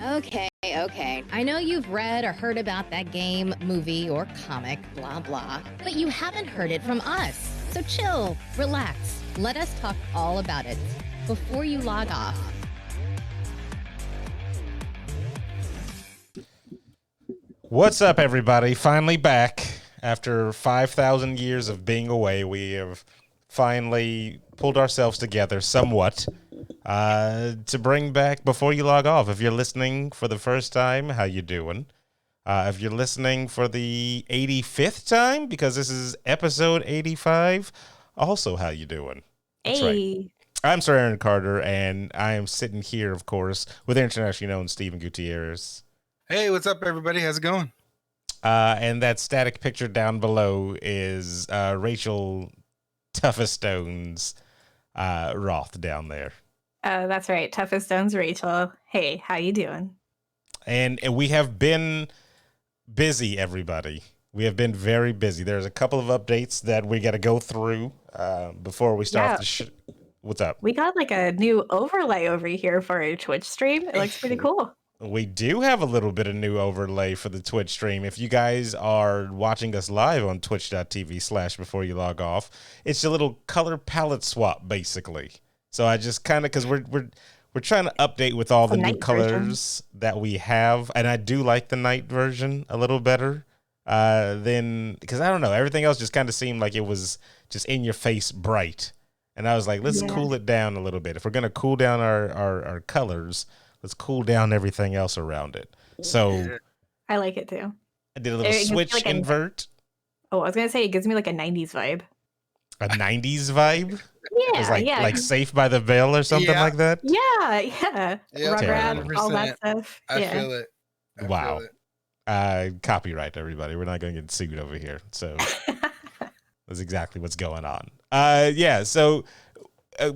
Okay. I know you've read or heard about that game, movie, or comic, blah, blah, but you haven't heard it from us. So chill, relax, let us talk all about it before you log off. What's up, everybody? Finally back. After 5,000 years of being away, we have finally pulled ourselves together somewhat to bring back Before You Log Off. If you're listening for the first time, how you doing? If you're listening for the 85th time, because this is episode 85, also how you doing? That's right. I'm Sir Aaron Carter, and I am sitting here, of course, with internationally known Stephen Gutierrez. Hey, what's up, everybody? How's it going? And that static picture down below is Rachel Toughest Stones Roth down there. That's right. Toughest Stones Rachel. Hey, how you doing? And we have been busy, everybody. We have been very busy. There's a couple of updates that we got to go through before we start the What's up? We got like a new overlay over here for our Twitch stream. It looks pretty cool. We do have a little bit of new overlay for the Twitch stream. If you guys are watching us live on twitch.tv/before you log off, it's a little color palette swap, basically. So I just kind of, because we're trying to update with all the new colors that we have. And I do like the night version a little better than, because I don't know, everything else just kind of seemed like it was just in your face bright. And I was like, let's cool it down a little bit. If we're going to cool down our colors, let's cool down everything else around it. So I like it too. I did a little switch like invert. I was going to say, it gives me like a 90s vibe. A 90s vibe? Yeah. It was like Saved by the Bell or something like that? Yeah. Rugrats, all that stuff. I feel it. Wow. Copyright, everybody. We're not going to get sued over here. So that's exactly what's going on. So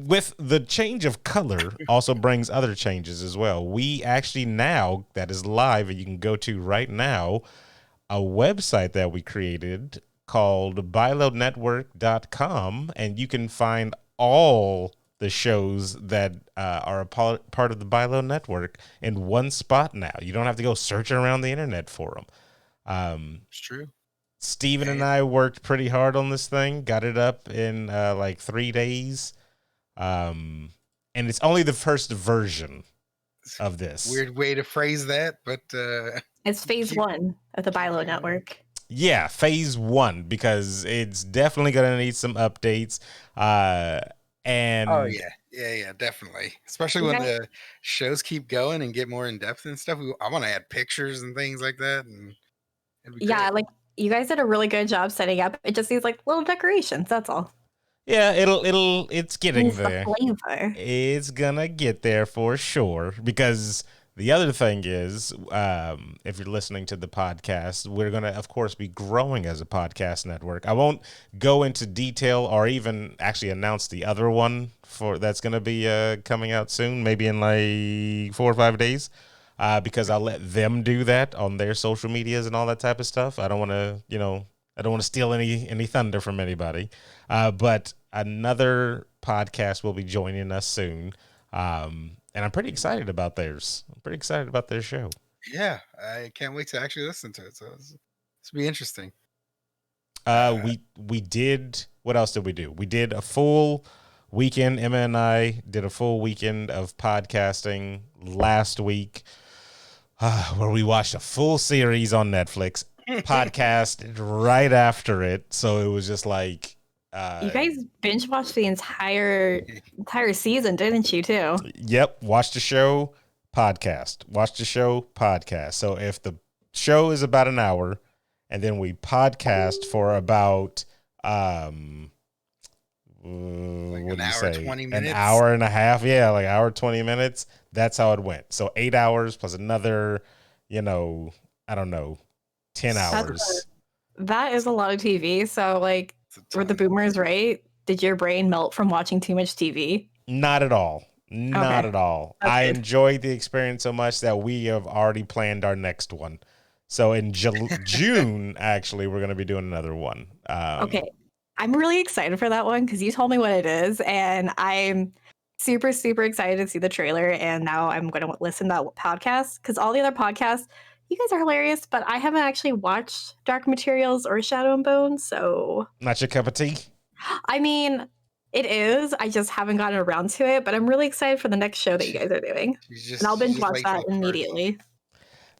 with the change of color also brings other changes as well. We actually now, that is live, and you can go to right now, a website that we created called BYLOnetwork.com, and you can find all the shows that are a part of the BYLO network in one spot now. You don't have to go searching around the internet for them. It's true. Steven and I worked pretty hard on this thing, got it up in like 3 days. And it's only the first version of this. Weird way to phrase that, but it's phase 1 of the BYLO network. Yeah, phase 1, because it's definitely gonna need some updates. And yeah, definitely. Especially when the shows keep going and get more in depth and stuff. I want to add pictures and things like that. And like you guys did a really good job setting up. It just needs like little decorations. That's all. Yeah, it's getting there. It's gonna get there for sure. Because the other thing is, if you're listening to the podcast, we're gonna, of course, be growing as a podcast network. I won't go into detail or even actually announce the other one that's gonna be coming out soon, maybe in like 4 or 5 days, because I'll let them do that on their social medias and all that type of stuff. I don't want to, steal any thunder from anybody. But another podcast will be joining us soon. And I'm pretty excited about theirs. I'm pretty excited about their show. Yeah, I can't wait to actually listen to it. So it's be interesting. We did, what else did we do? We did a full weekend. Emma and I did a full weekend of podcasting last week, where we watched a full series on Netflix, podcasted right after it. So it was just like, you guys binge watched the entire season, didn't you, too? Yep. Watched the show, podcast. Watched the show, podcast. So if the show is about an hour, and then we podcast for about an hour, 20 minutes? An hour and a half. Yeah, like hour, 20 minutes. That's how it went. So 8 hours plus another, I don't know, 10 hours. That is a lot of TV. So like, were the boomers right? Did your brain melt from watching too much TV? Not at all. Not at all. I enjoyed the experience so much that we have already planned our next one. So in June, actually, we're going to be doing another one. Okay. I'm really excited for that one because you told me what it is. And I'm super, super excited to see the trailer, and now I'm going to listen to that podcast because all the other podcasts, you guys are hilarious, but I haven't actually watched Dark Materials or Shadow and Bone, so... Not your cup of tea? I mean, it is. I just haven't gotten around to it, but I'm really excited for the next show that you guys are doing. And I'll binge watch that immediately.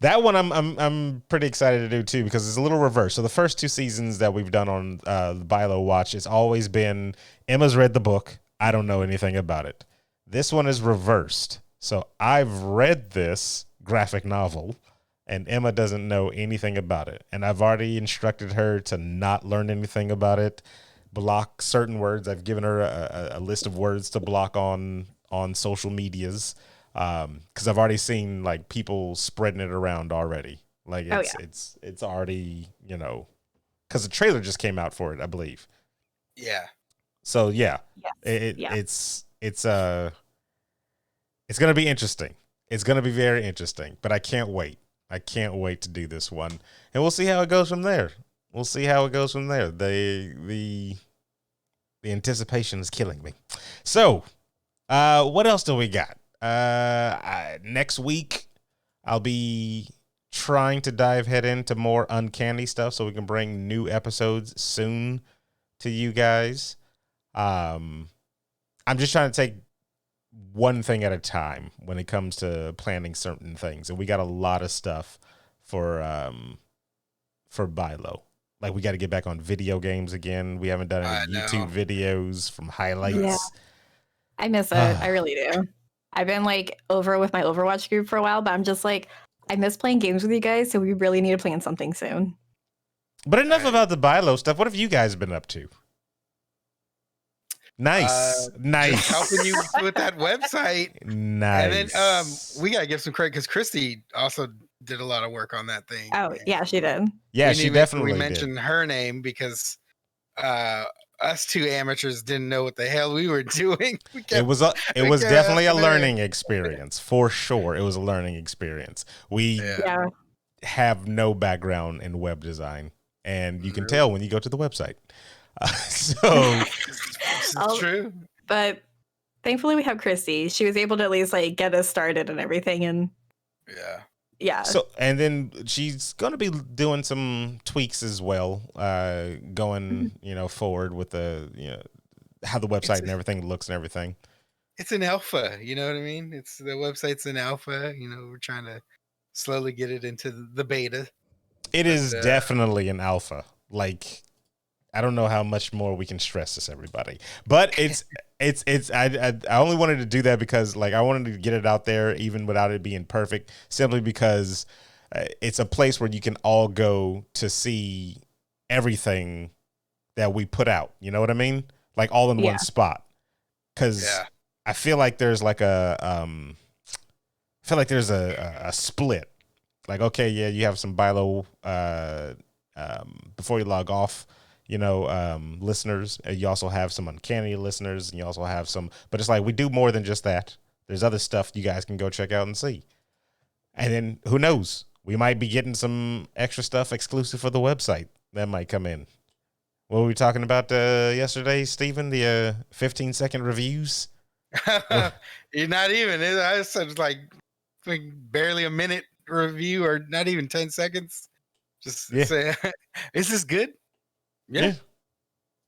That one I'm pretty excited to do too, because it's a little reverse. So the first 2 seasons that we've done on the BYLO Watch, it's always been Emma's read the book. I don't know anything about it. This one is reversed. So I've read this graphic novel and Emma doesn't know anything about it. And I've already instructed her to not learn anything about it, block certain words. I've given her a list of words to block on social medias. Because I've already seen like people spreading it around already. Like it's already, you know, because the trailer just came out for it, I believe. Yeah. So yeah, it's gonna be interesting. It's gonna be very interesting. But I can't wait. I can't wait to do this one, and we'll see how it goes from there. The anticipation is killing me. So, what else do we got? Next week, I'll be trying to dive head into more uncanny stuff so we can bring new episodes soon to you guys. I'm just trying to take one thing at a time when it comes to planning certain things. And we got a lot of stuff for BYLO. Like we got to get back on video games again. We haven't done any YouTube videos from highlights. Yeah. I miss it. I really do. I've been like over with my Overwatch group for a while, but I'm just like, I miss playing games with you guys, so we really need to plan something soon. But enough about the BYLO stuff. What have you guys been up to? Nice. Just helping you with that website. Nice. And then we gotta give some credit because Christy also did a lot of work on that thing. Oh yeah, she did. Yeah, she definitely did. We mentioned her name because us 2 amateurs didn't know what the hell we were doing. It was definitely a learning experience for sure. It was a learning experience. We have no background in web design, and you can tell when you go to the website. It's true. But thankfully, we have Christy. She was able to at least like get us started and everything, and yeah. So, and then she's going to be doing some tweaks as well, going, forward with the, how the website and everything looks and everything. It's an alpha, you know what I mean? The website's an alpha, we're trying to slowly get it into the beta. It is definitely an alpha. Like, I don't know how much more we can stress this, everybody, but I only wanted to do that because like I wanted to get it out there even without it being perfect, simply because it's a place where you can all go to see everything that we put out. You know what I mean? Like all in one spot. Cause I feel like there's like a split. Like, okay, yeah, you have some BYLO, before you log off, listeners. You also have some uncanny listeners, and you also have some, but it's like we do more than just that. There's other stuff you guys can go check out and see. And then who knows? We might be getting some extra stuff exclusive for the website that might come in. What were we talking about yesterday, Stephen? The 15-second reviews? You're not even. I said like barely a minute review, or not even 10 seconds. Just say, is this good? Yeah.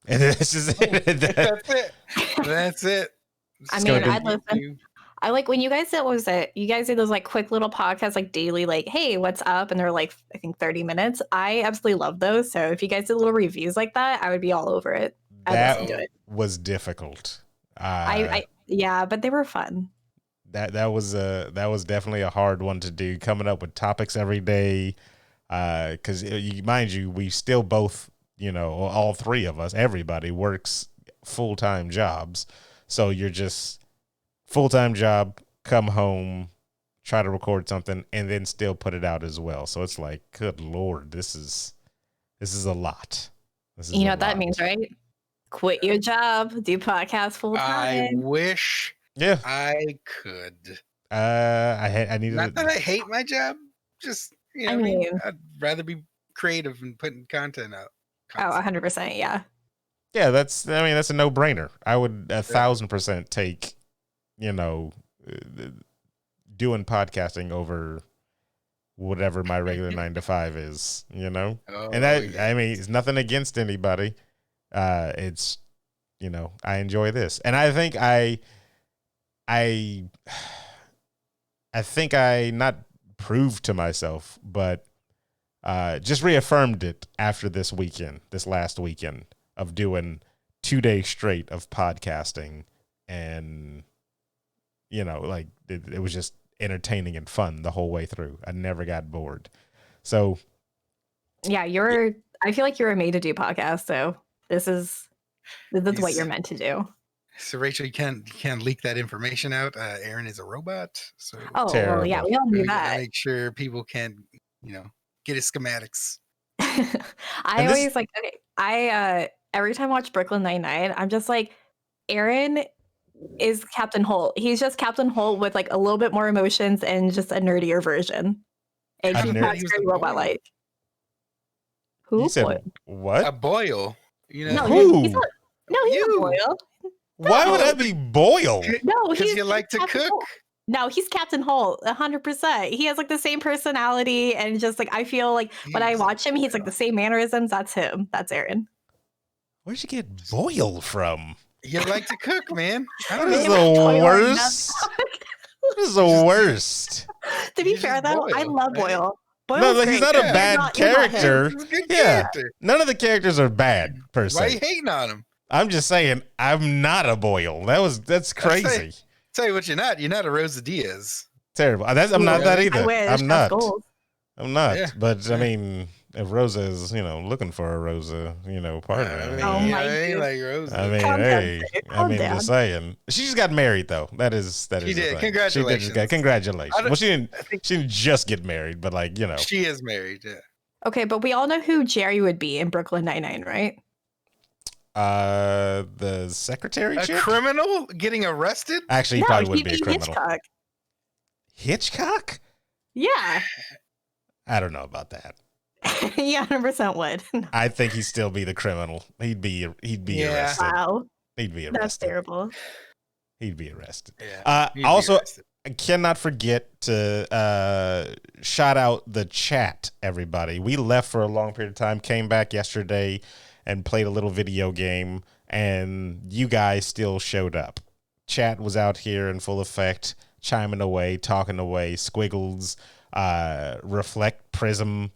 And that's just it. That's it. I mean, I'd listen. I like when you guys did, what was it? You guys did those like quick little podcasts, like daily, like, hey, what's up? And they're like, I think 30 minutes. I absolutely love those. So if you guys did little reviews like that, I would be all over it. That was difficult. Yeah, but they were fun. That was definitely a hard one to do, coming up with topics every day. Because mind you, we still both, all 3 of us, everybody works full-time jobs. So you're just full-time job, come home, try to record something, and then still put it out as well. So it's like, good Lord, this is a lot. You know what that means, right? Quit your job, do podcasts full time. I wish I could. I needed. Not that I hate my job, just I'd rather be creative and putting content out. Constantly. 100%, yeah. Yeah, that's a no-brainer. I would 1,000% take you know, doing podcasting over whatever my regular 9 to 5 is, you know? And that, I mean, it's nothing against anybody. It's, you know, I enjoy this. And I think I think I not proved to myself, but just reaffirmed it after this last weekend of doing 2 days straight of podcasting. And, you know, like it was just entertaining and fun the whole way through. I never got bored. So yeah, I feel like you were made to do podcasts, so this is what you're meant to do. So Rachel, you can't leak that information out. Aaron is a robot. So well, yeah, we all knew that. Make sure people can, you know, get his schematics. I every time I watch Brooklyn Nine-Nine, I'm just like, Aaron is Captain Holt. He's just Captain Holt with like a little bit more emotions and just a nerdier version. And he's not very robot-like. Who? You said what? A Boyle. You know who? He's a Boyle. Why would I be Boyle? No, because you like to Captain cook. Holt. No, he's Captain Holt, 100%. He has like the same personality, and just like I feel like when I watch him, he's like the same mannerisms. That's him. That's Aaron. Where'd you get Boyle from? You like to cook, man. That is the worst. This is the worst. To be fair, though, I love Boyle. No, he's not a bad character. He's a good Yeah, character. none of the characters are bad per se. Why are you hating on him? I'm just saying, I'm not a Boyle. That's crazy. Tell you what, you're not. You're not a Rosa Diaz. Terrible. I'm not that either. I wish. I'm not. I'm not. Yeah. But I mean, if Rosa is, you know, looking for a Rosa, you know, partner. I mean, Oh my I ain't like Rosa. I mean, Calm hey, down. I Calm mean, down. just saying. She just got married though. That is. She did. Congratulations. Congratulations. Well, she didn't just get married, but like, you know, She is married. Yeah. Okay, but we all know who Jerry would be in Brooklyn Nine-Nine, right? The secretary A chick? criminal getting arrested? Actually, he probably would be a criminal. Hitchcock. Hitchcock? Yeah. I don't know about that. Yeah, 100% would. I think he'd still be the criminal. He'd be Yeah. arrested. Wow. He'd be arrested. That's terrible. He'd be arrested. Yeah. He'd be Also, arrested. I cannot forget to shout out the chat, everybody. We left for a long period of time, came back yesterday, and played a little video game, and you guys still showed up. Chat was out here in full effect, chiming away, talking away, Squiggles, Reflect, Prism,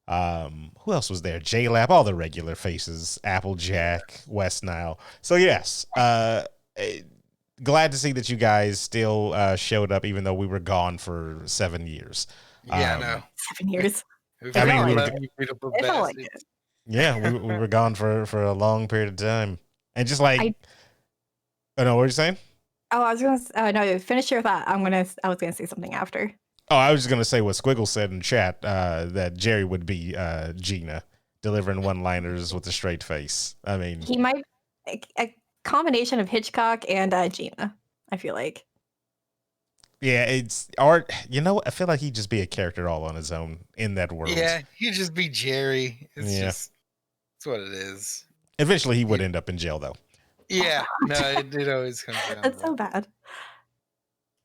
who else was there? J-Lab, all the regular faces, Applejack, West Nile. So yes, glad to see that you guys still showed up, even though we were gone for 7 years. Yeah, no. 7 years. I mean, we were, you beautiful It felt like bastards. it. yeah, we were gone for a long period of time, and just like, oh no, what were you saying? Oh, I was gonna. No, finish your thought. I was gonna say something after. Oh, I was just gonna say what Squiggle said in chat, that Jerry would be Gina, delivering one-liners with a straight face. I mean, He might a combination of Hitchcock and Gina. I feel like. yeah, it's art. You know, I feel like he'd just be a character all on his own in that world. Yeah, he'd just be Jerry. It's Yeah. just, it's what it is. Eventually, he would end up in jail, though. Yeah, no, it always comes down. That's so bad.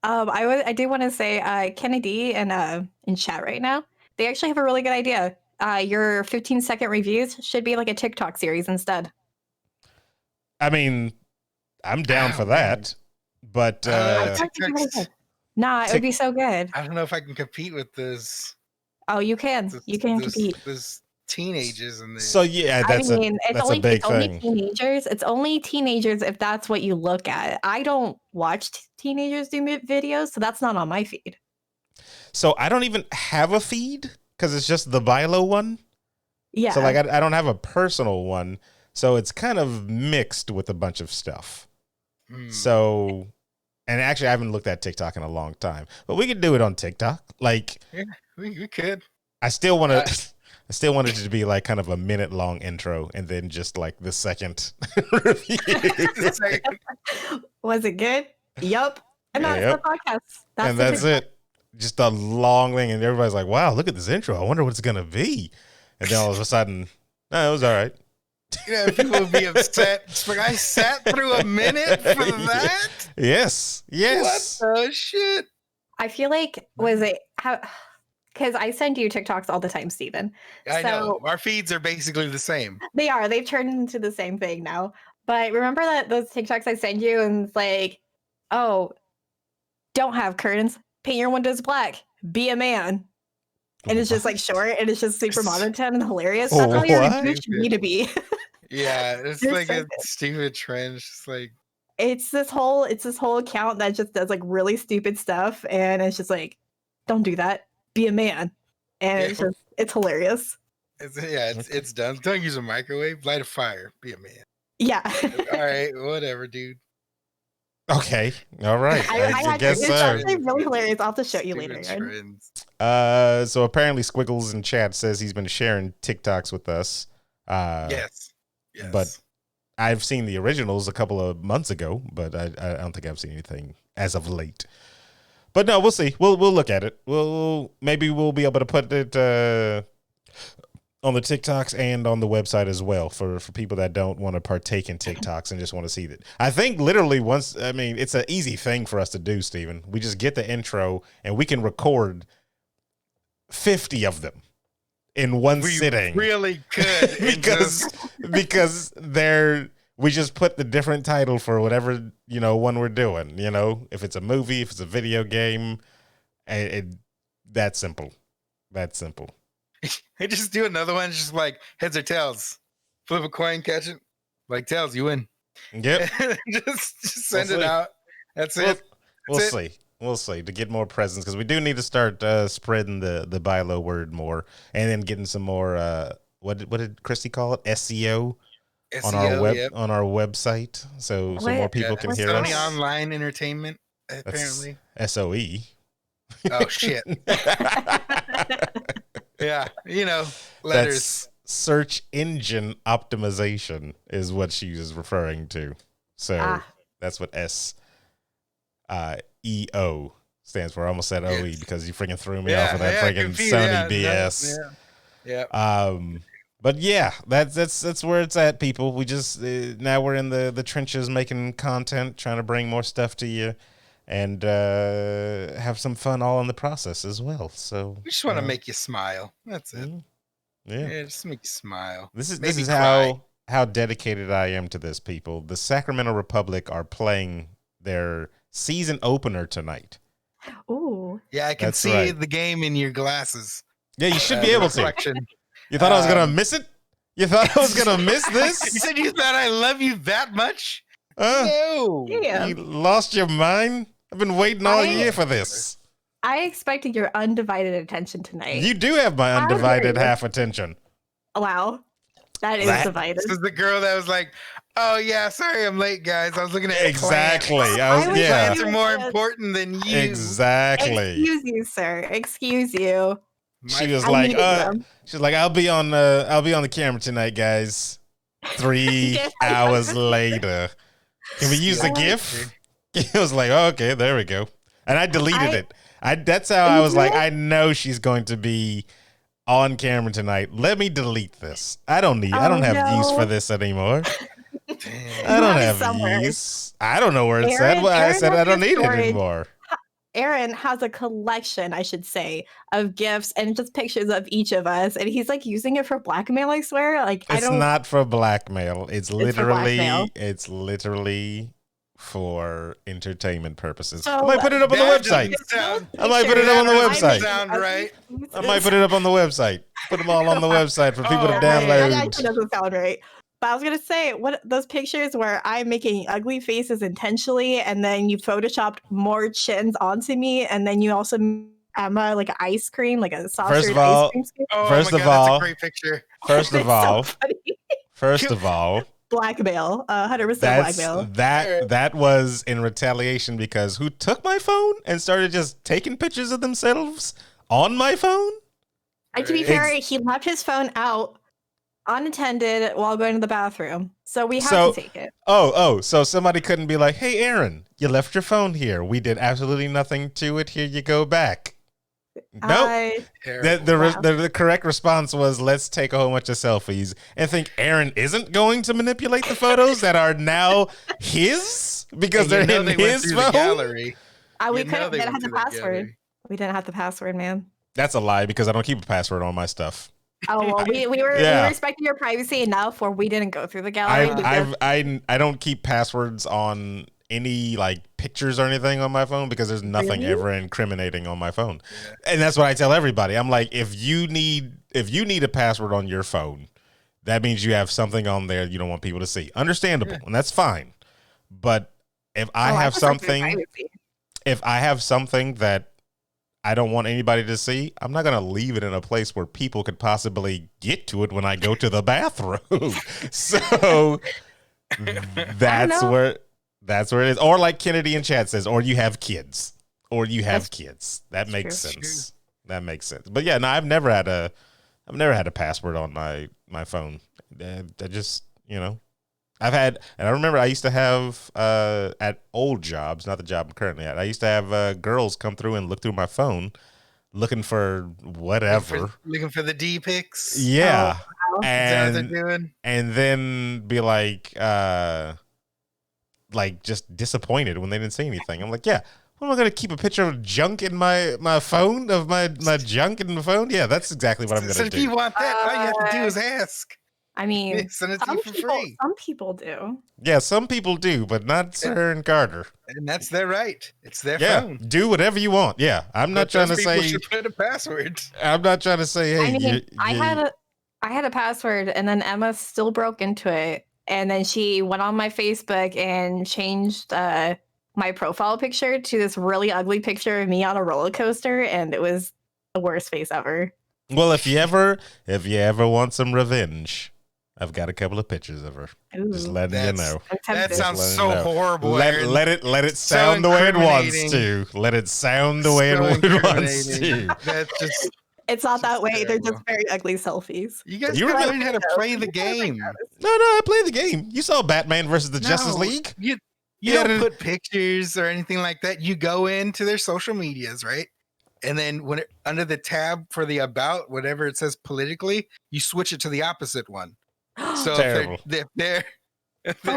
I did want to say, Kennedy and in chat right now, they actually have a really good idea. Your 15-second reviews should be like a TikTok series instead. I mean, I'm down for that, but Nah, it would be so good. I don't know if I can compete with this. Oh, you can. You can compete. There's teenagers in there. so yeah, that's a big thing. Teenagers. It's only teenagers if that's what you look at. I don't watch teenagers do videos, so that's not on my feed. So I don't even have a feed because it's just the BYLO one. Yeah. So like I don't have a personal one, so it's kind of mixed with a bunch of stuff. So, and actually I haven't looked at TikTok in a long time, but we could do it on TikTok. Like, yeah, we could. I still want to. I still wanted it to be like kind of a minute-long intro, and then just like the second review. Was it good? Yup. And that's the podcast. That's it. Just a long thing, and everybody's like, "Wow, look at this intro. I wonder what it's gonna be." And then all of a sudden, no, it was all right. People would be upset. It's like, I sat through a minute for that? Yes. What the shit? I feel like, was it how? Because I send you TikToks all the time, Steven. I know. Our feeds are basically the same. They are. They've turned into the same thing now. But remember that those TikToks I send you and it's like, oh, don't have curtains. Paint your windows black. Be a man. And it's just like short and it's just super monotone and hilarious. That's all your reviews should need to be. Yeah, it's like a stupid trend. It's like it's this whole account that just does like really stupid stuff, and it's just like, don't do that. Be a man. And it's hilarious. It's done. Don't use a microwave. Light a fire. Be a man. Yeah. All right, whatever, dude. Okay. All right. I guess it's actually really hilarious. I'll have to show you later. So apparently Squiggles in chat says he's been sharing TikToks with us. Yes. But I've seen the originals a couple of months ago, but I don't think I've seen anything as of late. But no, we'll see. We'll look at it. Maybe we'll be able to put it on the TikToks and on the website as well for people that don't want to partake in TikToks and just want to see that. I think literally it's an easy thing for us to do, Steven. We just get the intro and we can record 50 of them in one sitting. Really could. because we just put the different title for whatever, one we're doing, if it's a movie, if it's a video game, that's simple. That's simple. Hey, just do another one, just like heads or tails. Flip a coin, catch it. Like tails, you win. Yep. just send it out. That's it. We'll see to get more presence because we do need to start spreading the BYLO word more and then getting some more. What did Christy call it? SEO on our website, so more people can hear us. Sony Online Entertainment, apparently. That's SOE. Oh shit. Yeah, letters. That's search engine optimization is what she is referring to. So that's what SEO stands for. I almost said OE because you freaking threw me off of that freaking Sony BS. Yeah. But yeah, that's where it's at, people. We just now we're in the trenches making content, trying to bring more stuff to you, and have some fun all in the process as well. So we just want to make you smile. That's it. Yeah, just make you smile. This is how dedicated I am to this, people. The Sacramento Republic are playing their season opener tonight. Ooh. Yeah, I can see the game in your glasses. Yeah, you should be able to. You thought I was gonna miss it? You thought I was gonna miss this? You said you thought I love you that much? No. Yeah. You lost your mind? I've been waiting all year for this. I expected your undivided attention tonight. You do have my undivided half attention. Wow. That is divided. This is the girl that was like, oh yeah, sorry I'm late, guys. I was looking at exactly. Plans are more important than you. Exactly. Excuse you, sir. Excuse you. She was like, I'll be on the camera tonight, guys. 3 hours later. Can we use the GIF? It was like, okay, there we go. And I deleted it. That's how I was like, I know she's going to be on camera tonight. Let me delete this. I don't have use for this anymore. I don't have use. I don't know where it's at. I said I don't need it anymore. Aaron has a collection, I should say, of GIFs and just pictures of each of us, and he's like using it for blackmail. I swear, it's not for blackmail. It's literally for entertainment purposes. So, I might put it up on the website. I might put it up on the website. I might put it up on the website. Put them all on the website for people to download. That actually doesn't sound right. But I was gonna say, what those pictures where I'm making ugly faces intentionally, and then you photoshopped more chins onto me, and then you also Emma like an ice cream, like a saucer ice cream scoop. That's a great picture. First of all, blackmail, 100% blackmail. That was in retaliation because who took my phone and started just taking pictures of themselves on my phone? To be fair, he left his phone out unattended while going to the bathroom, so we have to take it. So somebody couldn't be like, hey Aaron, you left your phone here, we did absolutely nothing to it, here you go back. Nope. The correct response was, let's take a whole bunch of selfies and think Aaron isn't going to manipulate the photos that are now his because they're in his phone. Gallery. We didn't have the password. We didn't have the password, man. That's a lie because I don't keep a password on my stuff. Oh, well, we were respecting your privacy enough where we didn't go through the gallery. I don't keep passwords on any like pictures or anything on my phone because there's nothing ever incriminating on my phone. Yeah. And that's what I tell everybody. I'm like, if you need a password on your phone, that means you have something on there you don't want people to see. Understandable, and that's fine. But if I have something that I don't want anybody to see, I'm not going to leave it in a place where people could possibly get to it when I go to the bathroom. So that's where it is. Or like Kennedy in chat says, or you have kids. That makes sense. That makes sense. But yeah, no, I've never had a password on my phone. I just, I've had, and I remember I used to have at old jobs, not the job I'm currently at. I used to have girls come through and look through my phone, looking for whatever, looking for the D pics. Yeah, and then be like just disappointed when they didn't see anything. I'm like, yeah. What am I going to keep a picture of junk in my phone of my junk in the phone? Yeah, that's exactly what I'm going to do. So if you want that, all you have to do is ask. I mean, send it to you for free. Some people do. Yeah, some people do, but not Sarah and Carter. And that's their right. It's their phone. Do whatever you want. Yeah, I'm not trying to say. Should put a password. I'm not trying to say. Hey, I had a password, and then Emma still broke into it, and then she went on my Facebook and changed my profile picture to this really ugly picture of me on a roller coaster, and it was the worst face ever. Well, if you ever want some revenge, I've got a couple of pictures of her. Ooh, just letting you know. That sounds so horrible. Let it sound the way it wants to. Let it sound the way it wants to. That's just. It's not that way. They're just very ugly selfies. You guys gotta learn how to play the game. No, I play the game. You saw Batman versus the Justice League. You don't put pictures or anything like that. You go into their social medias, right? And then under the tab for the about, whatever it says politically, you switch it to the opposite one. So if they're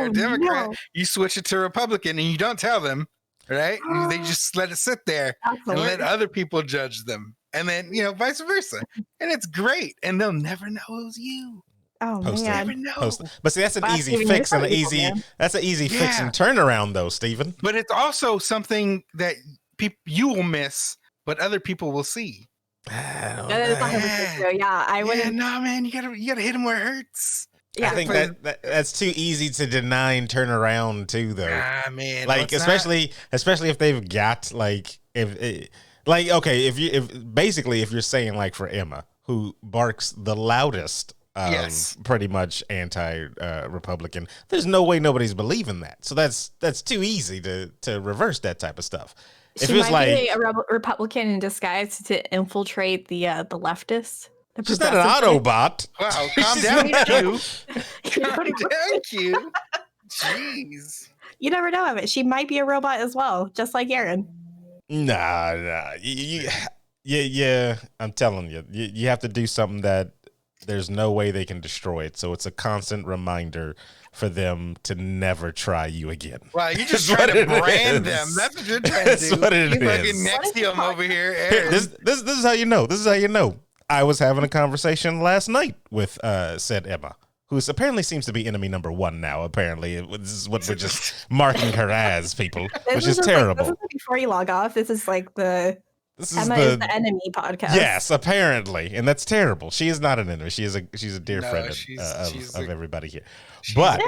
Democrat, you switch it to Republican, and you don't tell them, right? They just let it sit there and let other people judge them, and then vice versa, and it's great, and they'll never know it was you. Oh man, never know. But see, that's an easy fix and fix and turnaround, though, Stephen. But it's also something that you will miss, but other people will see. That is 100% true. Yeah, I wouldn't. Yeah, no, man, you gotta hit them where it hurts. Yeah, I think that's too easy to deny and turn around too, though. Ah, man, like especially if they've got if you're saying like for Emma, who barks the loudest, pretty much anti-Republican. There's no way nobody's believing that. So that's too easy to reverse that type of stuff. She might be a Republican in disguise to infiltrate the leftists. She's not an Autobot. Wow, calm down, Q. Calm down, Q. Jeez. You never know of it. She might be a robot as well, just like Aaron. Nah. Yeah. I'm telling you, you have to do something that there's no way they can destroy it. So it's a constant reminder for them to never try you again. Wow, you just trying to brand them. That's what you're trying to do. That's what it is. You're fucking Nexium over here, Aaron. This is how you know. This is how you know. I was having a conversation last night with said Emma, who apparently seems to be enemy number one now. Apparently, this is what we're just marking her as, people, which is terrible. This is before you log off. This is like the Emma is the enemy podcast. Yes, apparently, and that's terrible. She is not an enemy. She's a dear friend of everybody here. But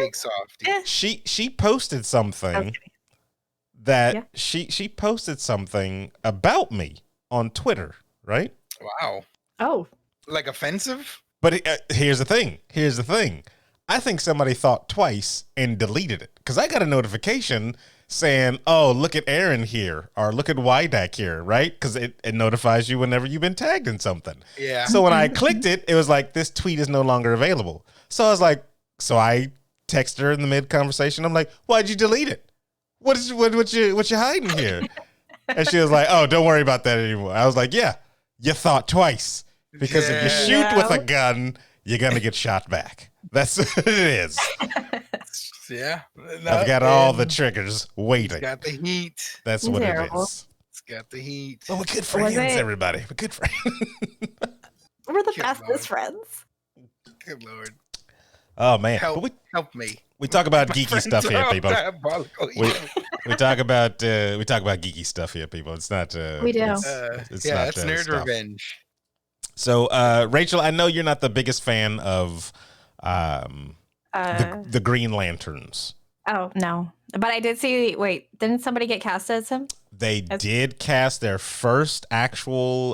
she posted something that she posted something about me on Twitter, right? Wow. Oh, like offensive? But here's the thing. I think somebody thought twice and deleted it because I got a notification saying, "Oh, look at Aaron here," or "Look at Wydak here," right? Because it notifies you whenever you've been tagged in something. Yeah. So when I clicked it, it was like, "This tweet is no longer available." So I was like, I texted her in the mid conversation. I'm like, "Why'd you delete it? What you hiding here?" And she was like, "Oh, don't worry about that anymore." I was like, "Yeah. you thought twice. Because if you shoot with a gun, you're going to get shot back. That's what it is. Yeah. No, I've got all the triggers waiting. He's got the heat. That's what it is. It's got the heat. Well, we're good friends, everybody. We're good friends. We're the bestest friends. Good Lord. Oh, man. Help me. We talk about geeky stuff here, people. We talk about geeky stuff here, people. It's not. We do. It's nerd stuff. Revenge. So, Rachel, I know you're not the biggest fan of the Green Lanterns. Oh no, but I did see. Wait, didn't somebody get cast as him? They did cast their first actual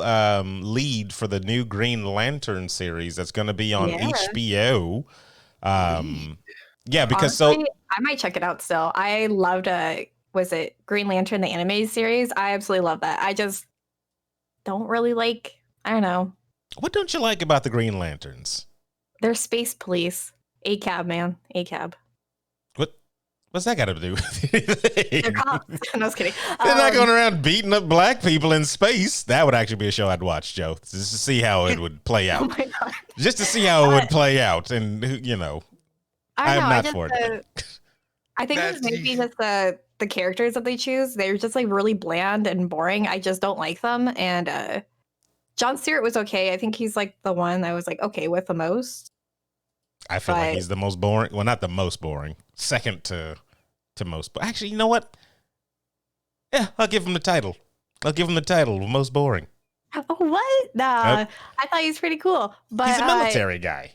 lead for the new Green Lantern series that's going to be on HBO. Yeah, because honestly, I might check it out still. I loved was it Green Lantern, the anime series? I absolutely love that. I just don't really like, I don't know. What don't you like about the Green Lanterns? They're space police. ACAB, man. ACAB. What's that got to do with anything? They're cops. No, I was kidding. They're not going around beating up black people in space. That would actually be a show I'd watch, Joe, just to see how it would play out. Oh my God. Just to see how it would play out. And, I'm not for it. I think it's maybe just the characters that they choose. They're just like really bland and boring. I just don't like them. And Jon Stewart was okay. I think he's like the one I was like okay with the most. I feel like he's the most boring. Well, not the most boring. Second to most. But actually, you know what? Yeah, I'll give him the title. Most boring. Oh, what? Nah, nope. I thought he was pretty cool. But he's a military guy.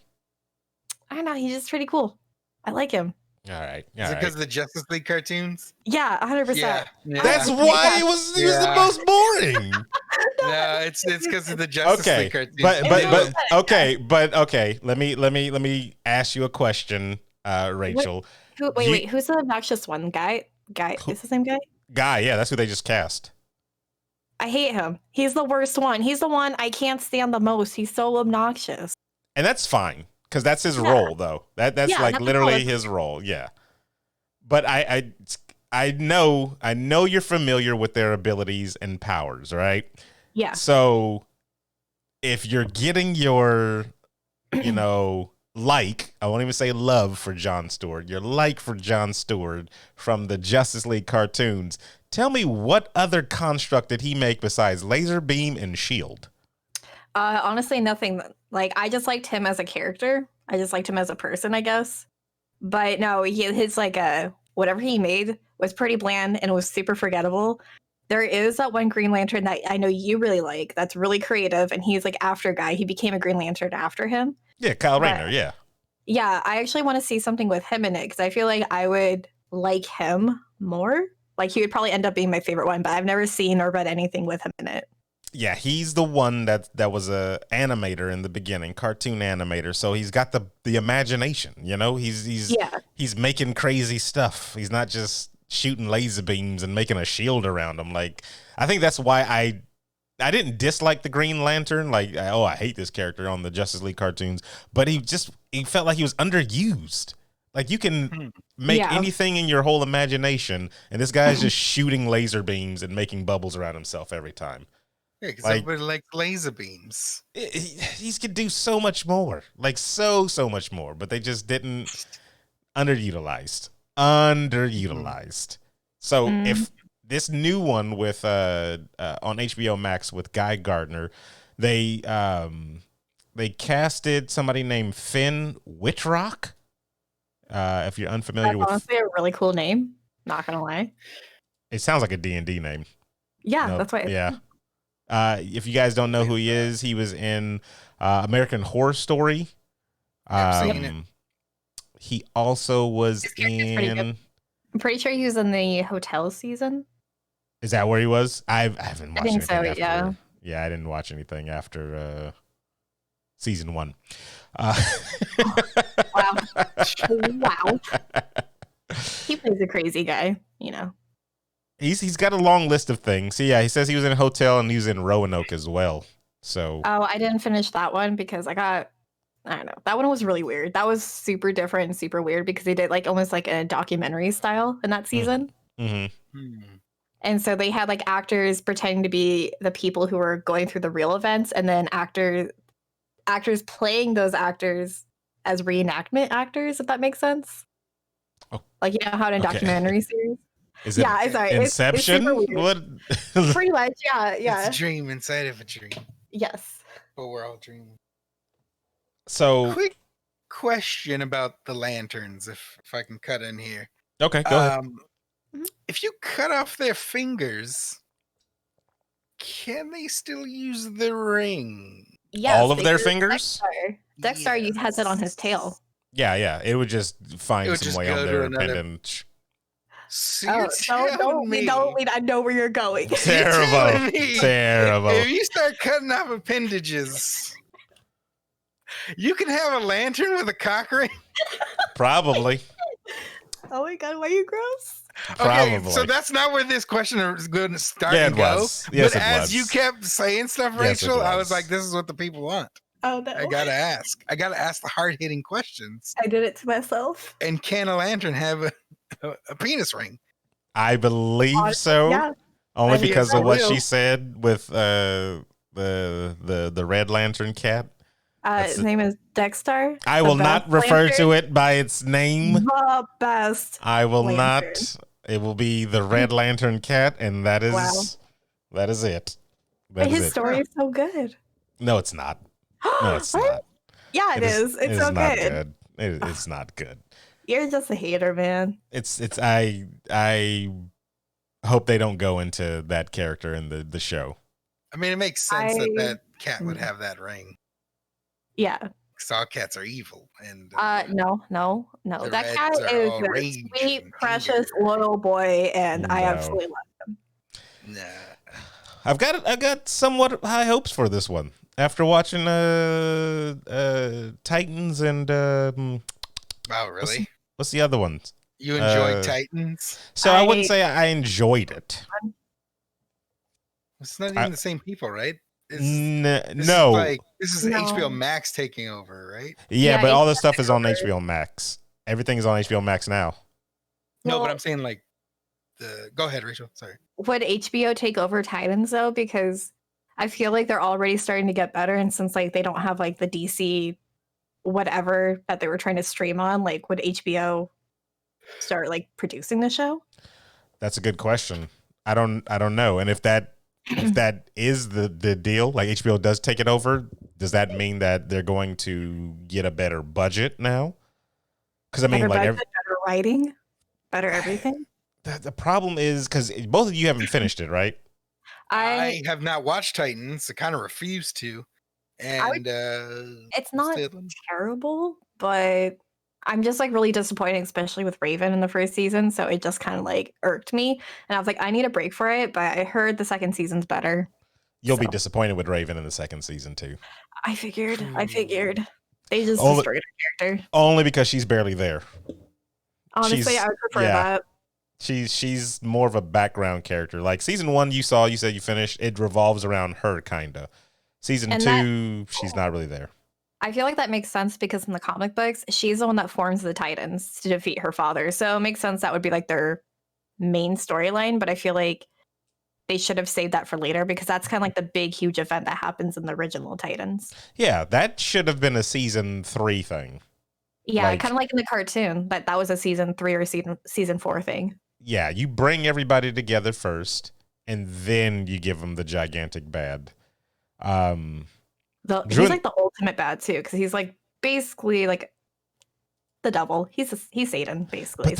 I don't know. He's just pretty cool. I like him. All right. Is it because of the Justice League cartoons? Yeah, 100%. Yeah. That's why he was the most boring. No, it's because of the Justice League cartoons. But okay. Let me ask you a question, Rachel. Wait. Who's the obnoxious one? Guy? Is the same guy? Guy, yeah, that's who they just cast. I hate him. He's the worst one. He's the one I can't stand the most. He's so obnoxious. And that's fine. Because that's his role, though. That's like literally his role. Yeah. But I know you're familiar with their abilities and powers, right? Yeah. So if you're getting your, I won't even say love for Jon Stewart, your like for Jon Stewart from the Justice League cartoons, tell me what other construct did he make besides laser beam and shield? Honestly, nothing. Like, I just liked him as a character. I just liked him as a person, I guess. But no, his whatever he made was pretty bland and it was super forgettable. There is that one Green Lantern that I know you really like. That's really creative, and he's like after guy. He became a Green Lantern after him. Yeah, Kyle Rayner. Yeah. Yeah, I actually want to see something with him in it because I feel like I would like him more. Like he would probably end up being my favorite one, but I've never seen or read anything with him in it. Yeah, he's the one that was a animator in the beginning, cartoon animator. So he's got the imagination, he's making crazy stuff. He's not just shooting laser beams and making a shield around him. Like, I think that's why I didn't dislike the Green Lantern. Like, I hate this character on the Justice League cartoons, but he felt like he was underused. Like, you can make anything in your whole imagination, and this guy's just shooting laser beams and making bubbles around himself every time. Yeah, because everybody likes laser beams. He could do so much more, like so much more, but they just didn't. Underutilized. So if this new one with on HBO Max with Guy Gardner, they casted somebody named Finn Wittrock. If you're unfamiliar with, honestly a really cool name. Not gonna lie, it sounds like a D&D name. Yeah, that's why. Yeah. If you guys don't know who he is, he was in American Horror Story. He also was in. I'm pretty sure he was in the hotel season. Is that where he was? I haven't watched. I think so. After, yeah. Yeah, I didn't watch anything after season 1. Wow. Wow. He plays a crazy guy, He's got a long list of things. So yeah, he says he was in a hotel and he was in Roanoke as well. So I didn't finish that one because I don't know. That one was really weird. That was super different and super weird because they did like almost like a documentary style in that season. Mm-hmm. And so they had like actors pretending to be the people who were going through the real events, and then actors playing those actors as reenactment actors, if that makes sense. Oh, like, you know how in a documentary series? Is it Inception? It's super weird. What? Pretty much, yeah. It's a dream inside of a dream. Yes. But we're all dreaming. So, quick question about the lanterns, if I can cut in here. Okay, go ahead. If you cut off their fingers, can they still use the ring? Yes, all of their fingers? Dexter has it on his tail. Yeah. It would just find some way on their appendage. So I know where you're going. Terrible. Terrible. If you start cutting off appendages, you can have a lantern with a cock ring? Probably. Oh my god, why are you gross? Probably. Okay, so that's not where this question is going to start and go. Was. Yes, but as you kept saying stuff, Rachel, I was like, this is what the people want. Oh no. I gotta ask the hard-hitting questions. I did it to myself. And can a lantern have a penis ring? I believe so. Yeah. Only because of what she said with the Red Lantern cat. His name is Dexter. I will not refer to it by its name. The best. I will not. It will be the Red Lantern cat, and that is it. His story is so good. No, it's not. No, it's not. Yeah, it is. It's so not good. It's not good. You're just a hater, man. I hope they don't go into that character in the show. I mean, it makes sense that cat would have that ring. Yeah. Because all cats are evil. And no. That cat is a sweet, precious, loyal boy, and I absolutely love him. Nah. I've got somewhat high hopes for this one. After watching Titans and oh, really? What's the other ones? You enjoyed Titans? So I wouldn't say I enjoyed it. It's not even the same people, right? No. This is HBO Max taking over, right? Yeah, but all this stuff is on HBO Max. Everything is on HBO Max now. No, but I'm saying go ahead, Rachel. Sorry. Would HBO take over Titans though? Because I feel like they're already starting to get better, and since they don't have the DC whatever that they were trying to stream on, would HBO start producing the show? That's a good question. I don't know. And if that is the deal, HBO does take it over, does that mean that they're going to get a better budget now? Because better better writing, better everything. The problem is because both of you haven't finished it, right? I have not watched Titans. I kind of refuse to. And it's not terrible, but I'm just really disappointed, especially with Raven in the first season. So it just kind of irked me. And I was like, I need a break for it. But I heard the second season's better. You'll be disappointed with Raven in the second season too. I figured. They just destroyed her character. Only because she's barely there. Honestly, I would prefer that. She's more of a background character. Season 1 you said you finished, it revolves around her kinda. Season 2, she's not really there. I feel like that makes sense because in the comic books, she's the one that forms the Titans to defeat her father. So it makes sense that would be their main storyline, but I feel like they should have saved that for later because that's kind of the big, huge event that happens in the original Titans. Yeah, that should have been a season 3 thing. Yeah, kind of in the cartoon, but that was a season 3 or season 4 thing. Yeah, you bring everybody together first, and then you give them the gigantic bad. He's the ultimate bad too, because he's basically the devil. He's Satan basically.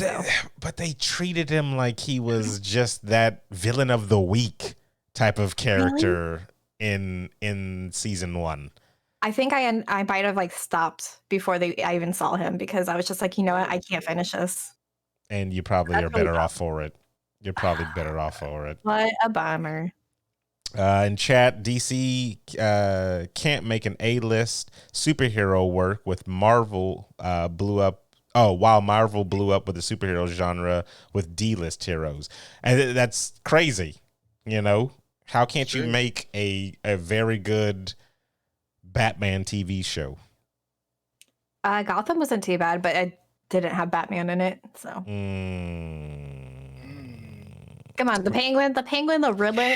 But they treated him like he was just that villain of the week type of character in season 1. I think I might have I even saw him because I was just you know what, I can't finish this. And you probably are better off for it. You're probably better off for it. What a bummer. In chat, DC can't make an A-list superhero work with Marvel blew up. Oh, while Marvel blew up with the superhero genre with D-list heroes. And that's crazy. You know, how can't you make a very good Batman TV show? Gotham wasn't too bad, but it didn't have Batman in it, so. Come on, the Penguin, the Riddler.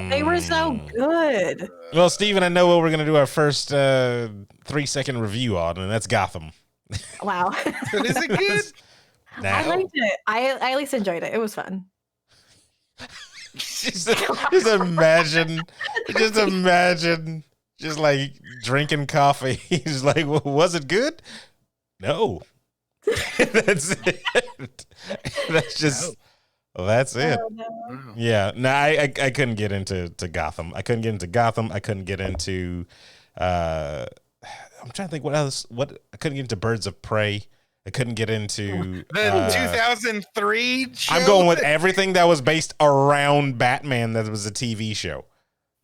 They were so good. Well, Steven, I know what we're going to do our first 3-second review on, and that's Gotham. Wow. But is it good? I liked it. I at least enjoyed it. It was fun. just imagine, just like drinking coffee. He's like, well, was it good? No. That's it. That's just, well, that's it. Oh, no. Yeah. No, I couldn't get into Gotham. I couldn't get into Gotham. I couldn't get into, I'm trying to think what else, I couldn't get into Birds of Prey. I couldn't get into the 2003 show. I'm going with everything that was based around Batman that was a TV show.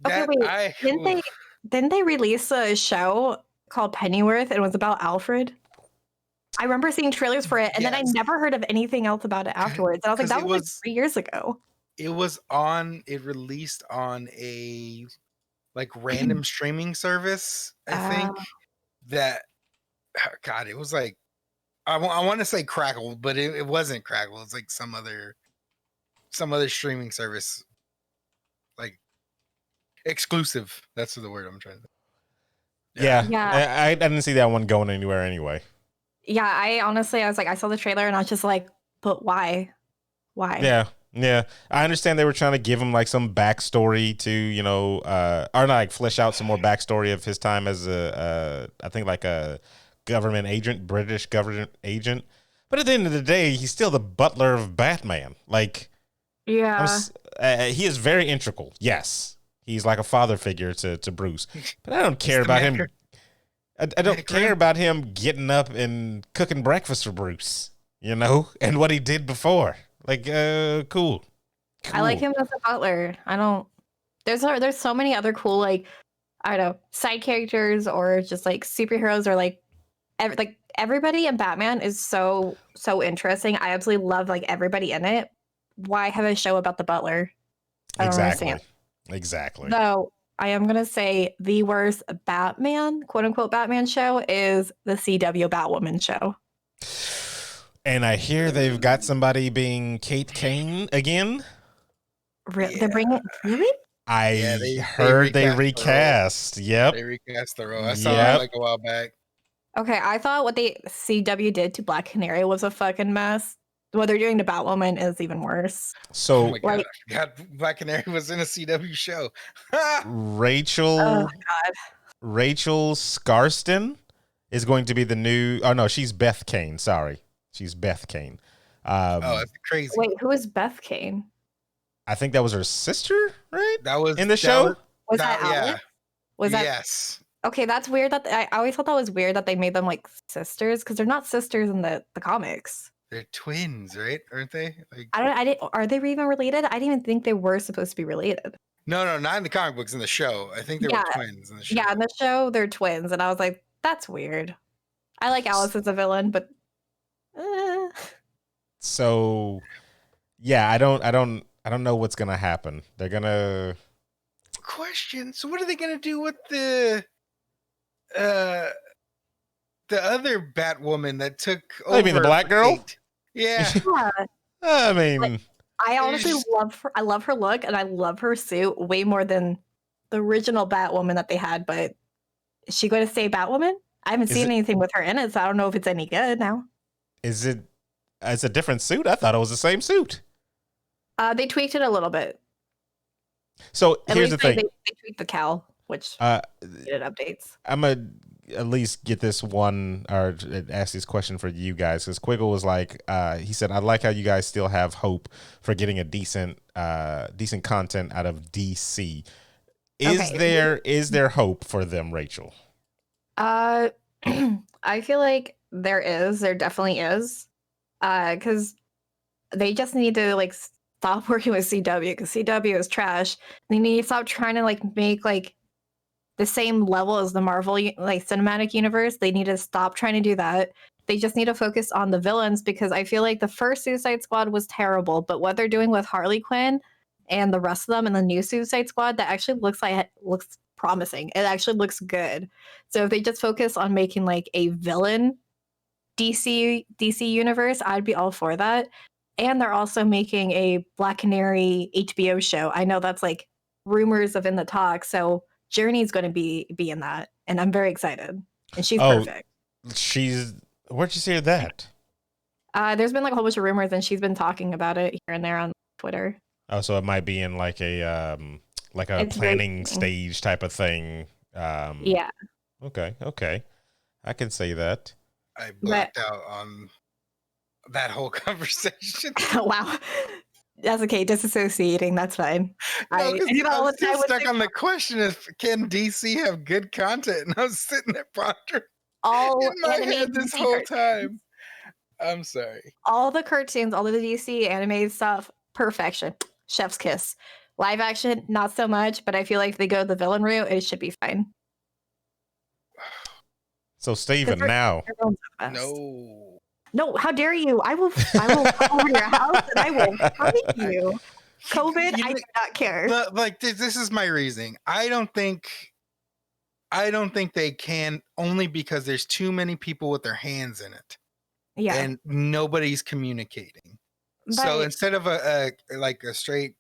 Okay, wait. Didn't they release a show called Pennyworth? It was about Alfred. I remember seeing trailers for it, and then I never heard of anything else about it afterwards. And I was like, that was like 3 years ago. It released on a like random streaming service, I think. That, God, it was like, I want to say Crackle, but it wasn't Crackle. It's like some other streaming service, like exclusive. That's the word I'm trying to think. Yeah. I didn't see that one going anywhere anyway. Yeah, I was like, I saw the trailer and I was just like, but why? Yeah. I understand they were trying to give him like some backstory to, or not, like flesh out some more backstory of his time as I think like a British government agent. But at the end of the day, he's still the butler of Batman. Like, yeah, he is very integral. Yes, he's like a father figure to Bruce. But I don't care about him. I don't care about him getting up and cooking breakfast for Bruce, and what he did before. Like, cool. I like him as a butler. There's so many other cool, like, I don't know, side characters or just like superheroes or like everybody in Batman is so interesting. I absolutely love like everybody in it. Why have a show about the butler? I don't understand. Exactly. So I am gonna say the worst Batman, quote unquote Batman show is the CW Batwoman show. And I hear they've got somebody being Kate Kane again. They're bringing really? I heard they recast. Yep. They recast the role. I saw it like a while back. Okay, I thought what the CW did to Black Canary was a fucking mess. What they're doing to Batwoman is even worse. So, oh my God, I forgot Black Canary was in a CW show. Rachel Scarston is going to be the new. Oh no, she's Beth Kane. Sorry, she's Beth Kane. That's crazy. Wait, who is Beth Kane? I think that was her sister, right? That was in the show. Was that Alice? Yeah. Was that? Yes. Okay, that's weird. I always thought that was weird that they made them like sisters because they're not sisters in the comics. They're twins, right? Aren't they? Like, Are they even related? I didn't even think they were supposed to be related. No, not in the comic books. In the show, I think they were twins in the show. Yeah, in the show they're twins, and I was like, that's weird. I like Alice as a villain, but. So, yeah, I don't know what's gonna happen. They're gonna. Question. So, what are they gonna do with the other Batwoman that took over? You mean the black girl? Yeah. I mean, like, I honestly love her. I love her look and I love her suit way more than the original Batwoman that they had. But is she going to stay Batwoman? I haven't seen anything with her in it, so I don't know if it's any good now. Is it? It's a different suit. I thought it was the same suit. They tweaked it a little bit. So here's the thing: they tweaked the cowl, which needed updates. I'm gonna at least get this one or ask this question for you guys because Quiggle was like, he said, "I like how you guys still have hope for getting a decent content out of DC. Is there hope for them, Rachel?" I feel like there definitely is, because they just need to like stop working with CW because CW is trash. They need to stop trying to like make like the same level as the Marvel like cinematic universe. They need to stop trying to do that. They just need to focus on the villains because I feel like the first Suicide Squad was terrible, but what they're doing with Harley Quinn and the rest of them in the new Suicide Squad, that actually looks promising. It actually looks good. So if they just focus on making like a villain DC universe, I'd be all for that. And they're also making a Black Canary HBO show. I know that's like rumors of in the talk. So Journey's going to be in that, and I'm very excited. And she's perfect. Where'd you see that? There's been like a whole bunch of rumors, and she's been talking about it here and there on Twitter. Oh, so it might be in like a planning stage type of thing. Yeah. Okay. I can say that. I blacked out on that whole conversation. Wow. That's okay. Disassociating. That's fine. No, I was still stuck on the question of can DC have good content? And I was sitting there pondering in my head this whole time. I'm sorry. All the cartoons, all of the DC animated stuff, perfection. Chef's kiss. Live action, not so much, but I feel like if they go the villain route, it should be fine. So Steven, now. No, how dare you? I will come over to your house and I will fight you. COVID, I do not care. Like this is my reasoning. I don't think they can, only because there's too many people with their hands in it. Yeah. And nobody's communicating. So instead of a straight,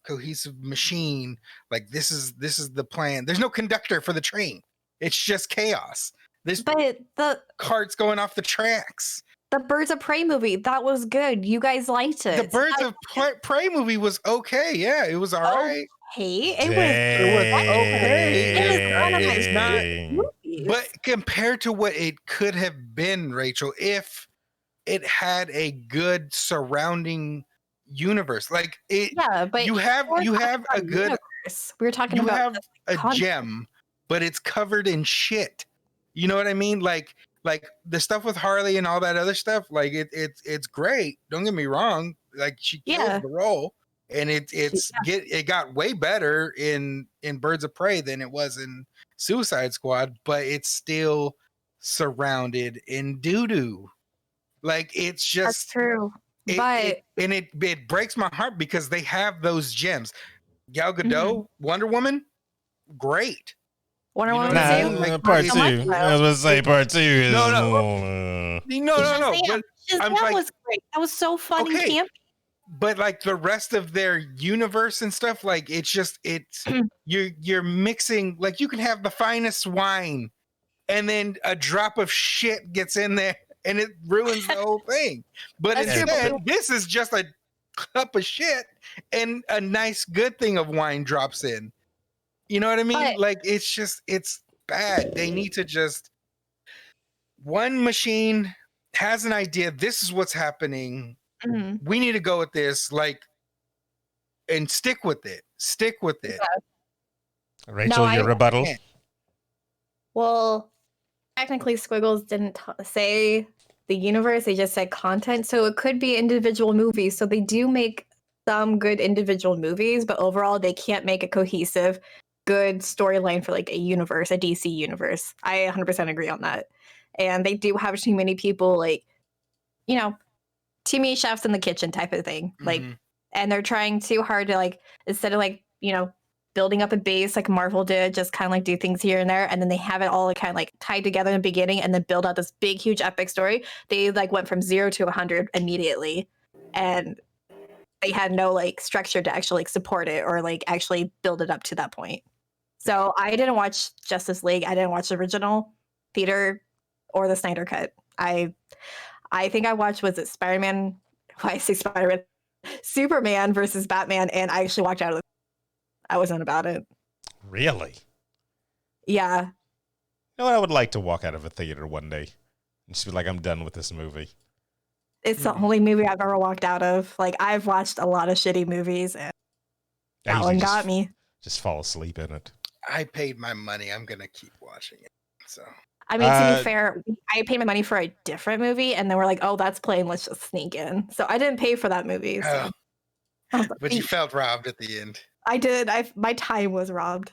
cohesive machine, like this is the plan. There's no conductor for the train. It's just chaos. The carts going off the tracks. The Birds of Prey movie, that was good. You guys liked it. The Birds of Prey movie was okay. Yeah, it was all right. Hey, it was okay. It was one of my favorite movies. But compared to what it could have been, Rachel, if it had a good surrounding universe, like it, but you have a good universe. We were talking about a gem, but it's covered in shit. You know what I mean? Like the stuff with Harley and all that other stuff. Like it's great. Don't get me wrong. Like she kills the role, and it got way better in Birds of Prey than it was in Suicide Squad, but it's still surrounded in doo-doo. Like it's just that's true. It breaks my heart because they have those gems. Gal Gadot, Wonder Woman, great. Wonder Woman part 2. I was going to say part 2 is no. But that was great. That was so funny, campy. But like the rest of their universe and stuff, like it's you're mixing. Like you can have the finest wine, and then a drop of shit gets in there, and it ruins the whole thing. But instead, this is just a cup of shit, and a nice good thing of wine drops in. You know what I mean? Like it's bad. They need to just, one machine has an idea. This is what's happening. Mm-hmm. We need to go with this, and stick with it. Yeah. Rachel, your rebuttal. Well, technically, Squiggles didn't say the universe. They just said content. So it could be individual movies. So they do make some good individual movies, but overall, they can't make a cohesive, good storyline for like a universe, a DC universe. I 100% agree on that. And they do have too many people, like, too many chefs in the kitchen type of thing. Like, and they're trying too hard to, like, instead of like, building up a base like Marvel did, just kind of like do things here and there, and then they have it all kind of like tied together in the beginning and then build out this big, huge, epic story. They like went from 0 to 100 immediately. And they had no like structure to actually like support it or like actually build it up to that point. So I didn't watch Justice League. I didn't watch the original theater or the Snyder Cut. I think I watched, was it Spider-Man? Why I say Spider-Man? Superman versus Batman, and I actually walked out of the. I wasn't about it. Really? Yeah. You know what? I would like to walk out of a theater one day and just be like, I'm done with this movie. It's the only movie I've ever walked out of. Like, I've watched a lot of shitty movies, and that one got me. Just fall asleep in it. I paid my money. I'm going to keep watching it. So, I mean, to be fair, I paid my money for a different movie, and then we're like, oh, that's playing. Let's just sneak in. So I didn't pay for that movie. So. But you felt robbed at the end. I did. My time was robbed.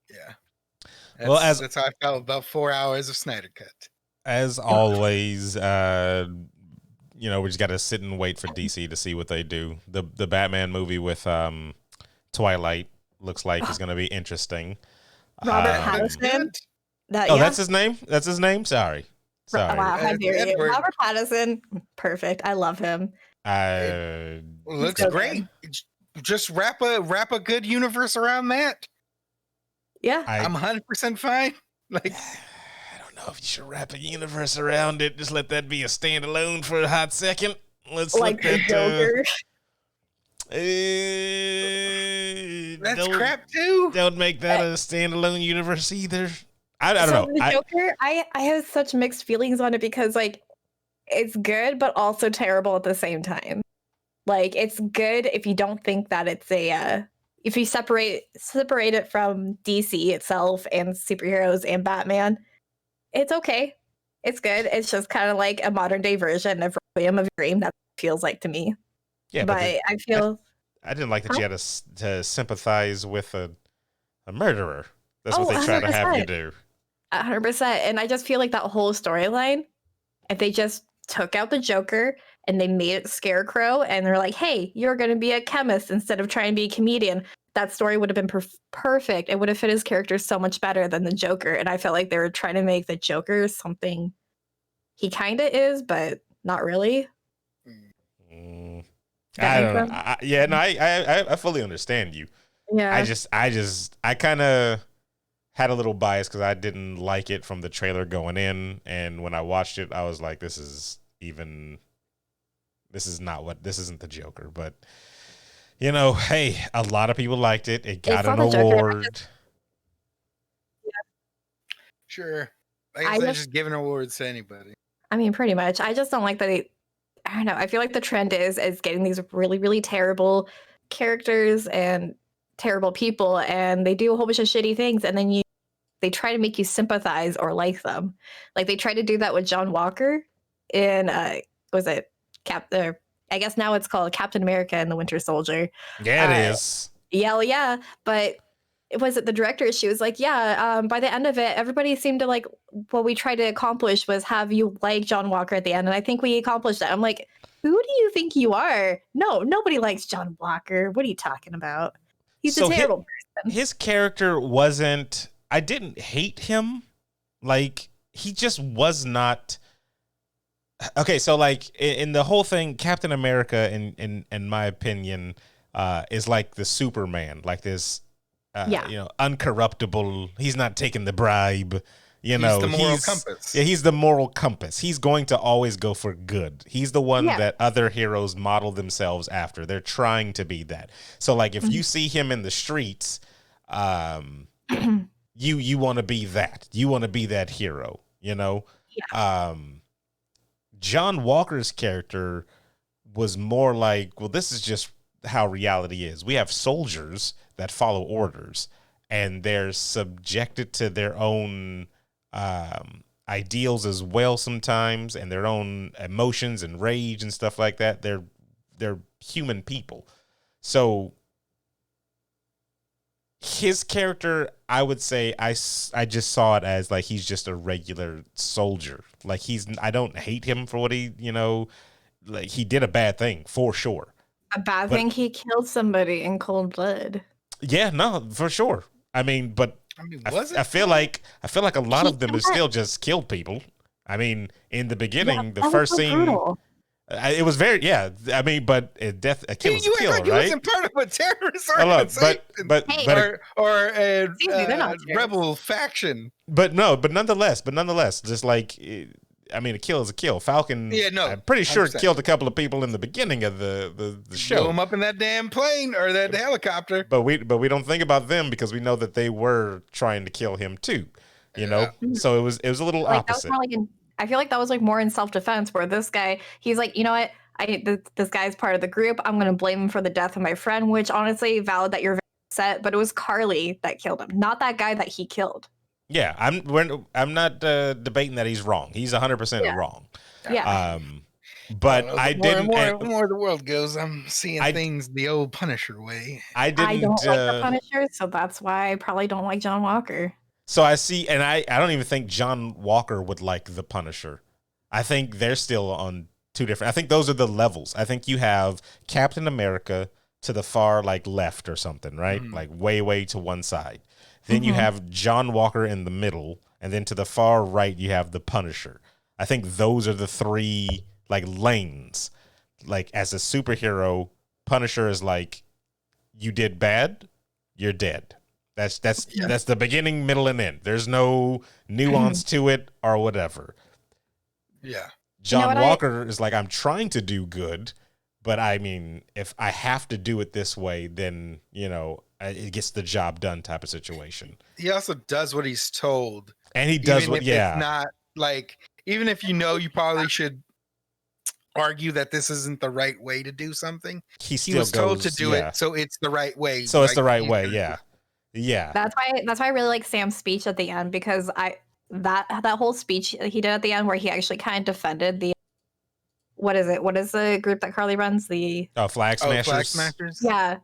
Yeah. That's how I felt about 4 hours of Snyder Cut. As always, we just got to sit and wait for DC to see what they do. The Batman movie with Twilight looks like is going to be interesting. Robert Pattinson. That's his name? That's his name? Sorry. Wow, how dare you. Robert Pattinson. Perfect. I love him. It looks so great. Just wrap a good universe around that. Yeah, I'm 100% fine. Like, I don't know if you should wrap a universe around it. Just let that be a standalone for a hot second. Let's like let the that. Joker. That's crap too. Don't make that a standalone universe either. I don't know. The Joker, I have such mixed feelings on it because like it's good but also terrible at the same time. Like it's good if you don't think that it's if you separate it from DC itself and superheroes and Batman, it's okay. It's good. It's just kind of like a modern day version of Requiem of a Dream. That feels like to me. Yeah, but I feel I didn't like that you had to sympathize with a murderer. That's what they try to have you do. 100%. And I just feel like that whole storyline, if they just took out the Joker and they made it Scarecrow and they're like, hey, you're going to be a chemist instead of trying to be a comedian, that story would have been perfect. It would have fit his character so much better than the Joker. And I felt like they were trying to make the Joker something he kind of is, but not really. I don't know. I fully understand you. Yeah. I kind of had a little bias because I didn't like it from the trailer going in, and when I watched it, I was like, this isn't the Joker. But you know, hey, a lot of people liked it. It got an award. Sure. I guess just giving awards to anybody. I mean, pretty much. I just don't like that. I don't know. I feel like the trend is getting these really, really terrible characters and terrible people, and they do a whole bunch of shitty things, and then they try to make you sympathize or like them. Like they tried to do that with John Walker in was it I guess now it's called Captain America and the Winter Soldier. Yeah, it is. Yeah, but the director? She was like, by the end of it, everybody seemed to like what we tried to accomplish was have you like John Walker at the end. And I think we accomplished that. I'm like, who do you think you are? No, nobody likes John Walker. What are you talking about? He's a terrible person. His character wasn't, I didn't hate him. Like, he just was not. Okay, so like in the whole thing, Captain America, in my opinion, is like the Superman, like this. Uncorruptible. He's not taking the bribe. He's the moral compass. Yeah, he's the moral compass. He's going to always go for good. He's the one that other heroes model themselves after. They're trying to be that. So, like, if you see him in the streets, you want to be that. You want to be that hero. Yeah. John Walker's character was more like, well, this is just how reality is. We have soldiers that follow orders, and they're subjected to their own ideals as well sometimes, and their own emotions and rage and stuff like that. They're human people. So his character, I would say, I just saw it as like he's just a regular soldier. Like I don't hate him for what he, like he did a bad thing for sure. A bad thing? He killed somebody in cold blood. Yeah, no, for sure. I mean, I feel like a lot of them have still just killed people. I mean, in the beginning, the first scene, brutal. It was very, I mean, but a kill is a kill, right? He wasn't part of a terrorist organization, or a rebel faction. But nonetheless, just like. I mean, a kill is a kill. Falcon, I'm pretty sure 100%. Killed a couple of people in the beginning of the show. Blew him up in that damn plane or that helicopter. But we don't think about them because we know that they were trying to kill him too. So it was a little like opposite. I feel like that was like more in self-defense, where this guy, he's like, you know what? This guy's part of the group. I'm going to blame him for the death of my friend, which honestly, valid that you're very upset, but it was Carly that killed him, not that guy that he killed. Yeah, I'm not debating that he's wrong. He's 100% wrong. Yeah. But I didn't. The more the world goes, I'm seeing things the old Punisher way. I don't like the Punisher, so that's why I probably don't like John Walker. So I see, and I don't even think John Walker would like the Punisher. I think they're still on two different. I think those are the levels. I think you have Captain America to the far like left or something, right? Mm-hmm. Like way to one side. Then you have John Walker in the middle, and then to the far right you have the Punisher. I think those are the three like lanes. like as a superhero, Punisher is like, you did bad, you're dead. That's the beginning, middle, and end. There's no nuance to it or whatever. Yeah. John Walker is like, I'm trying to do good, but I mean, if I have to do it this way, then, you know, it gets the job done type of situation. He also does what he's told. And he does even if it's not like, even if you know you probably should argue that this isn't the right way to do something, he was told to do it, so it's the right way. So it's the right way, yeah. That's why I really like Sam's speech at the end, because that whole speech he did at the end where he actually kind of defended the what is the group that Carly runs, the Flag Smashers. Flag Smashers. Yeah,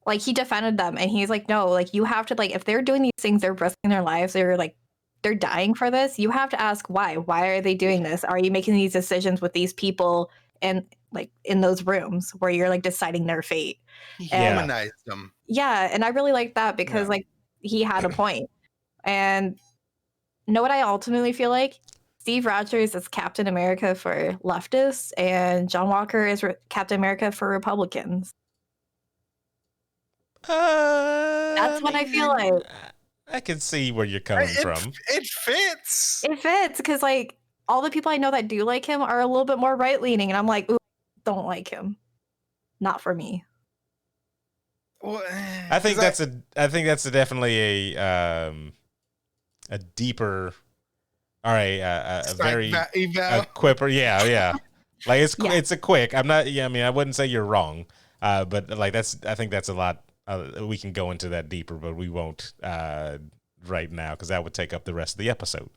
like he defended them, and he's like, no, like you have to, like, if they're doing these things, they're risking their lives, they're dying for this. You have to ask why are they doing this? Are you making these decisions with these people and like in those rooms where you're like deciding their fate? He humanized them. Yeah, and I really like that because like he had a point. And know what I ultimately feel like? Steve Rogers is Captain America for leftists, and John Walker is Captain America for Republicans. That's what I feel like. I can see where you're coming from. It fits. It fits because like all the people I know that do like him are a little bit more right leaning, and I'm like, ooh, don't like him. Not for me. Well, I think that's definitely a deeper, or a very a quipper. Yeah. Like it's a quick. I'm not. Yeah, I mean, I wouldn't say you're wrong. But like I think that's a lot. We can go into that deeper, but we won't right now because that would take up the rest of the episode.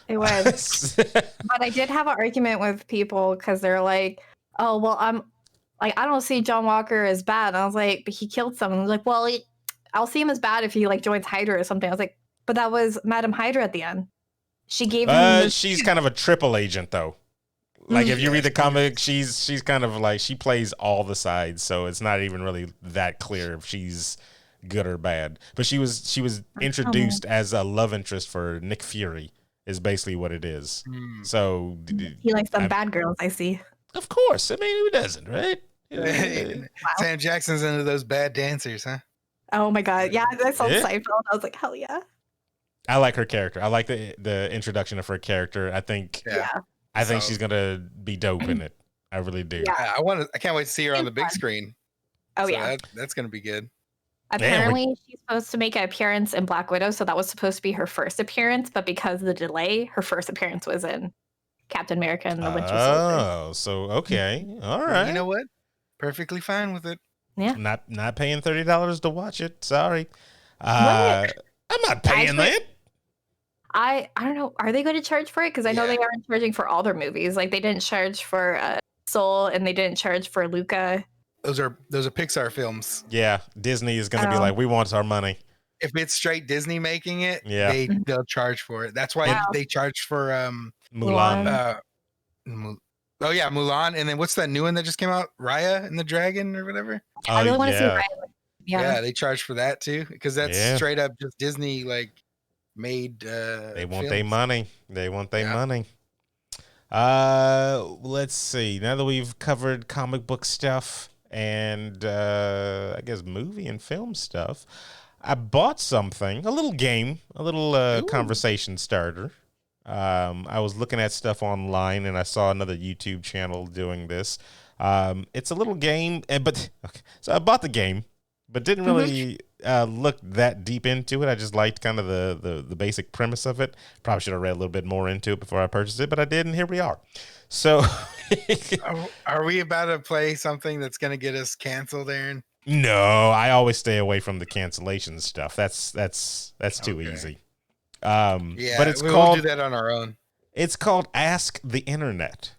It would. But I did have an argument with people because they're like, "Oh, well, I'm like, I don't see John Walker as bad." And I was like, "But he killed someone." I was like, "Well, I'll see him as bad if he like joins Hydra or something." I was like, "But that was Madam Hydra at the end. She gave him." She's kind of a triple agent, though. Like if you read the comic, she's kind of like she plays all the sides, so it's not even really that clear if she's good or bad. But she was introduced as a love interest for Nick Fury, is basically what it is. So he likes some bad girls, I see. Of course, I mean, who doesn't, right? Wow. Sam Jackson's into those bad dancers, huh? Oh my god, yeah! I saw Seinfeld. I was like, hell yeah! I like her character. I like the introduction of her character. I think. Yeah. I think she's gonna be dope in it. I really do. Yeah, I can't wait to see her on the big screen. Oh so yeah, that's gonna be good. Apparently, she's supposed to make an appearance in Black Widow, so that was supposed to be her first appearance. But because of the delay, her first appearance was in Captain America and the Winter Soldier. Oh, so okay, all right. You know what? Perfectly fine with it. Yeah. Not paying $30 to watch it. Sorry. I'm not paying that. I don't know. Are they going to charge for it? Because I know they aren't charging for all their movies. Like they didn't charge for Soul, and they didn't charge for Luca. Those are Pixar films. Yeah, Disney is going to be like, we want our money. If it's straight Disney making it, they'll charge for it. That's why they charge for Mulan. Oh yeah, Mulan, and then what's that new one that just came out? Raya and the Dragon or whatever. I really want to see Raya. Yeah, they charge for that too because that's straight up just Disney like made. They want their money. They want their money. Let's see. Now that we've covered comic book stuff and I guess movie and film stuff, I bought something, a little game, a little conversation starter. I was looking at stuff online and I saw another YouTube channel doing this. It's a little game, so I bought the game, but didn't really look that deep into it. I just liked kind of the basic premise of it. Probably should have read a little bit more into it before I purchased it, but I did, and here we are. So, are we about to play something that's going to get us canceled, Aaron? No, I always stay away from the cancellation stuff. That's too easy. But we'll do that on our own. It's called Ask the Internet.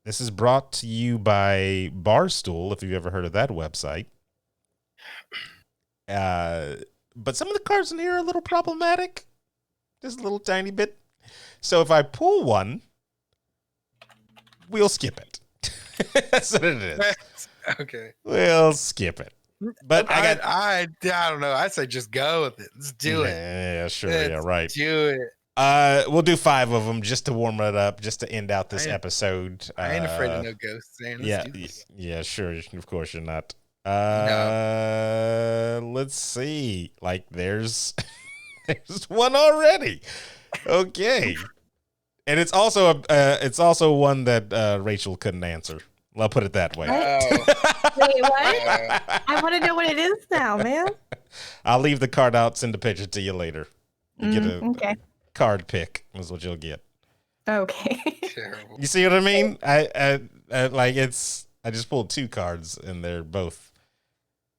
This is brought to you by Barstool, if you've ever heard of that website. But some of the cards in here are a little problematic. Just a little tiny bit. So if I pull one, we'll skip it. That's what it is. Okay. We'll skip it. But I don't know. I say just go with it. Let's do it. Yeah, sure. Yeah, right. Do it. We'll do 5 of them just to warm it up, just to end out this episode. I ain't afraid of no ghosts, man. Yeah, sure. Of course you're not. No. Let's see. Like, there's one already. Okay, and it's also one that Rachel couldn't answer. I'll put it that way. Wait, what? I want to know what it is now, man. I'll leave the card out. Send a picture to you later. You get okay. Card pick is what you'll get. Okay. Terrible. You see what I mean? I just pulled 2 cards and they're both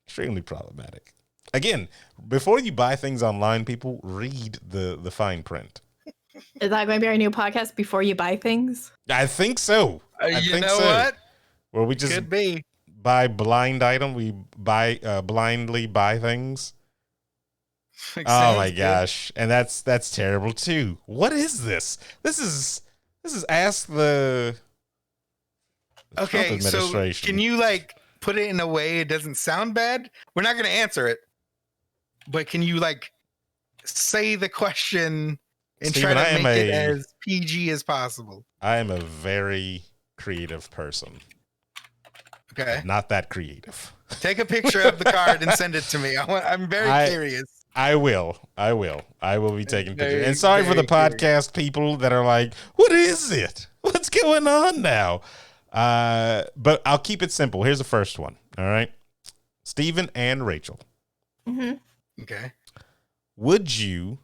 extremely problematic. Again, before you buy things online, people read the fine print. Is that going to be our new podcast? Before you buy things? I think so. You know what? Where we just could be buy blind item. We blindly buy things. Oh my gosh. And that's terrible too. What is this? This is Ask the Trump administration. So can you like put it in a way it doesn't sound bad? We're not going to answer it, but can you like say the question and Steven, try to make it as PG as possible? I am a very creative person. Okay. Not that creative. Take a picture of the card and send it to me. I'm very curious. I will be taking pictures. And sorry for the podcast people that are like, what is it? What's going on now? But I'll keep it simple. Here's the first one. All right. Steven and Rachel. Mm-hmm. Okay. Would you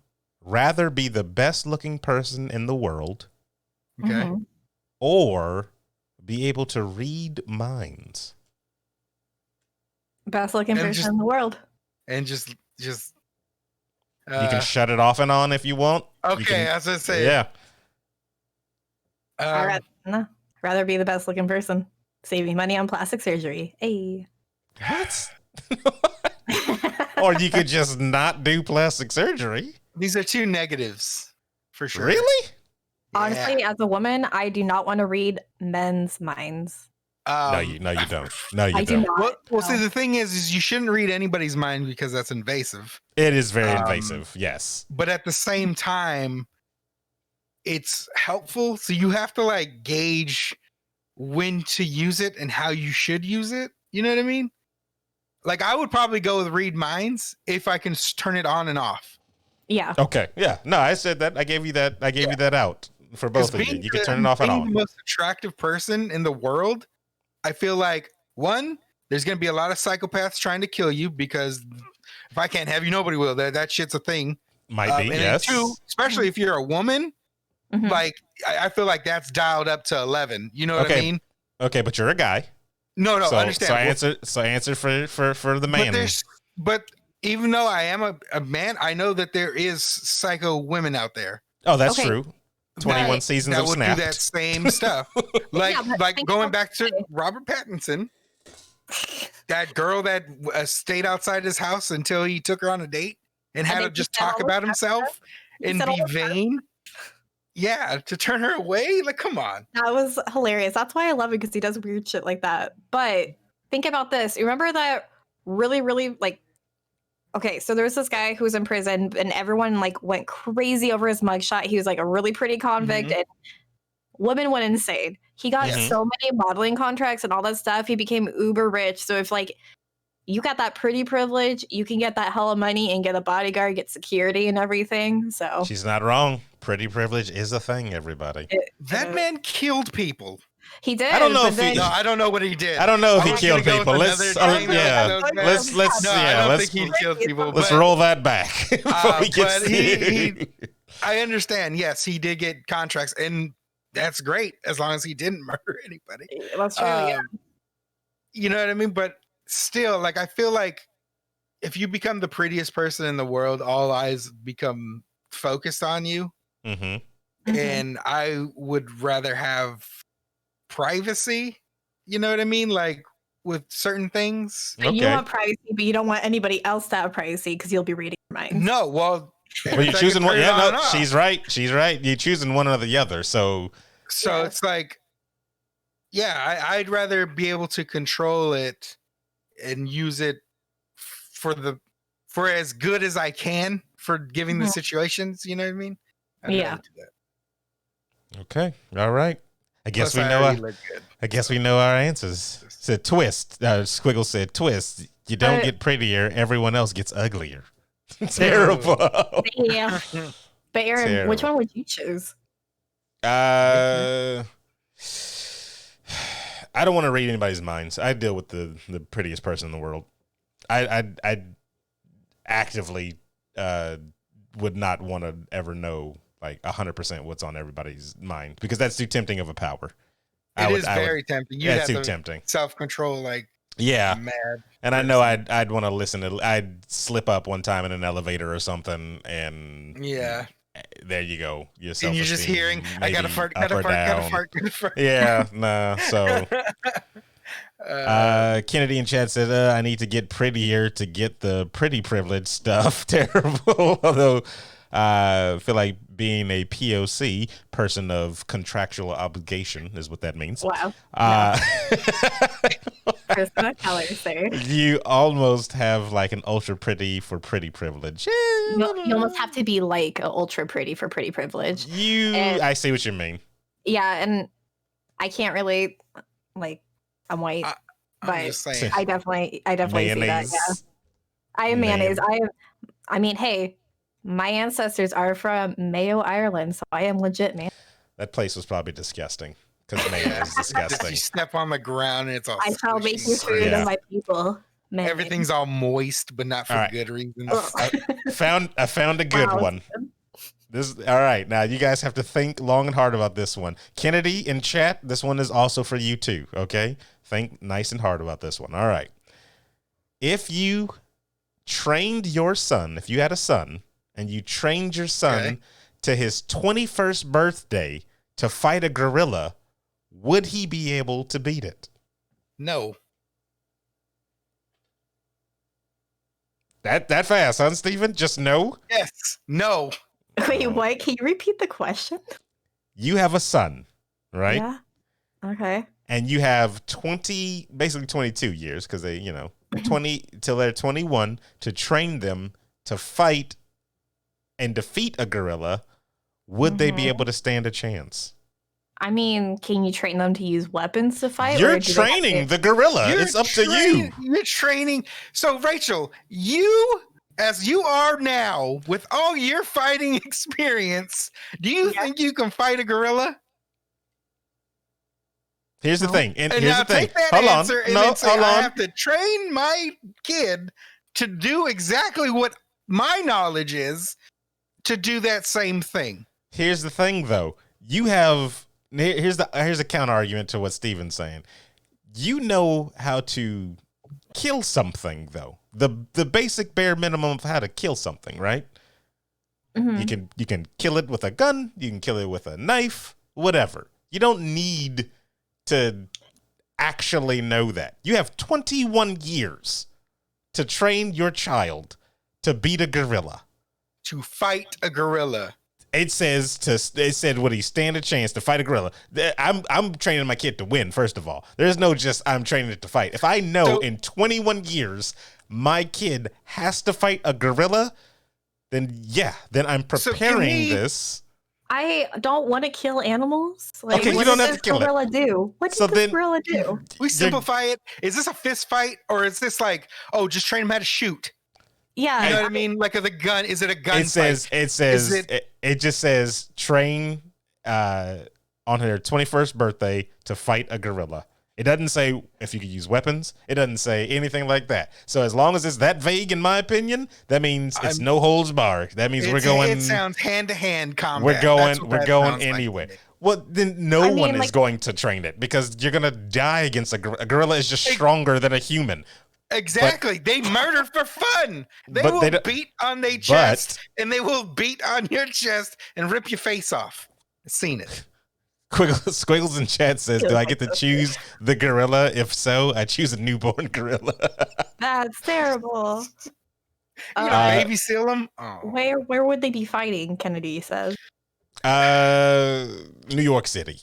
rather be the best looking person in the world Okay. or be able to read minds? Best looking person in the world. And just you can shut it off and on if you want. Okay, I was gonna say. Yeah. I'd rather be the best looking person. Saving money on plastic surgery. Hey. What? Or you could just not do plastic surgery. These are 2 negatives for sure. Really? Honestly, as a woman, I do not want to read men's minds. No, you don't. No, you I don't. do not. Well, see, the thing is you shouldn't read anybody's mind because that's invasive. It is very invasive, yes. But at the same time, it's helpful. So you have to like gauge when to use it and how you should use it. You know what I mean? Like I would probably go with read minds if I can turn it on and off. Yeah. Okay. Yeah. No, I said that. I gave you that. I gave you that out for both of you. You can turn it off and on. Being the most attractive person in the world, I feel like one, there's going to be a lot of psychopaths trying to kill you because if I can't have you, nobody will. That shit's a thing. Might be, and yes. 2, especially if you're a woman, like I feel like that's dialed up to 11. You know what I mean? Okay, but you're a guy. No, So, I understand. So answer for the man. But even though I am a man, I know that there is psycho women out there. Oh, that's true. 21 seasons of Snapped. Do that same stuff. Like going back to Robert Pattinson, that girl that stayed outside his house until he took her on a date and had to just talk about himself and be vain. Yeah, to turn her away? Like, come on. That was hilarious. That's why I love it, because he does weird shit like that. But think about this. You remember that really, really, like, okay, so there was this guy who was in prison and everyone, like, went crazy over his mugshot. He was, like, a really pretty convict and women went insane. He got so many modeling contracts and all that stuff. He became uber rich. So if, like, you got that pretty privilege, you can get that hella money and get a bodyguard, get security and everything. So she's not wrong. Pretty privilege is a thing, everybody. That man killed people. He did. I don't know if he. No, I don't know what he did. I don't know if he killed people. Let's think he killed people. Let's roll that back before we get I understand. Yes, he did get contracts, and that's great as long as he didn't murder anybody. That's true. Yeah. You know what I mean? But still, like, I feel like if you become the prettiest person in the world, all eyes become focused on you. And I would rather have privacy. You know what I mean? Like with certain things. Okay. You want privacy, but you don't want anybody else to have privacy because you'll be reading your mind. No, well, you're choosing one. Yeah, no, she's right. She's right. You're choosing one or the other. So it's like, yeah, I'd rather be able to control it and use it for as good as I can for giving the situations. You know what I mean? I'd Yeah. rather do that. Okay. All right. I guess Plus, we I know. already look good. I guess we know our answers. Said twist. Squiggle said twist. You don't get prettier. Everyone else gets uglier. Terrible. Yeah. But Aaron, Terrible. which one would you choose? I don't want to read anybody's minds. I deal with the prettiest person in the world. I actively would not want to ever know like 100% what's on everybody's mind because that's too tempting of a power. It is very tempting. That's too tempting. Self-control, like mad. And I know I'd want to listen to. I'd slip up one time in an elevator or something, and there you go. And you're just hearing, I gotta fart, gotta fart. Yeah, nah. So Kennedy in chat said, I need to get prettier to get the pretty privilege stuff. Terrible. Although I feel like being a POC, person of contractual obligation, is what that means. Wow. You almost have like an ultra pretty for pretty privilege. You almost have to be like a ultra pretty for pretty privilege. I see what you mean. Yeah, and I can't relate. Like, I'm white, but I definitely see that. Yeah, I am mayonnaise. I mean, hey, my ancestors are from Mayo, Ireland, so I am legit, man. That place was probably disgusting because Mayo is disgusting. You step on the ground and it's all. I shall make you food of my people. Man. Everything's all moist, but not for good reasons. I found a good one. All right. Now you guys have to think long and hard about this one. Kennedy in chat, this one is also for you too. Okay, think nice and hard about this one. All right. If you trained your son, if you had a son, and you trained your son to his 21st birthday to fight a gorilla, would he be able to beat it? No. That fast, huh, Stephen? Just no? Yes. No. Wait, what? Can you repeat the question? You have a son, right? Yeah. Okay. And you have basically 22 years, because they, 20 till they're 21 to train them to fight and defeat a gorilla. Would they be able to stand a chance? I mean, can you train them to use weapons to fight? You're training the gorilla. It's up to you. You're training. So, Rachel, as you are now, with all your fighting experience, do you think you can fight a gorilla? Here's the thing. And here's now the thing. Take that hold answer on. and No, then say, hold on. I have to train my kid to do exactly what my knowledge is to do that same thing. Here's the thing, though. Here's a counter argument to what Steven's saying. You know how to kill something, though. The basic bare minimum of how to kill something, right? Mm-hmm. You can kill it with a gun. You can kill it with a knife. Whatever. You don't need to actually know that. You have 21 years to train your child to beat a gorilla. To fight a gorilla. It said would he stand a chance to fight a gorilla? I'm training my kid to win, first of all. There's no just I'm training it to fight. If I know in 21 years my kid has to fight a gorilla, then I'm preparing this. I don't want to kill animals. Like, okay, you don't have to kill it. What does this gorilla do? We simplify it. Is this a fist fight, or is this like, just train him how to shoot? Yeah, you know what I mean. Like the gun. Is it a gun? It just says train on her 21st birthday to fight a gorilla. It doesn't say if you could use weapons. It doesn't say anything like that. So as long as it's that vague, in my opinion, that means it's no holds barred. That means we're going. It sounds hand to hand combat. We're going anyway. Like. Well, then no one is going to train it because you're gonna die against a gorilla. A gorilla is just stronger than a human. Exactly. They murder for fun. They will beat on their chest and they will beat on your chest and rip your face off. I've seen it. Squiggles in chat says, do I get to choose the gorilla? If so, I choose a newborn gorilla. That's terrible. Baby seal them? Oh. Where would they be fighting, Kennedy says? New York City.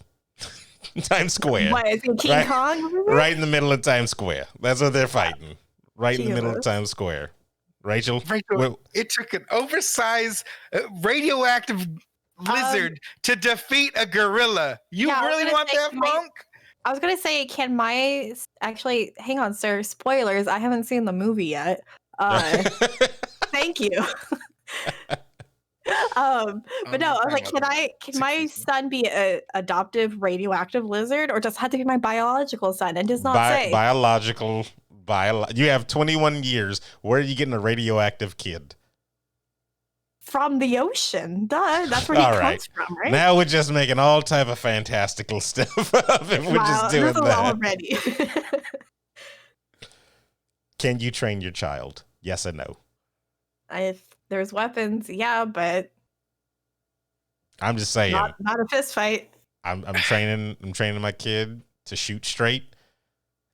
Times Square. What, is it King Kong? Right in the middle of Times Square. That's what they're fighting. Right in the middle of Times Square. Rachel, it took an oversized radioactive lizard to defeat a gorilla. You really want that, Funk? I was gonna say, can my actually hang on, sir? Spoilers. I haven't seen the movie yet. Thank you. But no, I was like, can my son be a adoptive radioactive lizard, or does it have to be my biological son? And does not say biological. You have 21 years. Where are you getting a radioactive kid? From the ocean. Duh. That's where he comes from, right? Now we're just making all type of fantastical stuff up if we're just doing that. Already. Can you train your child? Yes or no? If there's weapons, yeah, but I'm just saying. Not a fist fight. I'm training my kid to shoot straight.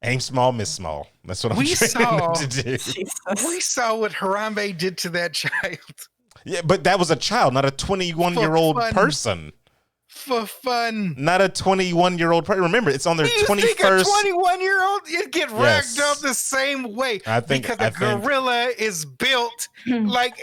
Aim small, miss small. That's what I'm training him to do. Jesus. We saw what Harambe did to that child. Yeah, but that was a child, not a 21-year-old person. For fun. Not a 21-year-old person. Remember, it's on their 21st. Think a 21-year-old you'd get racked up the same way. Because a gorilla is built like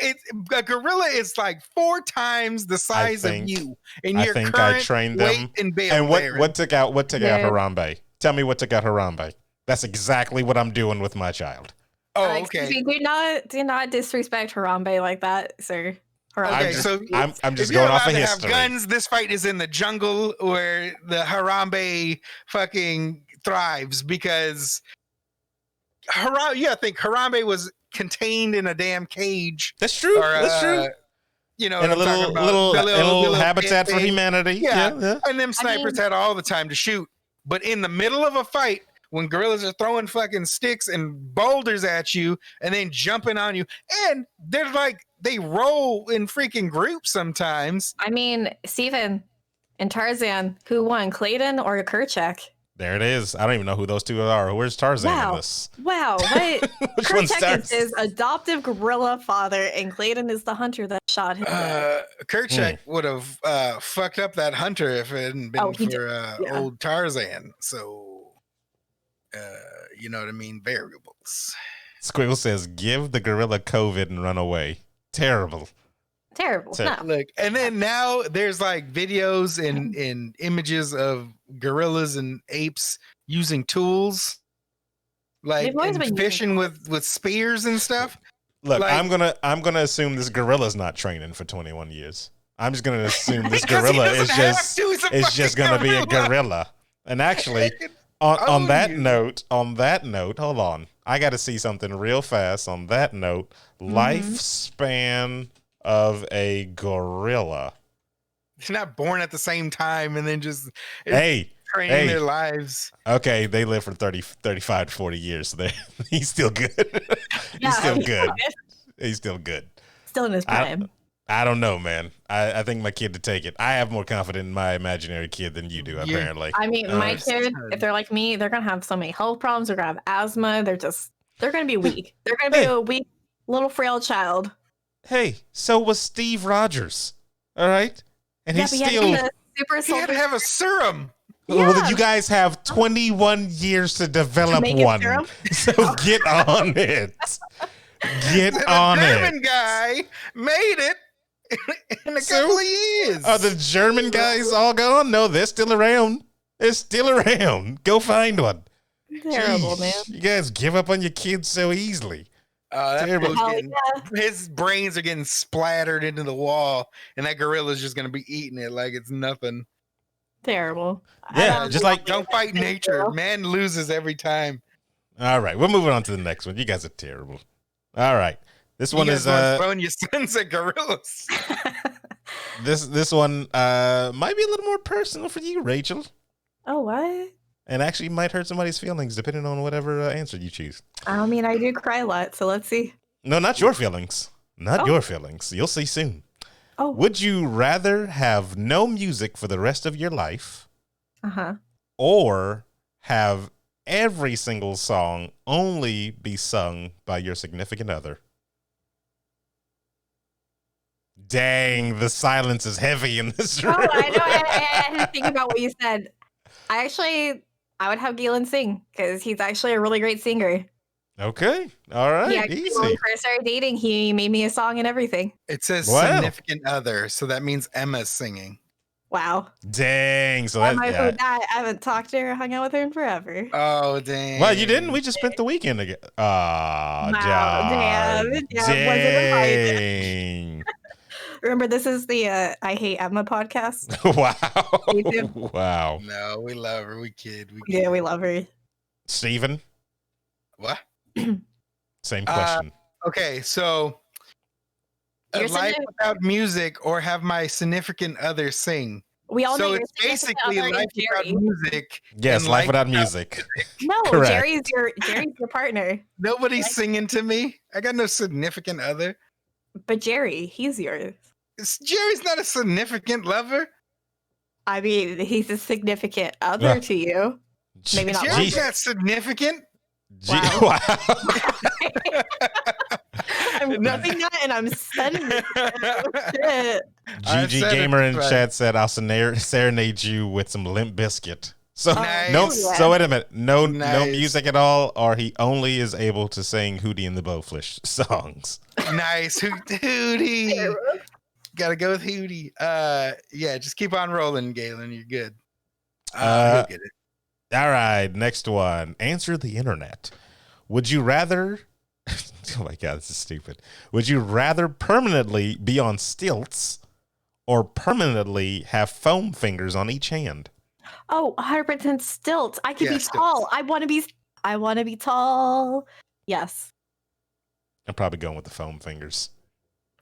a gorilla is like 4 times the size of you. And your current I trained them. weight and build. And what took out Harambe? Tell me what took out Harambe. That's exactly what I'm doing with my child. Oh, okay. Do not disrespect Harambe like that, sir. Harambe. I'm just going off of history. Have guns. This fight is in the jungle where the Harambe fucking thrives because I think Harambe was contained in a damn cage. That's true. That's true. You know, in a little habitat for humanity. Yeah. And them snipers had all the time to shoot, but in the middle of a fight, when gorillas are throwing fucking sticks and boulders at you and then jumping on you, and they're like, they roll in freaking groups sometimes. I mean, Steven and Tarzan, who won, Clayton or Kerchak? There it is. I don't even know who those two are. Where's Tarzan in this? Wow. What? Kerchak is his adoptive gorilla father, and Clayton is the hunter that shot him. Kerchak would have fucked up that hunter if it hadn't been for old Tarzan. So... you know what I mean? Variables. Squiggle says, give the gorilla COVID and run away. Terrible. No. Look, and then now there's like videos and images of gorillas and apes using tools, like fishing with spears and stuff. Look, like, I'm gonna assume this gorilla's not training for 21 years. I'm just gonna assume this gorilla is just gonna be a gorilla. And actually, on that note, hold on. I got to see something real fast. On that note, lifespan of a gorilla. It's not born at the same time and then just training their lives. Okay, they live for 35 to 40 years. So he's still good. He's still good. Still in his prime. I don't know, man. I think my kid to take it. I have more confidence in my imaginary kid than you do, apparently. I mean, my kid, if they're like me, they're going to have so many health problems. They're going to have asthma. They're going to be weak. They're going to be a weak, little frail child. Hey, so was Steve Rogers. All right? And he's still... He had to have a serum. Yeah. Well, you guys have 21 years to develop one. So get on it. Get on it. The German guy made it in a couple of years. Are the German guys all gone? No, they're still around. They're still around. Go find one. Terrible, man. You guys give up on your kids so easily. Terrible. His brains are getting splattered into the wall, and that gorilla's just going to be eating it like it's nothing. Terrible. Yeah, just like... Don't fight nature. Man loses every time. All right, we're moving on to the next one. You guys are terrible. All right. This one is throwing your sons at gorillas. This one might be a little more personal for you, Rachel. Oh, what? And actually might hurt somebody's feelings depending on whatever answer you choose. I mean, I do cry a lot, so let's see. No, not your feelings. Not your feelings. You'll see soon. Oh. Would you rather have no music for the rest of your life? Uh-huh. Or have every single song only be sung by your significant other? Dang, the silence is heavy in this room. Oh, I know. I had to think about what you said. I would have Galen sing because he's actually a really great singer. Okay. All right. Yeah, Easy. when we first started dating, he made me a song and everything. It says Wow. significant other, so that means Emma's singing. Wow. Dang. So I haven't talked to her or hung out with her in forever. Oh, dang. Well, you didn't. We just spent the weekend together. Wow, Damn. wasn't invited. Remember, this is the I Hate Emma podcast. Wow. Wow. No, we love her. We kid. Yeah, we love her. Steven? What? Same question. Okay, so a life without music or have my significant other sing. We all know so it's basically life without music. Yes, life without music. No, Correct. Jerry's your partner. Nobody's singing to me. I got no significant other. But Jerry, he's yours. Jerry's not a significant lover. I mean, he's a significant other to you. Maybe not. Jerry's not significant. Wow. I'm rubbing that and I'm sending it. GG Gamer in chat said, "I'll serenade you with some Limp Bizkit." So So wait a minute. No music at all, or he only is able to sing Hootie and the Blowfish songs. Nice, Hootie. Gotta go with Hootie. Yeah, just keep on rolling, Galen. You're good. He'll get it. All right, next one. Answer the internet. Would you rather? Oh my God, this is stupid. Would you rather permanently be on stilts or permanently have foam fingers on each hand? Oh, 100% stilts. I can be tall. I want to be tall. Yes. I'm probably going with the foam fingers.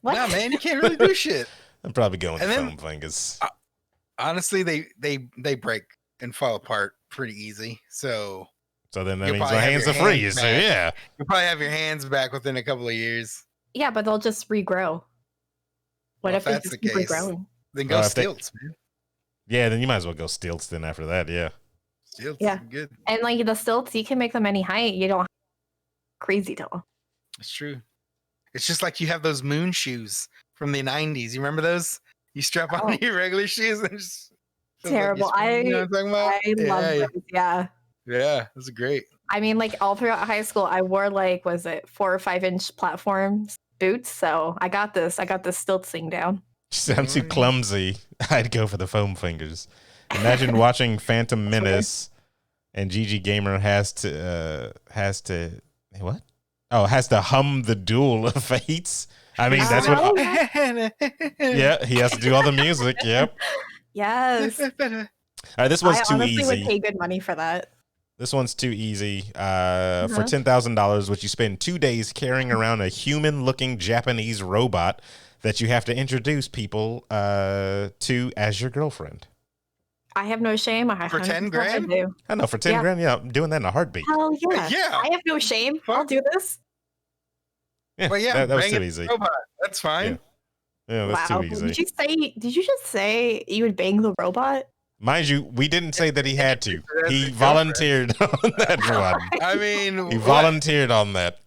What? No, man, you can't really do shit. I'm probably going with the foam fingers. Honestly, they break and fall apart pretty easy. So then that means my hands are free. So yeah, you'll probably have your hands back within a couple of years. Yeah, but they'll just regrow. What if that's they just keep regrowing? Then go stilts, man. Yeah, then you might as well go stilts then after that. Yeah. Stilts, good. And like the stilts, you can make them any height. You don't crazy tall. It's true. It's just like you have those moon shoes from the 90s. You remember those? You strap on your regular shoes and just terrible. Like you know what I'm talking about? I love those. Yeah. Yeah, those are great. I mean, like all throughout high school, I wore 4 or 5 inch platforms boots. So I got this stilt thing down. I'm too clumsy. I'd go for the foam fingers. Imagine watching Phantom Menace and GG Gamer has to what? Oh, has to hum the Duel of Fates. I mean, that's what. Yeah, he has to do all the music. Yep. Yes. All right, this one's too easy. I honestly would pay good money for that. This one's too easy. For $10,000, would you spend 2 days carrying around a human-looking Japanese robot that you have to introduce people to as your girlfriend? I have no shame. For 10 grand? I know, for 10 grand, yeah, I'm doing that in a heartbeat. Hell yeah. Yeah. I have no shame. I'll do this. Yeah, well, yeah, that was too easy. Robot. That's fine. Yeah, that's too easy. Did you just say you would bang the robot? Mind you, we didn't say that he had to. He volunteered on that one. I mean, he volunteered on that.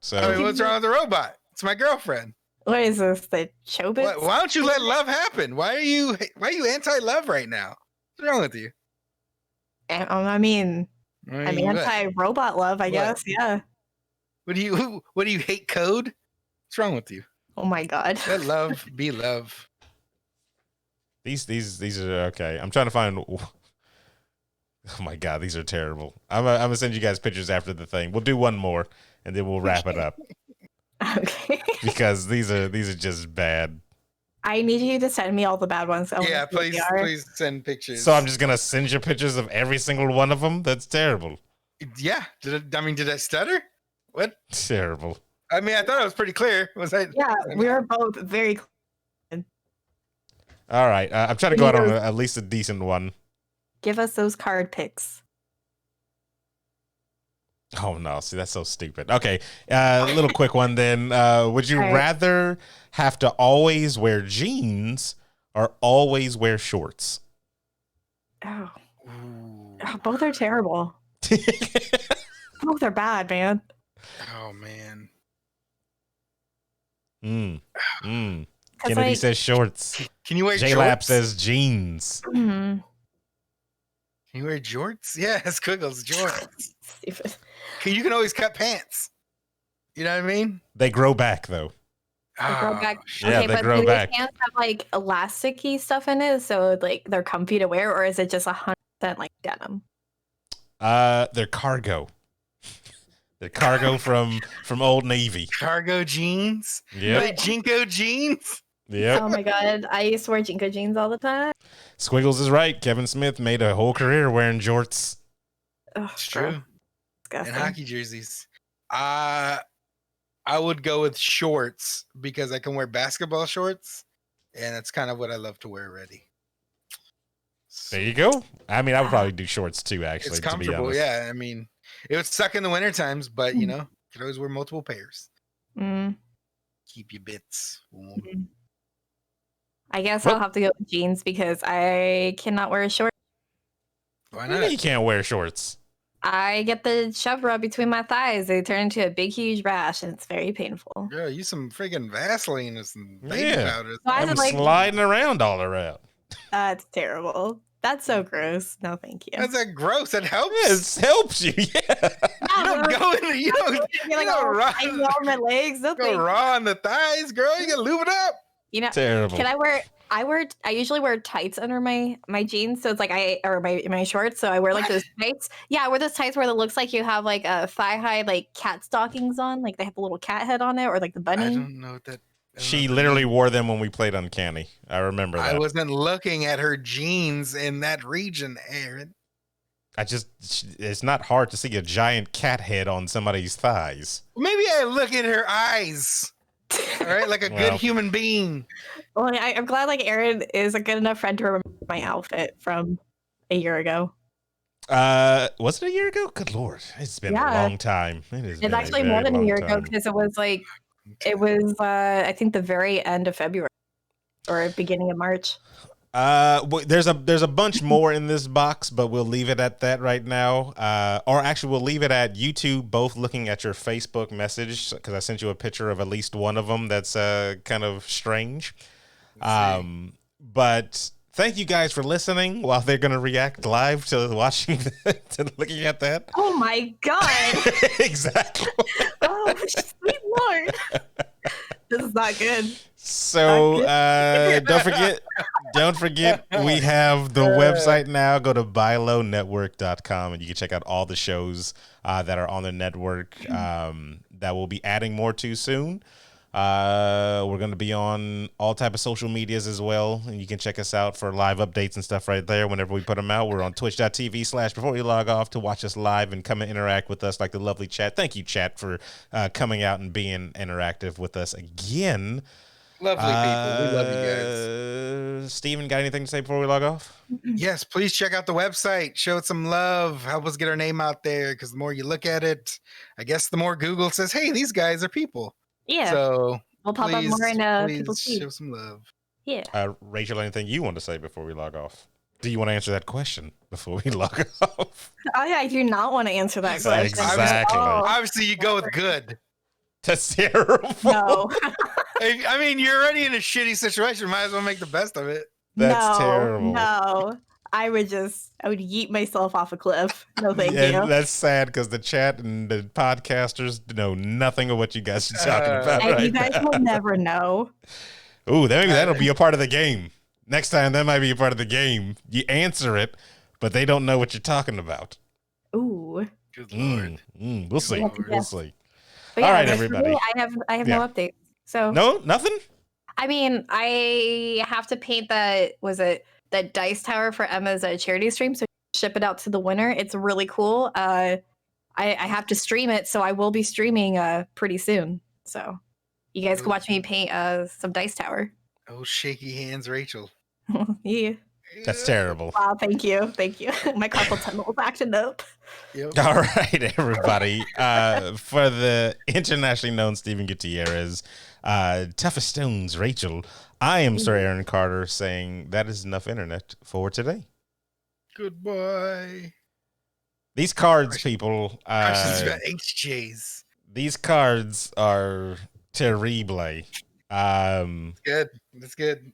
So I mean, what's wrong with the robot? It's my girlfriend. What is this? The showbiz? Why don't you let love happen? Why are you anti-love right now? What's wrong with you? I mean anti-robot love, I guess. Yeah. What do you hate code? What's wrong with you? Oh my God. Let love be love. These are okay. I'm trying to find. Oh my God, these are terrible. I'm gonna send you guys pictures after the thing. We'll do one more and then we'll wrap it up. Okay. Because these are just bad. I need you to send me all the bad ones. Yeah, please send pictures. So I'm just gonna send you pictures of every single one of them. That's terrible. Yeah. Did I stutter? What? Terrible. I mean, I thought it was pretty clear. Was I? Yeah, we were both very clear. All right. I'm trying to go out on at least a decent one. Give us those card pics. Oh, no. See, that's so stupid. Okay. A little quick one then. Would you rather have to always wear jeans or always wear shorts? Oh, both are terrible. Both are bad, man. Oh, man. Kennedy says shorts. Can you wear J-Lap jorts? says jeans. Mm-hmm. Can you wear jorts? Yeah, it's Kuggles, jorts. Stupid. You can always cut pants. You know what I mean? They grow back though. They grow back. Yeah, Okay, they but grow do back. these pants have like elasticy stuff in it, so like they're comfy to wear, or is it just 100% like denim? They're cargo. They're cargo from Old Navy. Cargo jeans. Yeah. Right, Jinko jeans. Yep. Oh my god, I used to wear Jinko jeans all the time. Squiggles is right. Kevin Smith made a whole career wearing jorts. Ugh, It's true. disgusting. And hockey jerseys. I would go with shorts because I can wear basketball shorts, and that's kind of what I love to wear already. There you go. I mean, I would probably do shorts too, actually, It's to be comfortable, honest. yeah. I mean, it would suck in the winter times, but you know, you could always wear multiple pairs. Keep your bits warm. I guess I'll have to go with jeans because I cannot wear shorts. Why What do you mean not? you can't wear shorts? I get the shove rub between my thighs. They turn into a big, huge rash, and it's very painful. Girl, use some freaking Vaseline or some baby Yeah. powder. Why is I'm it like sliding around all around. that's terrible? That's so gross. No, thank you. How's that gross? That helps. Yeah, it helps you. Yeah. You don't go in. You don't raw. on my legs. No, Go thank you. raw on the thighs, girl. You gotta lube it up. You know, Terrible. can I usually wear tights under my jeans, so it's like my shorts, so I wear like those tights. Yeah, I wear those tights where it looks like you have like a thigh high like cat stockings on, like they have a little cat head on it, or like the bunny. I don't know what that. She literally wore them when we played Uncanny. I remember that. I wasn't looking at her jeans in that region, Aaron. It's not hard to see a giant cat head on somebody's thighs. Maybe I look at her eyes. All right, like a good human being. Well, I'm glad like Aaron is a good enough friend to remember my outfit from a year ago. Was it a year ago? Good Lord. It's been a long time. It's actually more than a year ago because it was I think the very end of February or beginning of March. There's a bunch more in this box, but we'll leave it at that right now. Or actually, we'll leave it at you two both looking at your Facebook message because I sent you a picture of at least one of them that's kind of strange. But thank you guys for listening while they're going to react live to watching, to looking at that. Oh my God. Exactly. Oh, sweet Lord. This is not good. So don't forget, we have the website now. Go to BYLOnetwork.com and you can check out all the shows that are on the network that we'll be adding more to soon. We're going to be on all type of social medias as well, and you can check us out for live updates and stuff right there whenever we put them out. We're on twitch.tv/before you log off to watch us live and come and interact with us like the lovely chat. Thank you, chat, for coming out and being interactive with us again. Lovely people. We love you guys. Steven, got anything to say before we log off? Yes, please check out the website. Show it some love. Help us get our name out there, because the more you look at it, I guess the more Google says, hey, these guys are people. Yeah. So we'll pop up more in people's feed. Show some love. Yeah. Rachel, anything you want to say before we log off? Do you want to answer that question before we log off? I do not want to answer that question. Exactly. Obviously, you go with good. That's terrible. No. I mean, you're already in a shitty situation. Might as well make the best of it. That's terrible. No. I would yeet myself off a cliff. No, thank you. That's sad because the chat and the podcasters know nothing of what you guys are talking about. And right you guys will never know. Ooh, maybe that'll be a part of the game. Next time, that might be a part of the game. You answer it, but they don't know what you're talking about. Ooh. Good Lord. We'll see. We'll see. But yeah, all right, everybody. Me, I have no updates. So no, nothing. I mean, I have to paint that dice tower for Emma's charity stream, so ship it out to the winner. It's really cool. I have to stream it, so I will be streaming pretty soon. So you guys can watch me paint some dice tower. Oh, shaky hands, Rachel. Yeah. That's terrible. Wow, thank you. My carpal tunnel is acting up. Yep. All right, everybody. For the internationally known Steven Gutierrez, Toughest Stones, Rachel, I am Sir Aaron Carter saying that is enough internet for today. Goodbye. These cards, people. HJs. These cards are terrible. Good. That's good.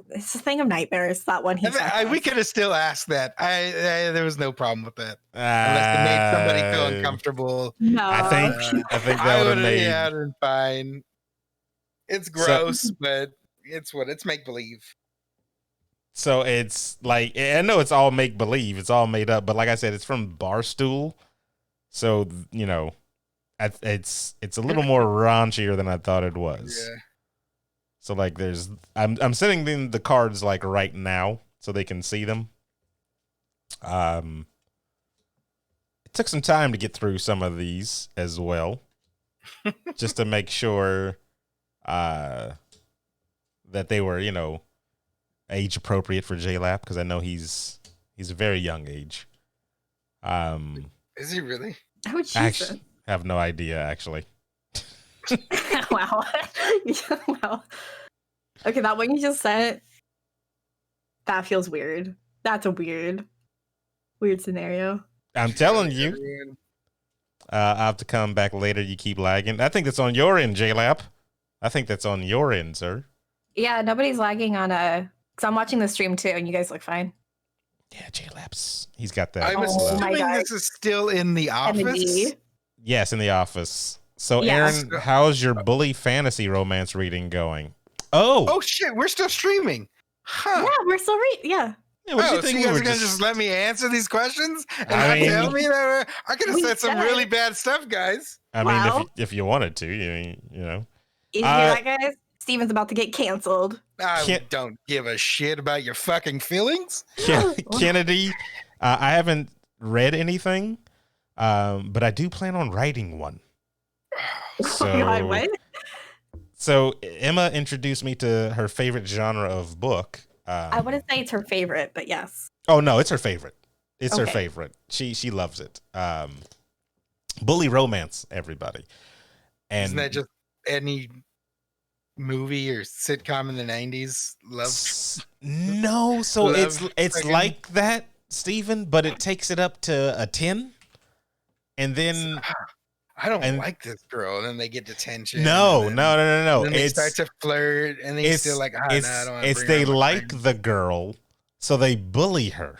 It's a thing of nightmares. That one we could have still asked that. There was no problem with that, unless it made somebody feel uncomfortable. No, I think that would have made. Yeah, been fine. It's gross, but it's make believe. So it's like, I know it's all make believe, it's all made up, but like I said, it's from Barstool, so you know, it's a little more raunchier than I thought it was. Yeah. So like, I'm sending them the cards like right now so they can see them. It took some time to get through some of these as well, just to make sure that they were, you know, age appropriate for JLap, because I know he's a very young age. Is he really? Oh, Jesus. Actually, I have no idea actually. Wow. Wow. Okay, that one you just sent, that feels weird. That's a weird scenario. I'm telling you. I'll have to come back later. You keep lagging. I think that's on your end, JLap. I think that's on your end, sir. Yeah, nobody's lagging on because I'm watching the stream too, and you guys look fine. Yeah, JLap's. He's got that. I'm assuming this is still in the office. Yes, in the office. So, Yes. Aaron, how's your bully fantasy romance reading going? Oh shit, we're still streaming. Huh. Yeah, we're still Yeah, what do you think so you guys are gonna just let me answer these questions and not tell me that I could have said some really bad stuff, guys. I mean, if you wanted to, you know. You hear that, guys? Steven's about to get canceled. I don't give a shit about your fucking feelings. Kennedy, I haven't read anything, but I do plan on writing one. So, oh God, what? So Emma introduced me to her favorite genre of book. I wouldn't say it's her favorite, but yes. Oh no, it's her favorite. It's her favorite. She loves it. Bully romance, everybody. And isn't that just any movie or sitcom in the 90s? No, so it's like that, Stephen, but it takes it up to a 10. And then I don't like this girl, and then they get detention. No. And then they start to flirt, and they still like, no, I don't want to. It's they like the girl, so they bully her.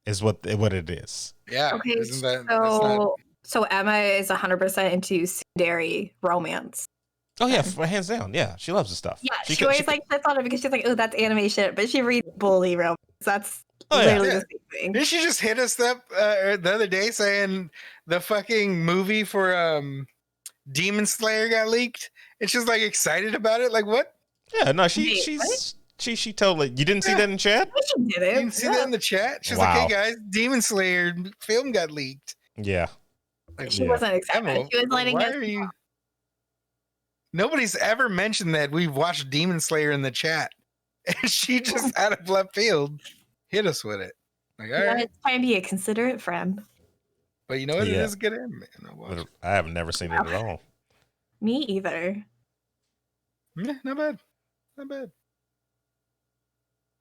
Is what it is. Yeah. Okay. Isn't that, so Emma is 100% into tsundere romance. Oh yeah, hands down. Yeah, she loves the stuff. Yeah, she always like sits on it because she's like, oh, that's animation, but she reads bully romance. That's literally the same thing. Did she just hit us up the other day saying the fucking movie for Demon Slayer got leaked, and she's like excited about it? Like what? Yeah, no, she totally. You didn't see that in chat? No, she didn't. You didn't see that in the chat? She's like, hey guys, Demon Slayer film got leaked. Yeah. Like, she wasn't excited. She was letting us. Nobody's ever mentioned that we've watched Demon Slayer in the chat, and she just out of left field hit us with it. Like, all right, it's trying to be a considerate friend. But you know what? It is a good anime. I have never seen it at all. Me either. Yeah, not bad. Not bad.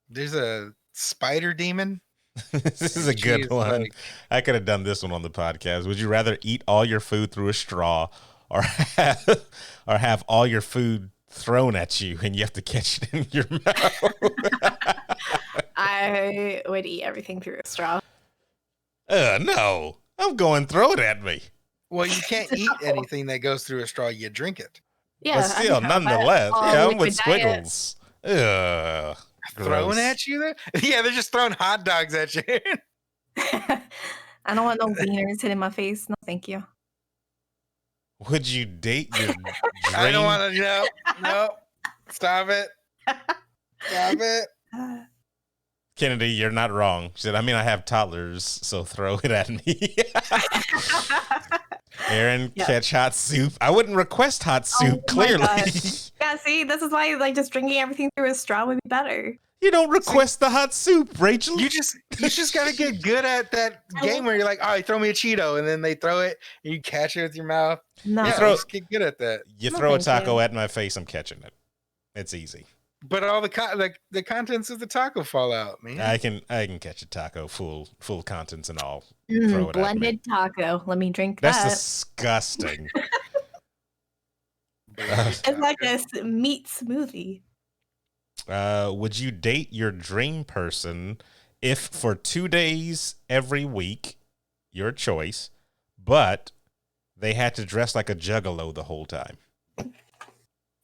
There's a spider demon. This is a good one. I could have done this one on the podcast. Would you rather eat all your food through a straw or have all your food thrown at you and you have to catch it in your mouth? I would eat everything through a straw. No. I'm going throw it at me. Well, you can't eat anything that goes through a straw. You drink it. Yeah, but still, nonetheless. Yeah, I'm with Squiggles. Ugh. Throwing at you there? Yeah, they're just throwing hot dogs at you. I don't want no wieners hitting my face. No, thank you. Would you date your dream? I don't want to. No. Stop it. Stop it. Kennedy, you're not wrong. She said, I mean, I have toddlers, so throw it at me. Aaron, catch hot soup. I wouldn't request hot soup, clearly. Yeah, see, this is why like just drinking everything through a straw would be better. You don't request the hot soup, Rachel. You just gotta get good at that game where you're like, all right, throw me a Cheeto, and then they throw it, and you catch it with your mouth. No, just get good at that. You throw a taco at my face, I'm catching it. It's easy. But all the contents of the taco fall out, man. I can catch a taco full contents and all. Throw it blended taco. Let me drink that. That's disgusting. It's like a meat smoothie. Would you date your dream person if for 2 days every week, your choice, but they had to dress like a juggalo the whole time?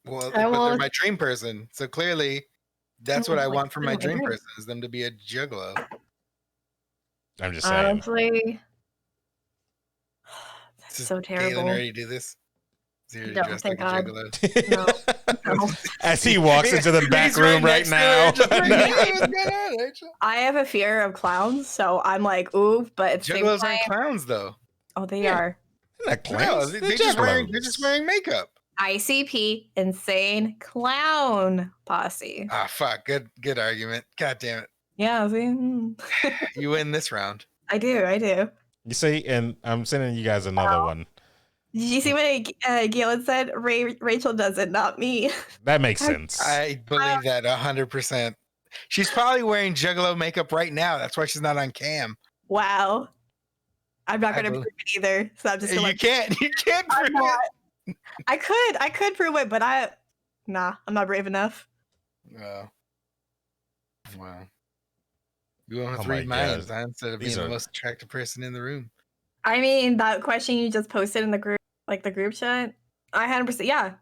Well, but they're my dream person, so clearly that's what I want from my dream person, is them to be a juggalo. I'm just saying. Honestly, that's so terrible. Galen already do this? No, thank God. No. As he walks into the back room right now. I have a fear of clowns, so I'm like, ooh, but at the same time, aren't clowns, though. Oh, they are. They're not clowns. No, they're just wearing makeup. ICP, insane clown posse. Ah, fuck. Good argument. God damn it. Yeah, see? You win this round. I do. You see, and I'm sending you guys another one. Did you see what Galen said? Rachel does it, not me. That makes sense. I believe that 100%. She's probably wearing juggalo makeup right now. That's why she's not on cam. Wow. I'm not going to prove it either. So I'm just You can't prove it. I could prove it, but I'm not brave enough. Wow. You won't have to read minds instead of being the most attractive person in the room. I mean, that question you just posted in the group, like the group chat, I 100%, yeah.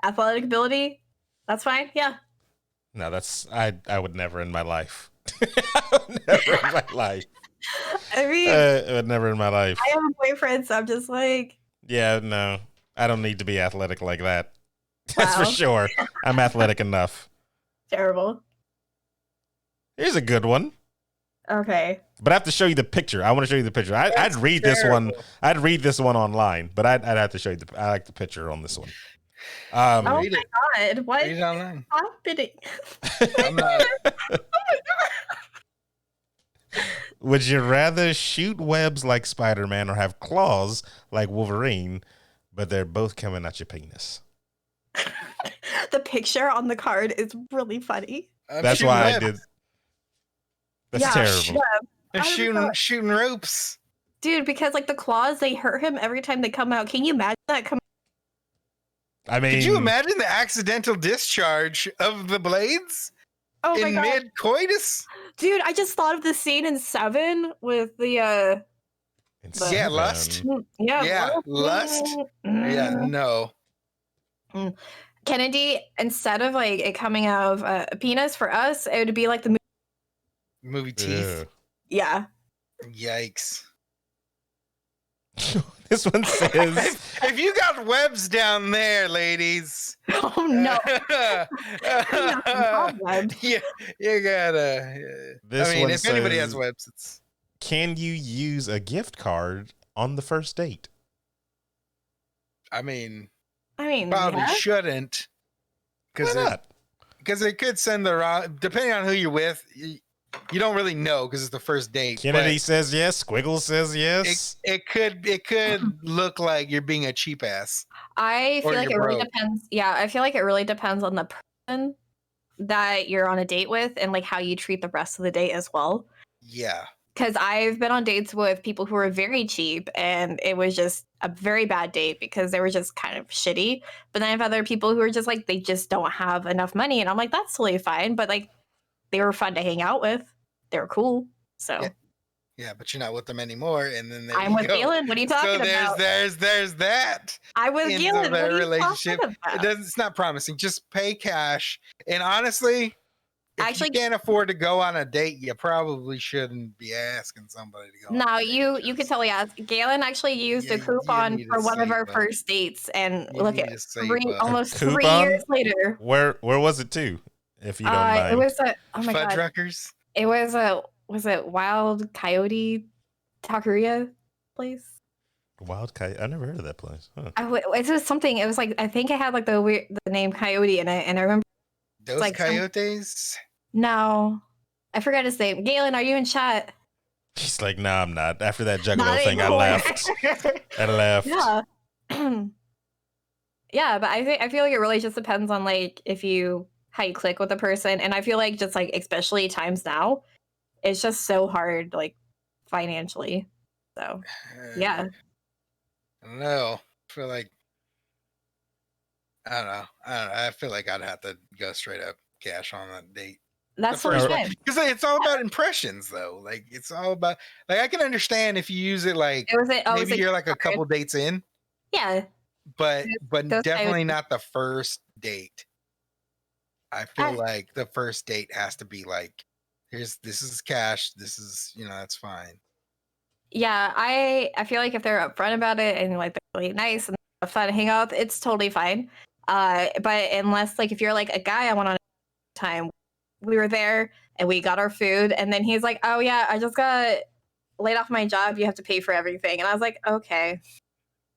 Athletic ability, that's fine, yeah. No, I would never in my life. I would never in my life. I mean, I would never in my life. I have a boyfriend, so I'm just like. Yeah, no, I don't need to be athletic like that. That's for sure. I'm athletic enough. Terrible. Here's a good one. Okay. But I have to show you the picture. I want to show you the picture. I'd read this one. I'd read this one online, but I'd have to show you I like the picture on this one. Oh my God! What is happening? I'm not. Oh my God! Would you rather shoot webs like Spider-Man or have claws like Wolverine, but they're both coming at your penis? The picture on the card is really funny. That's why I did. That's terrible. They're shooting ropes. Dude, because like the claws, they hurt him every time they come out. Can you imagine that? I mean, could you imagine the accidental discharge of the blades in mid-coitus? Dude, I just thought of the scene in 7 with the Lust. Yeah, Lust. Yeah, no. Kennedy, instead of like it coming out of a penis for us, it would be like the movie Teeth. Yeah. Yikes. This one says, if you got webs down there, ladies. Oh no. Yeah, you gotta. If anybody has webs, it's. Can you use a gift card on the first date? I mean, probably shouldn't. Why not? Because it could send the wrong. Depending on who you're with, you don't really know because it's the first date. Kennedy says yes. Squiggle says yes. It could look like you're being a cheap ass. I feel like it really depends. Yeah, I feel like it really depends on the person that you're on a date with and like how you treat the rest of the date as well. Yeah. Because I've been on dates with people who are very cheap and it was just a very bad date because they were just kind of shitty. But then I have other people who are just like, they just don't have enough money. And I'm like, that's totally fine. But like, they were fun to hang out with. They were cool. So. Yeah, but you're not with them anymore. And then I'm with Galen. What are you talking about? There's that. I was Galen. What are you talking about? It's not promising. Just pay cash. And honestly, if you can't afford to go on a date, you probably shouldn't be asking somebody to go. No, you could totally ask. Galen actually used a coupon for one of our first dates, and look at almost 3 years later. Where was it to? If you don't mind, it was God, Fuddruckers. It was it Wild Coyote Taqueria place? Wild Coyote. I never heard of that place. Huh. It was something. It was like I think it had like the name Coyote in it, and I remember those like coyotes. No, I forgot his name. Galen, are you in chat? She's like, no, I'm not. After that Juggalo thing, I left. Yeah. Yeah, but I feel like it really just depends on like how you click with a person, and I feel like just like especially times now, it's just so hard like financially. So yeah. I don't know. I feel like I don't know. I feel like I'd have to go straight up. cash on that date. That's The what first we one. did. Because it's all about impressions, though. Like it's all about like I can understand if you use it like maybe you're like a couple dates in. Yeah. But Those definitely not the first date. I feel like the first date has to be like, this is cash. This is, that's fine. Yeah, I feel like if they're upfront about it and like they're really nice and fun to hang out, it's totally fine. But unless like if you're like a guy I went on time, we were there and we got our food, and then he's like, "Oh yeah, I just got laid off my job. You have to pay for everything." And I was like, "Okay,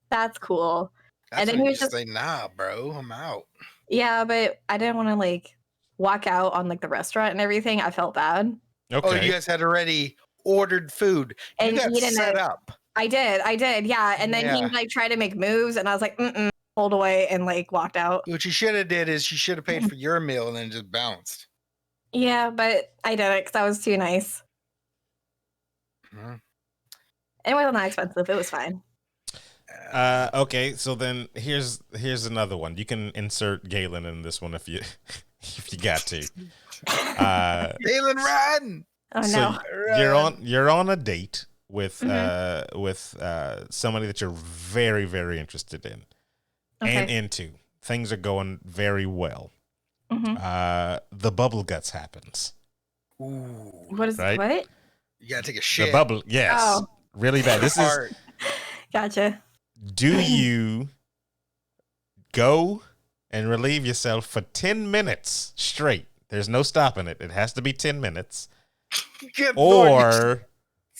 that's cool." That's and then when he you was just say, "Nah, bro, I'm out." Yeah, but I didn't want to like walk out on like the restaurant and everything. I felt bad. Okay. Oh, you guys had already ordered food. You got set up. I did, yeah. And then he like tried to make moves, and I was like, pulled away and like walked out. What you should have did is you should have paid for your meal and then just bounced. Yeah, but I didn't because I was too nice. Mm-hmm. It wasn't that expensive. It was fine. Okay, so then here's another one. You can insert Galen in this one if you got to. Galen, run! Oh so no! You're on a date with somebody that you're very, very interested in and into. Things are going very well. The bubble guts happens. Ooh. What is what? You gotta take a shit. The bubble, yes, really bad. This is gotcha. Do you go and relieve yourself for 10 minutes straight? There's no stopping it. It has to be 10 minutes. Or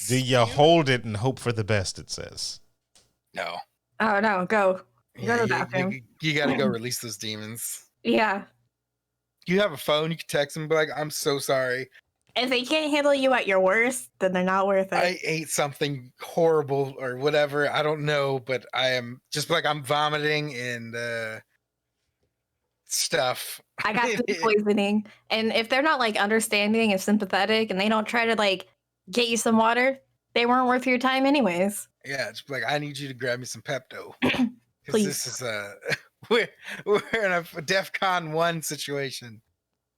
do you hold it and hope for the best, it says? No. Oh, no. Go. Go to the bathroom. You got to go release those demons. Yeah. You have a phone. You can text them and be like, I'm so sorry. If they can't handle you at your worst, then they're not worth it. I ate something horrible or whatever. I don't know, but I am just like I'm vomiting and stuff. I got food poisoning. And if they're not like understanding and sympathetic and they don't try to like get you some water, they weren't worth your time anyways. Yeah, it's like I need you to grab me some Pepto. Please. This is we're in a DEFCON 1 situation.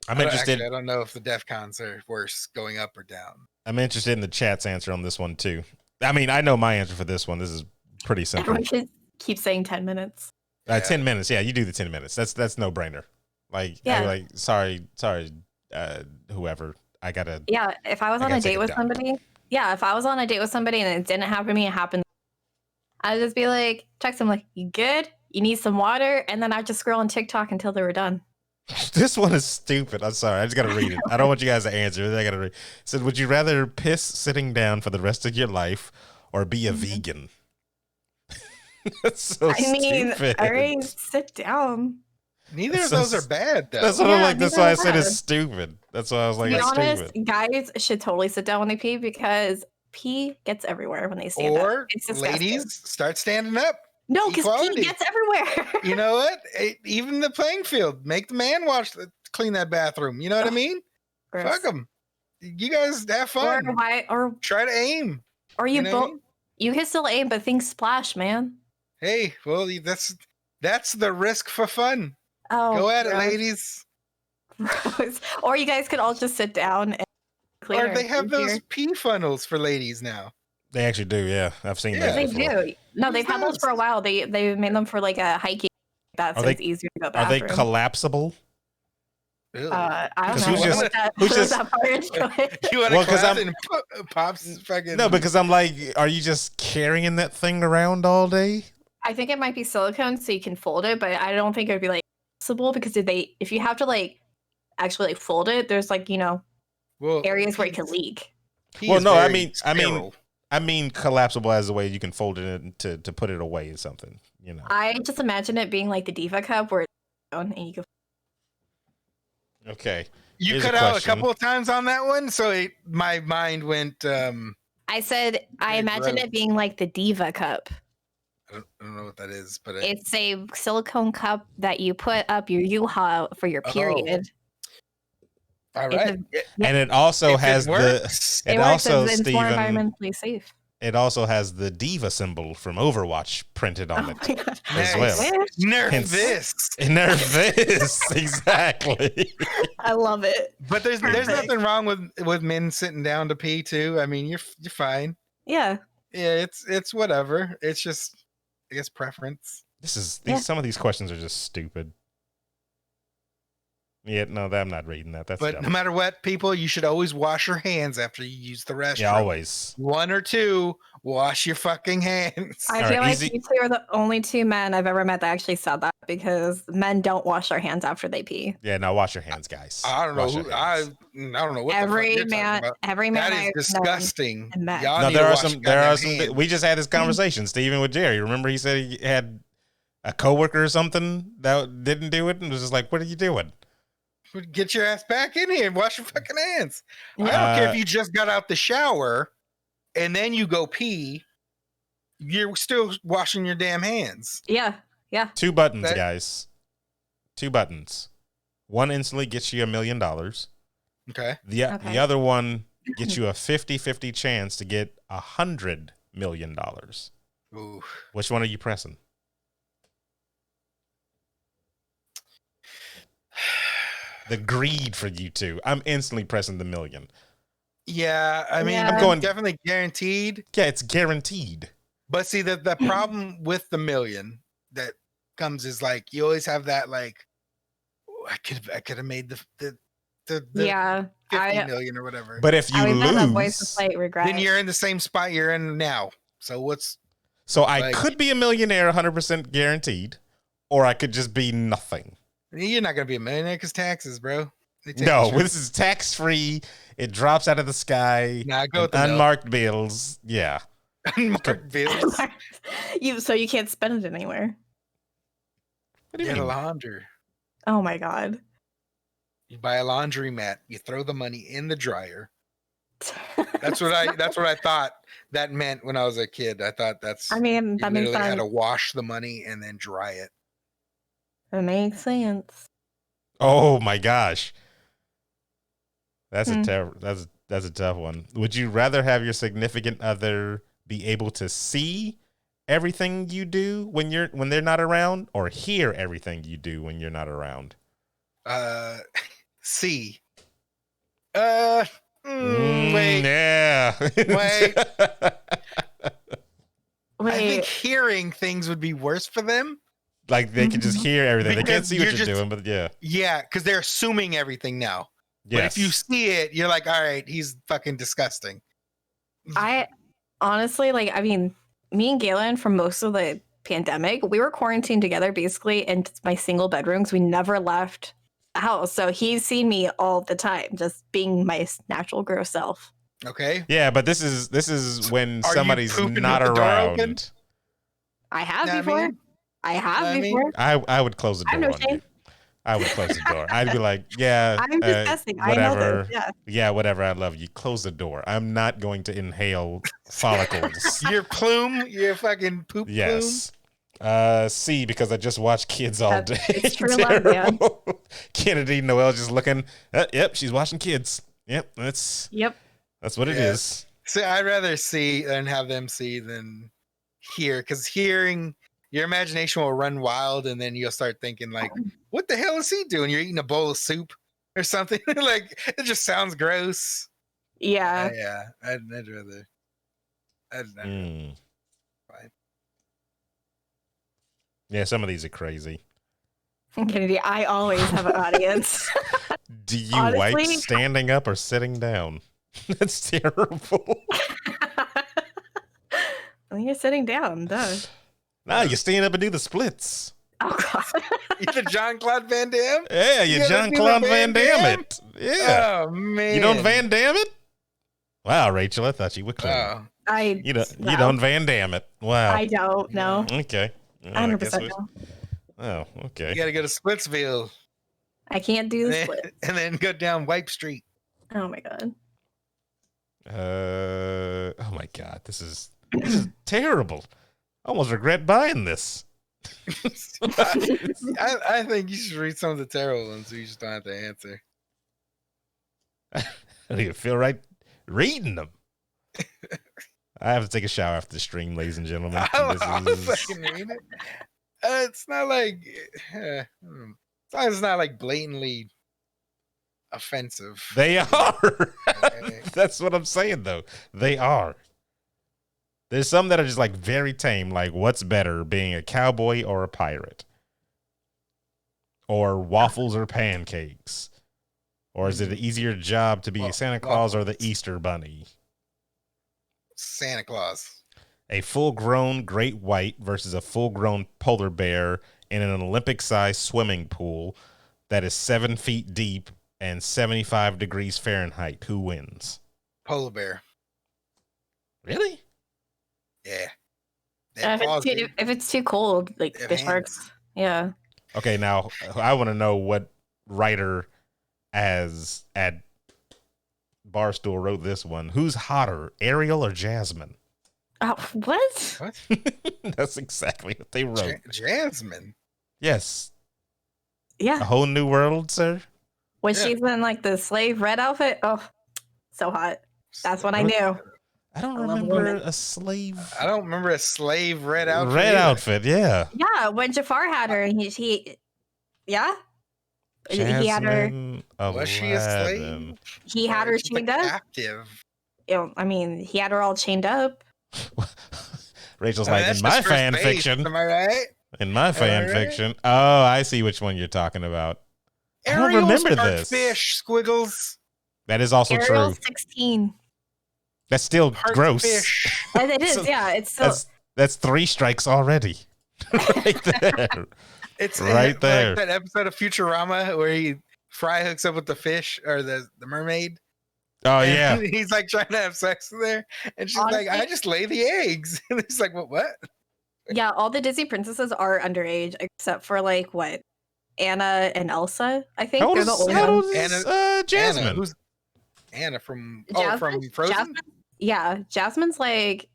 I'm interested. Actually, I don't know if the DEFCONs are worse going up or down. I'm interested in the chat's answer on this one too. I mean, I know my answer for this one. This is pretty simple. Everyone should keep saying 10 minutes. 10 minutes. Yeah, you do the 10 minutes. That's no brainer. Like, yeah. Sorry, whoever. I gotta. Yeah, if I was on a date with somebody. Yeah, if I was on a date with somebody and it didn't happen to me, it happened. I'd just be like, text them like, "You good? You need some water?" And then I'd just scroll on TikTok until they were done. This one is stupid. I'm sorry. I just got to read it. I don't want you guys to answer. I got to read. It said, would you rather piss sitting down for the rest of your life or be a vegan? That's so stupid. I mean, sit down. Neither of those are bad, though. That's what I'm like. That's why I said it's stupid. That's why I was like, to be honest, stupid. Guys should totally sit down when they pee because pee gets everywhere when they stand up. Or ladies, start standing up. No, because pee gets everywhere. You know what? Even the playing field. Make the man clean that bathroom. You know what I mean? Gross. Fuck them. You guys have fun. Or try to aim. Or you both. You can still aim, but things splash, man. Hey, well, that's the risk for fun. Oh, go at it, ladies. Or you guys could all just sit down and clear. Or they have those pee funnels for ladies now. They actually do, yeah. I've seen that. They do. No, they've had those for a while. They made them for like a hiking. So it's easier to go bathroom. Are they collapsible? I don't know. You want to collapse and pops fucking... No, because I'm like, are you just carrying that thing around all day? I think it might be silicone, so you can fold it, but I don't think it would be like possible because if you have to like actually like fold it, there's like areas where it can leak. Well, no, I mean collapsible as a way you can fold it in to put it away or something. I just imagine it being like the Diva cup where it's down and you can. Okay. You cut out a couple of times on that one, so my mind went. I said I imagine it being like the Diva cup. I don't know what that is, but it's a silicone cup that you put up your U-Haul for your period. All right. And it also has it's more environmentally safe. it also has the diva symbol from Overwatch printed on it as Nice. well. Nerf this. Nerf this. Exactly. I love it. But there's nothing wrong with men sitting down to pee too. I mean, you're fine. Yeah. Yeah, it's whatever. It's just, I guess, preference. Some of these questions are just stupid. Yeah, no, I'm not reading that. That's But dumb. no matter what, people, you should always wash your hands after you use the restroom. Yeah, always. 1 or 2, wash your fucking hands. I feel like you two are the only 2 men I've ever met that actually said that, because men don't wash their hands after they pee. Yeah, now wash your hands, guys. I don't know I don't know what every the fuck you're man, talking about. every man. That is disgusting. No, there are some. We just had this conversation, Steven, with Jerry. Remember, he said he had a coworker or something that didn't do it, and was just like, "What are you doing? Get your ass back in here and wash your fucking hands." I don't care if you just got out the shower and then you go pee. You're still washing your damn hands. Yeah. 2 buttons, guys. 2 buttons. One instantly gets you $1 million. Okay. The other one gets you a 50-50 chance to get $100 million. Ooh. Which one are you pressing? The greed for you two. I'm instantly pressing the $1 million. Yeah, I mean, I'm going definitely guaranteed. Yeah, it's guaranteed. But see, the problem with the $1 million that comes is like you always have that like, I could have made the 50 million or whatever. But if you lose, then you're in the same spot you're in now. So I could be a millionaire 100% guaranteed, or I could just be nothing. You're not gonna be a millionaire because taxes, bro. No, this is tax free. It drops out of the sky. Nah, go with unmarked bills. Yeah, unmarked bills. So you can't spend it anywhere. What do you Get mean? a launder. Oh my god. You buy a laundry mat. You throw the money in the dryer. That's what I thought that meant when I was a kid. I thought that makes sense. Had to wash the money and then dry it. That makes sense. Oh my gosh, that's a tough one. Would you rather have your significant other be able to see everything you do when they're not around, or hear everything you do when you're not around? See. Wait. Yeah. Wait. I think hearing things would be worse for them. Like they can just hear everything. They can't see what you're doing, but yeah. Yeah, because they're assuming everything now. Yes. But if you see it, you're like, all right, he's fucking disgusting. I honestly, me and Galen, for most of the pandemic, we were quarantined together basically in my single bedrooms. We never left the house. So he's seen me all the time, just being my natural gross self. Okay. Yeah, but this is when somebody's not around. I have before. I have before. I would close the door on you. I would close the door. I'd be like, yeah, I'm disgusting. Whatever. I know this. Yeah, whatever. I love you. Close the door. I'm not going to inhale follicles. Your plume, your fucking poop plume. Yes. C, because I just watch kids all day. It's true love, yeah. Kennedy Noel just looking. Yep, she's watching kids. Yep, that's what it is. So I'd rather see and have them see than hear, because hearing, your imagination will run wild, and then you'll start thinking like, what the hell is he doing? You're eating a bowl of soup or something. Like, it just sounds gross. Yeah. Yeah. I'd rather. Fine. Yeah, some of these are crazy. Kennedy, I always have an audience. Do you wipe standing up or sitting down? That's terrible. I think you're sitting down, duh. Nah, you stand up and do the splits. Oh god. You the Jean-Claude Van Damme? Yeah, you Jean-Claude Van Damme it. Yeah. Oh man. You don't Van Damme it? Wow, Rachel, I thought you were clean. You don't Van Damme it. Wow. I don't know. Okay. 100% no. Oh, okay. You gotta go to Splitsville. I can't do the split. And then go down Wipe Street. Oh my god. Oh my god, this is terrible. I almost regret buying this. I think you should read some of the terrible ones so you just don't have to answer. I don't even feel right reading them. I have to take a shower after the stream, ladies and gentlemen. I'll fucking read it. It's not like it's not like blatantly offensive. They are. That's what I'm saying, though. They are. There's some that are just like very tame. Like, what's better, being a cowboy or a pirate? Or waffles or pancakes? Or is it an easier job to be Santa Claus or the Easter Bunny? Santa Claus. A full-grown great white versus a full-grown polar bear in an Olympic-sized swimming pool that is 7 feet deep and 75 degrees Fahrenheit. Who wins? Polar bear. Really? Yeah. If it's too cold, like the sharks. Yeah. Okay, now I want to know what writer at Barstool wrote this one. Who's hotter, Ariel or Jasmine? Oh, what? That's exactly what they wrote. Jasmine. Yes. Yeah. A whole new world, sir. When she's in like the slave red outfit. Oh, so hot. That's what I knew. I don't remember a slave. I don't remember a slave red outfit. Red outfit, yeah. Yeah, when Jafar had her, and he yeah. Jasmine, he had her. Was she a slave? He had her chained up. Captive. I mean, he had her all chained up. Rachel's like, in my fan fiction. Am I right? In my fan fiction. Oh, I see which one you're talking about. I don't remember this. Fish squiggles. That is also Ariel's true. 16. That's still gross. Fish. It is, yeah. It's still. That's 3 strikes already. Right there. It's right there. Like that episode of Futurama where Fry hooks up with the fish or the mermaid. Oh, yeah. He's like trying to have sex with her. And she's like, I just lay the eggs. And he's like, what? Yeah, all the Disney princesses are underage except for like what? Anna and Elsa, I think. How old They're is, the old how ones. old is Jasmine? Anna, who's Anna from Frozen? Jasmine? Yeah, Jasmine's like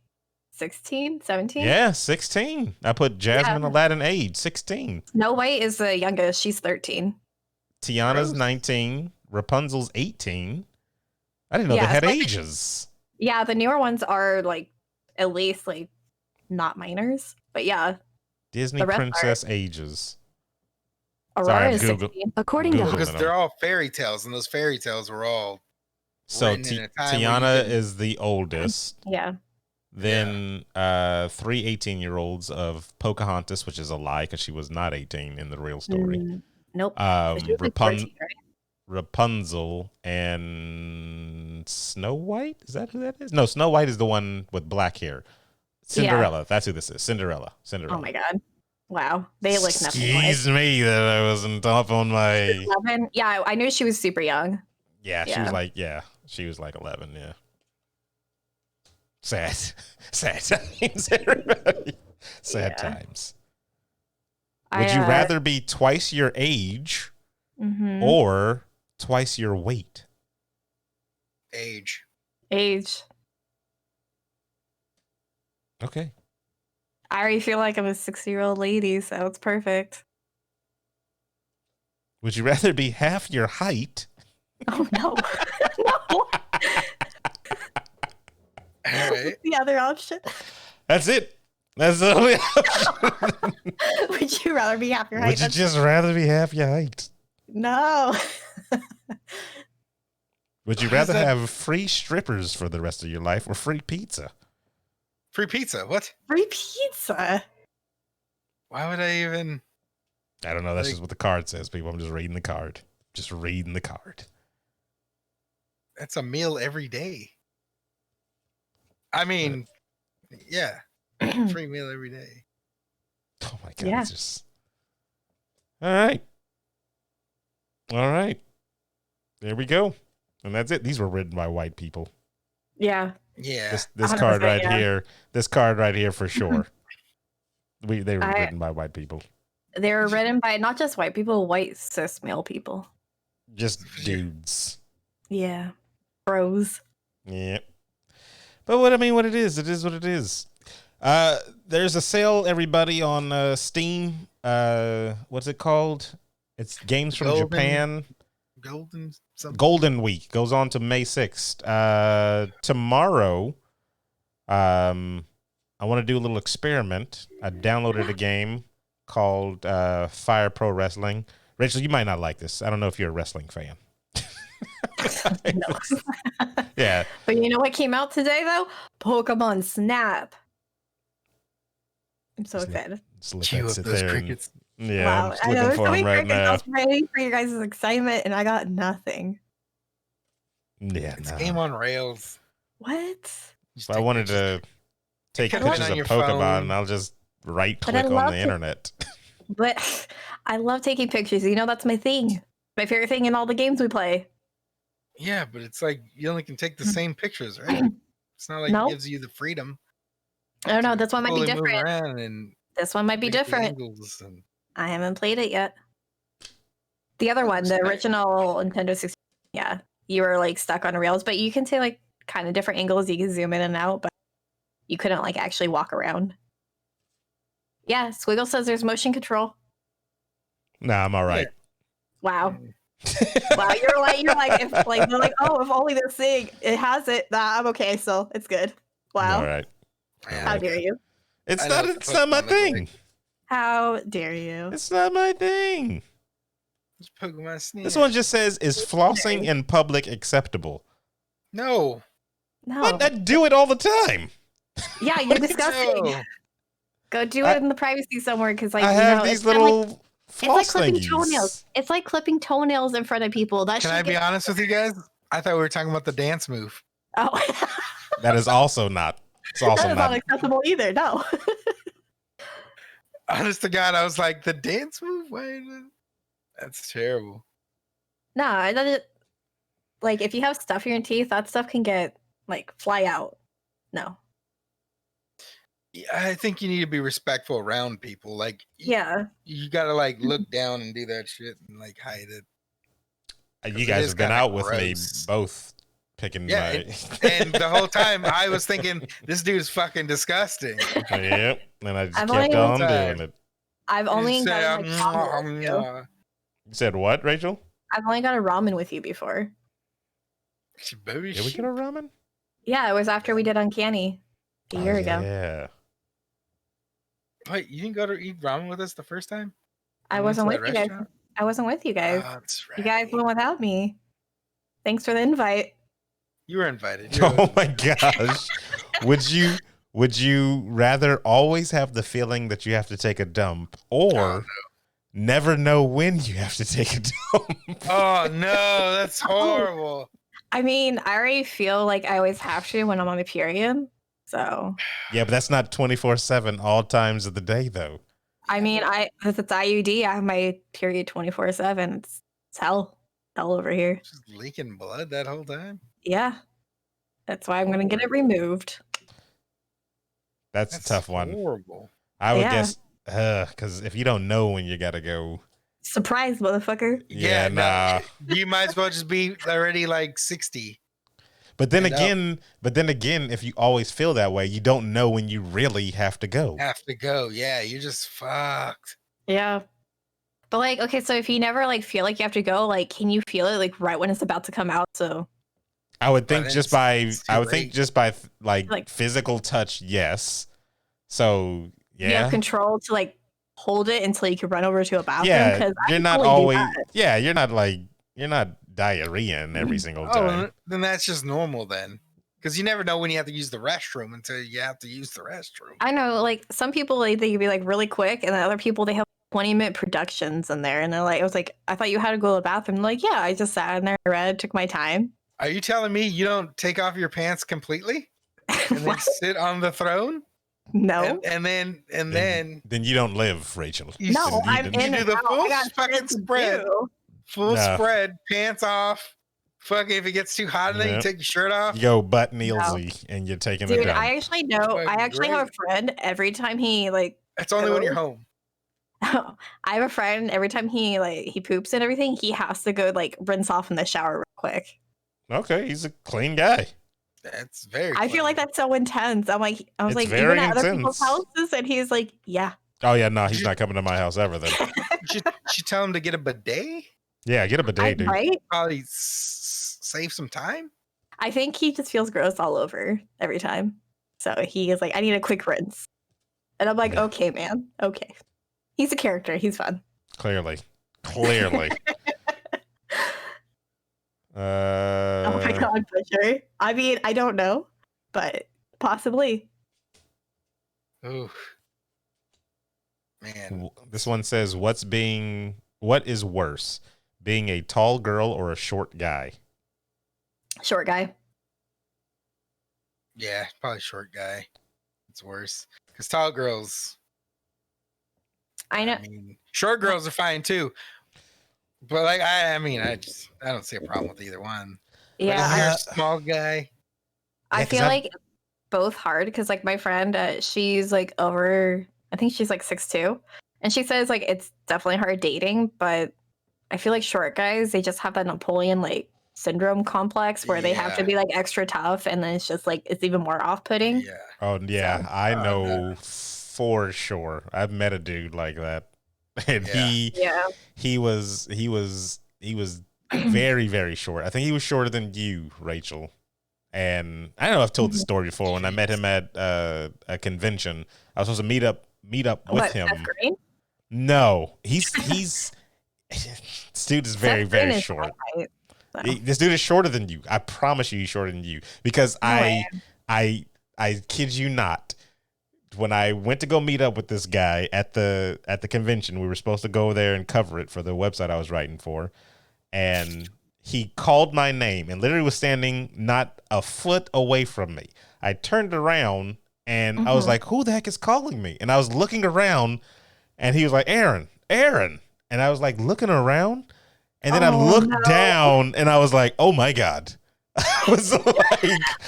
16, 17. Yeah, 16. I put Jasmine Aladdin age, 16. Snow White is the youngest. She's 13. Tiana's 19. Rapunzel's 18. I didn't know they had ages. Yeah, the newer ones are like at least like not minors. But yeah. Disney princess ages. Aurora is 16. According to because they're all fairy tales, and those fairy tales were all. So Tiana is the oldest. Yeah. Then 3 18-year-olds of Pocahontas, which is a lie because she was not 18 in the real story. Nope. Like 14, right? Rapunzel and Snow White. Is that who that is? No, Snow White is the one with black hair. Cinderella. Yeah. That's who this is. Cinderella. Oh my God. Wow. They look nothing like. Excuse me that I wasn't up on my. 11? Yeah, I knew she was super young. Yeah, she was like 11. Yeah. Sad times, everybody. Sad times. Would you rather be twice your age or twice your weight? Age. Okay. I already feel like I'm a 60-year-old lady, so it's perfect. Would you rather be half your height? Oh, no. No. All right. The other option. That's it. That's the only option. Would you rather be half your height? Would you just rather be half your height? No. Would you rather have free strippers for the rest of your life or free pizza? Free pizza? What? Free pizza? Why would I even? I don't know. That's just what the card says, people. I'm just reading the card. That's a meal every day. I mean, yeah. Free meal every day. Oh my God. Yeah. It's just... All right. There we go. And that's it. These were written by white people. Yeah. Yeah. This card right here. This card right here for sure. They were written by white people. They were written by not just white people, white cis male people. Just dudes. Yeah. Bros. Yep. But what it is what it is. There's a sale, everybody, on Steam. What's it called? It's games from Japan. Golden Week goes on to May 6th. Tomorrow, I want to do a little experiment. I downloaded a game called Fire Pro Wrestling. Rachel, you might not like this. I don't know if you're a wrestling fan. No. Yeah. But you know what came out today though? Pokemon Snap. I'm so excited. Chew up those crickets. Yeah, Wow. I'm just I know looking there's for so many them right crickets. I now. was ready for you guys' excitement and I got nothing. Yeah, It's a game on rails. What? If I wanted to take Put it pictures on of your Pokemon, phone. I'll just right But I click on love the to- internet. But I love taking pictures. You know, that's my thing. My favorite thing in all the games we play. Yeah, but it's like you only can take the same pictures, right? It's not like No. it gives you the freedom. I don't know. This one might be fully move different. around and This one might be make the different. angles and- I haven't played it yet. The other one, the original Nintendo 64, yeah, you were like stuck on rails, but you can say like kind of different angles. You can zoom in and out, but you couldn't like actually walk around. Yeah, Squiggle says there's motion control. Nah, I'm all right. Wow. Wow, you're like if like they're like, oh, if only this thing it has it, nah, I'm okay, so it's good. Wow. All right. How dare you? It's I know not. what It's the not my Pokemon look thing. like. How dare you? It's not my thing. It's Pokemon Snap. This one just says, "Is flossing in public acceptable?" No. No. What? I do it all the time. Yeah, you're disgusting. No. Go do it in the privacy somewhere because like I you have know, these it's kinda like- little it's like floss clipping thingies. toenails. It's like clipping toenails in front of people. That Can shit I be gets- honest with you guys? I thought we were talking about the dance move. Oh, That is also not. It's that also is not not. acceptable either. No. Honest to God, I was like, the dance move? Wait, that's terrible. No, that is like if you have stuff in your teeth, that stuff can get like fly out. No. Yeah, I think you need to be respectful around people. Like, Yeah. you gotta like look down and do that shit and like hide it. You it guys is have been kinda out with gross. me both picking Yeah, my. And the whole time I was thinking, this dude's fucking disgusting. Yep, and I just I've kept only- on doing it. I've only You say, gotten like ramen with you. You said what, Rachel? I've only got a ramen with you before. Baby Did we get a ramen? Yeah, it was after we did Uncanny a year ago. Yeah. Wait, you didn't go to eat ramen with us the first time? I You went wasn't to with that you guys. restaurant? I wasn't with you guys. Oh, that's right. You guys went without me. Thanks for the invite. You were invited. You were Oh my gosh. Would you rather always have the feeling that you have to take a dump or never know when you have to take a dump? Oh no, that's horrible. I mean, I already feel like I always have to when I'm on my period. So, Yeah, but that's not 24/7 all times of the day though. I mean, if it's IUD, I have my period 24/7. It's hell over here. Just leaking blood that whole time. Yeah, that's why I'm gonna get it removed. That's a tough one. Horrible. I would Yeah. guess because if you don't know when you gotta go, Surprise, motherfucker! yeah, no, nah. You might as well just be already like 60. But then I know. again, if you always feel that way, you don't know when you really have to go. Have to go. Yeah, you're just fucked. Yeah, but like, okay, so if you never like feel like you have to go, like, can you feel it like right when it's about to come out? So I would think then just it's too late. like physical touch, yes. So you have yeah, control to like hold it until you can run over to a bathroom. yeah. Because You're not always, yeah. You're not diarrheaing every single time. Oh, then that's just normal then. Because you never know when you have to use the restroom until you have to use the restroom. I know, like some people like they can be like really quick, and then other people they have 20-minute productions in there, and they're like, I was like, I thought you had to go to the bathroom. I'm like, yeah, I just sat in there, read, took my time. Are you telling me you don't take off your pants completely and then What? sit on the throne? No, And then Then you don't live, Rachel. you no, you I'm do in the and out. full I got fucking shit to spread. do. full No. spread, pants off. Fucking if it gets too hot in there, Yep. you take your shirt off. You go butt kneelsy and you're taking the Dude, dump. I actually know. Fucking I actually have a great. friend. Every time he like, That's only when you're Go. home. I have a friend. Every time he poops and everything, he has to go like rinse off in the shower real quick. Okay, he's a clean guy. That's very. I feel like clean. that's so intense. I was It's like, very even at other people's intense. houses, and he's like, yeah. Oh yeah, no, he's not coming to my house ever then. Should tell him to get a bidet. Yeah, get a bidet, dude. Right? Probably save some time. I think he just feels gross all over every time. So he is like, I need a quick rinse. And I'm like, okay, man. Okay. He's a character. He's fun. Clearly. Oh my God, Butcher. I mean, I don't know, but possibly. Oh, man. This one says, what is worse, being a tall girl or a short guy? Short guy. Yeah, probably short guy. It's worse. Because tall girls. I know. I mean, short girls are fine too. But like, I don't see a problem with either one. Yeah. But if you're a small guy. I feel like both hard because like my friend, she's like over, I think she's like 6'2", and she says like it's definitely hard dating, but I feel like short guys, they just have that Napoleon like syndrome complex where they have to be like extra tough, and then it's just like it's even more off-putting. Yeah. Oh yeah, so, I know for sure. I've met a dude like that, and he was very, very short. I think he was shorter than you, Rachel. And I know I've told the story before. When I met him at a convention, I was supposed to meet up with him. Seth Green? No, he's this dude is very, very short. This dude is shorter than you. I promise you, he's shorter than you. Because I kid you not. When I went to go meet up with this guy at the convention, we were supposed to go there and cover it for the website I was writing for, and he called my name and literally was standing not a foot away from me. I turned around and I was like, who the heck is calling me? And I was looking around and he was like, Aaron. And I was like looking around, and then I looked down and I was like, oh my God. I was like,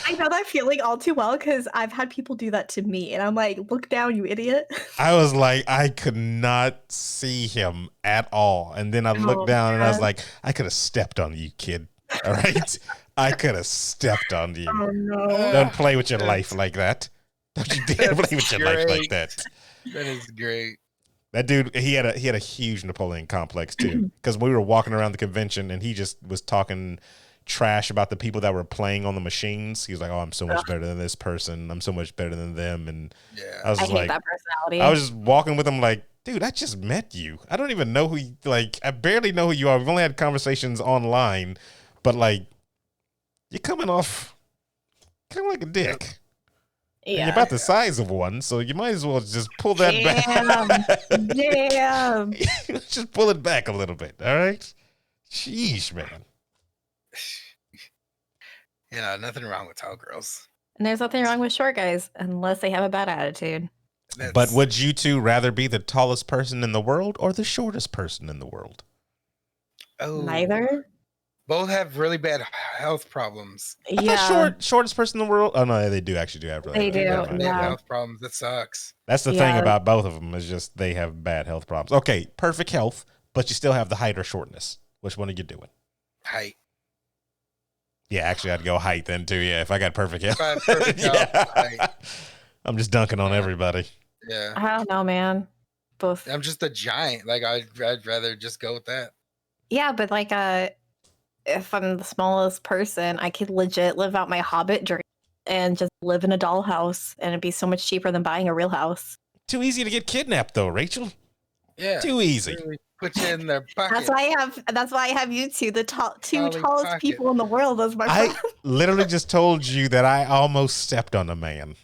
I know that feeling all too well because I've had people do that to me, and I'm like, look down, you idiot. I was like, I could not see him at all. And then I looked down and I was like, I could have stepped on you, kid. All right. I could have stepped on you. Oh no. Don't play with your life like that. Don't you dare play with your life like that. That is great. That dude, he had a huge Napoleon complex too. Because we were walking around the convention and he just was talking trash about the people that were playing on the machines. He was like, oh, I'm so much better than this person. I'm so much better than them. And I was like, that personality. I was just walking with him like, dude, I just met you. I don't even know who you, like, I barely know who you are. We've only had conversations online, but like, you're coming off kind of like a dick. Yeah. And you're about the size of one, so you might as well just pull that back. Damn. Just pull it back a little bit, all right? Sheesh, man. Nothing wrong with tall girls. And there's nothing wrong with short guys unless they have a bad attitude. But would you two rather be the tallest person in the world or the shortest person in the world? Oh, neither. Both have really bad health problems. I thought shortest person in the world. Oh no, they do have really. They have health problems. That sucks. That's the thing about both of them, is just they have bad health problems. Okay, perfect health, but you still have the height or shortness. Which one are you doing? Height. Yeah, actually, I'd go height then too. Yeah, if I got perfect health. Height. I'm just dunking on everybody. Yeah. I don't know, man. Both. I'm just a giant. Like I'd rather just go with that. Yeah, but like if I'm the smallest person, I could legit live out my Hobbit dream and just live in a dollhouse, and it'd be so much cheaper than buying a real house. Too easy to get kidnapped, though, Rachel. Yeah, too easy. Really put you in their pocket. That's why I have you two, the two tallest people in the world as my friend. I literally just told you that I almost stepped on a man.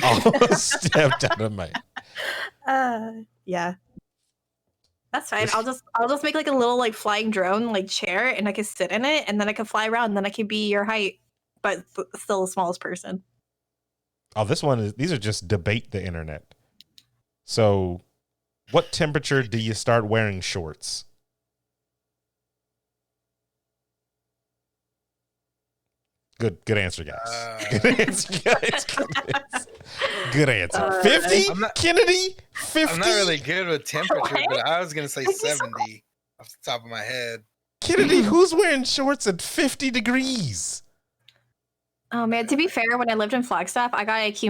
Almost stepped on a man. Yeah. That's fine. I'll just make like a little like flying drone like chair, and I can sit in it, and then I can fly around, and then I can be your height, but still the smallest person. Oh, these are just debate the internet. So, what temperature do you start wearing shorts? Good answer, guys. Good answer, guys. Good answer. 50? Kennedy? 50? I'm not really good with temperature, but I was going to say 70 off the top of my head. Kennedy, who's wearing shorts at 50 degrees? Oh, man. To be fair, when I lived in Flagstaff, I got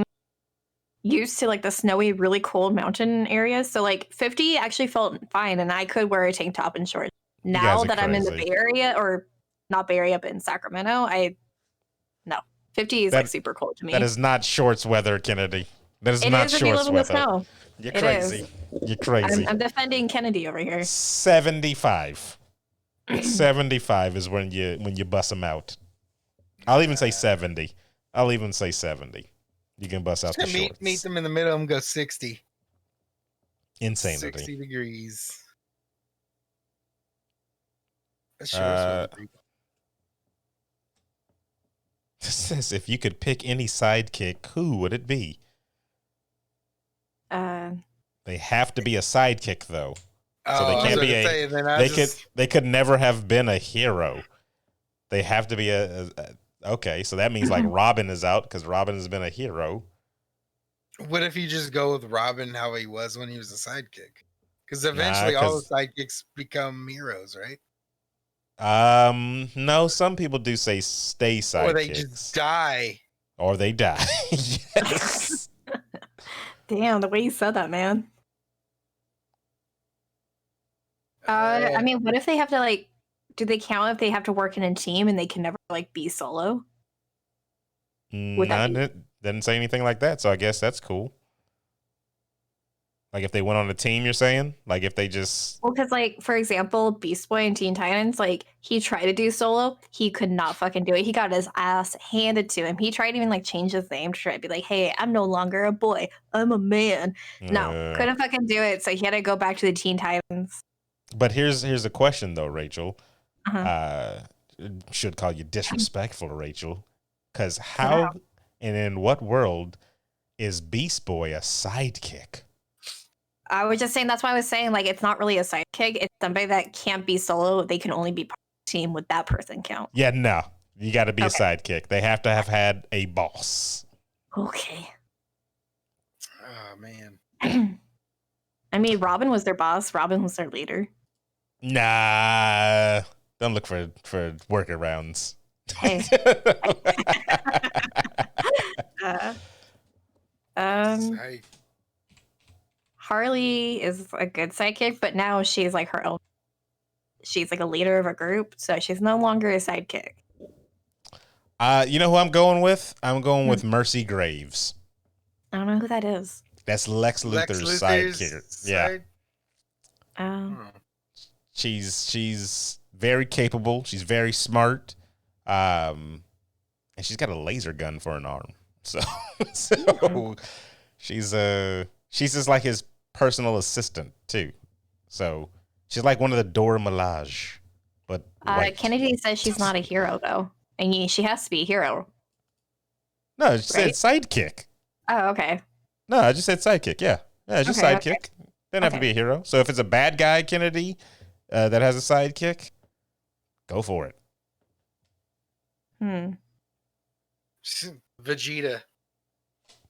used to like the snowy, really cold mountain areas. So like 50 actually felt fine, and I could wear a tank top and shorts. Now that I'm in the Bay Area, or not Bay Area, but in Sacramento, no. 50 is like super cold to me. That is not shorts weather, Kennedy. That is not shorts weather. It is if you live in the snow. You're crazy. You're crazy. I'm defending Kennedy over here. 75. 75 is when you bust them out. I'll even say 70. You can bust out the shorts. Meet them in the middle and go 60. Insanity. 60 degrees. This says if you could pick any sidekick, who would it be? They have to be a sidekick though. So they can't be they could never have been a hero. They have to be okay, so that means like Robin is out because Robin has been a hero. What if you just go with Robin how he was when he was a sidekick? Because eventually all the sidekicks become heroes, right? No, some people do say stay sidekicks. Or they just die. Or they die. Yes. Damn, the way you said that, man. I mean, what if they have to like? Do they count if they have to work in a team and they can never like be solo? Didn't say anything like that, so I guess that's cool. Like if they went on a team, you're saying? Like if they just... Well, because like, for example, Beast Boy and Teen Titans, like he tried to do solo. He could not fucking do it. He got his ass handed to him. He tried to even like change his name to try to be like, hey, I'm no longer a boy. I'm a man. No, couldn't fucking do it. So he had to go back to the Teen Titans. But here's a question though, Rachel. Should call you disrespectful, Rachel. Because how and in what world is Beast Boy a sidekick? I was just saying, that's why I was saying, like, it's not really a sidekick. It's somebody that can't be solo. They can only be part of the team with that person count. Yeah, no. You got to be a sidekick. They have to have had a boss. Okay. Oh, man. I mean, Robin was their boss. Robin was their leader. Nah. Don't look for workarounds. Hey. Harley is a good sidekick, but now she's like her own. She's like a leader of a group, so she's no longer a sidekick. You know who I'm going with? I'm going with Mercy Graves. I don't know who that is. That's Lex Luthor's sidekick. Yeah. She's very capable. She's very smart. And she's got a laser gun for an arm. So she's just like his personal assistant too. So she's like one of the Dora Milaje. But Kennedy says she's not a hero though, and she has to be a hero. No, she said sidekick. Oh, okay. No, I just said sidekick. Yeah, just sidekick. Okay. Doesn't have to be a hero. So if it's a bad guy, Kennedy, that has a sidekick, go for it. Vegeta.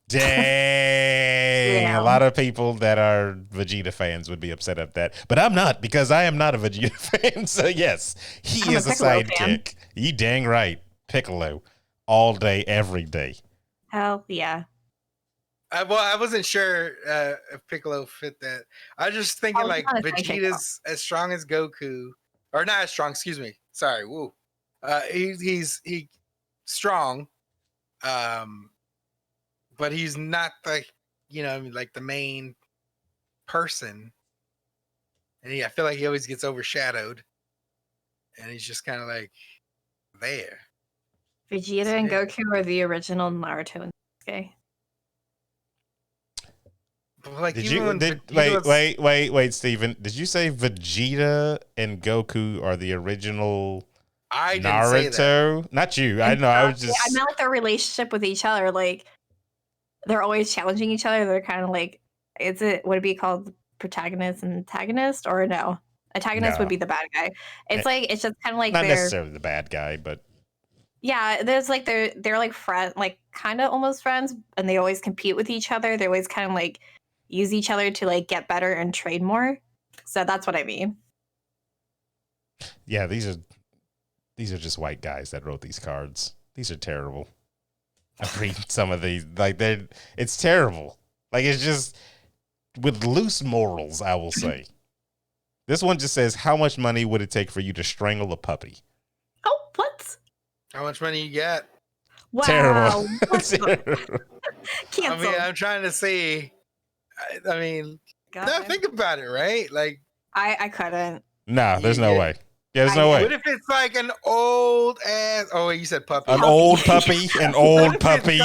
Dang. Yeah. A lot of people that are Vegeta fans would be upset at that. But I'm not, because I am not a Vegeta fan. So yes, he is a sidekick. You dang right. Piccolo. All day, every day. Hell yeah. I wasn't sure if Piccolo fit that. I was just thinking like Vegeta's as strong as Goku. Or not as strong, excuse me. Sorry, woo. He's strong. But he's not like the main person. And I feel like he always gets overshadowed. And he's just kind of like there. Vegeta and Goku are the original Naruto and Sasuke. Like, wait, Steven. Did you say Vegeta and Goku are the original Naruto? Say that. Not you. I know. I was just. I meant like their relationship with each other. Like they're always challenging each other. They're kind of like, would it be called protagonist and antagonist, or no? Antagonist would be the bad guy. It's just kind of like not necessarily the bad guy, but yeah, there's like they're like friends, like kind of almost friends, and they always compete with each other. They always kind of like use each other to like get better and trade more. So that's what I mean. Yeah, these are just white guys that wrote these cards. These are terrible. I've read some of these. Like it's terrible. Like it's just with loose morals, I will say. This one just says, how much money would it take for you to strangle a puppy? Oh, what? How much money you got? Wow. Terrible. I mean, I'm trying to see. I mean, now think about it, right? Like, I couldn't. No, there's no way. Yeah, there's no way. What if it's like an old ass? Oh, wait, you said puppy. An old puppy. An old puppy.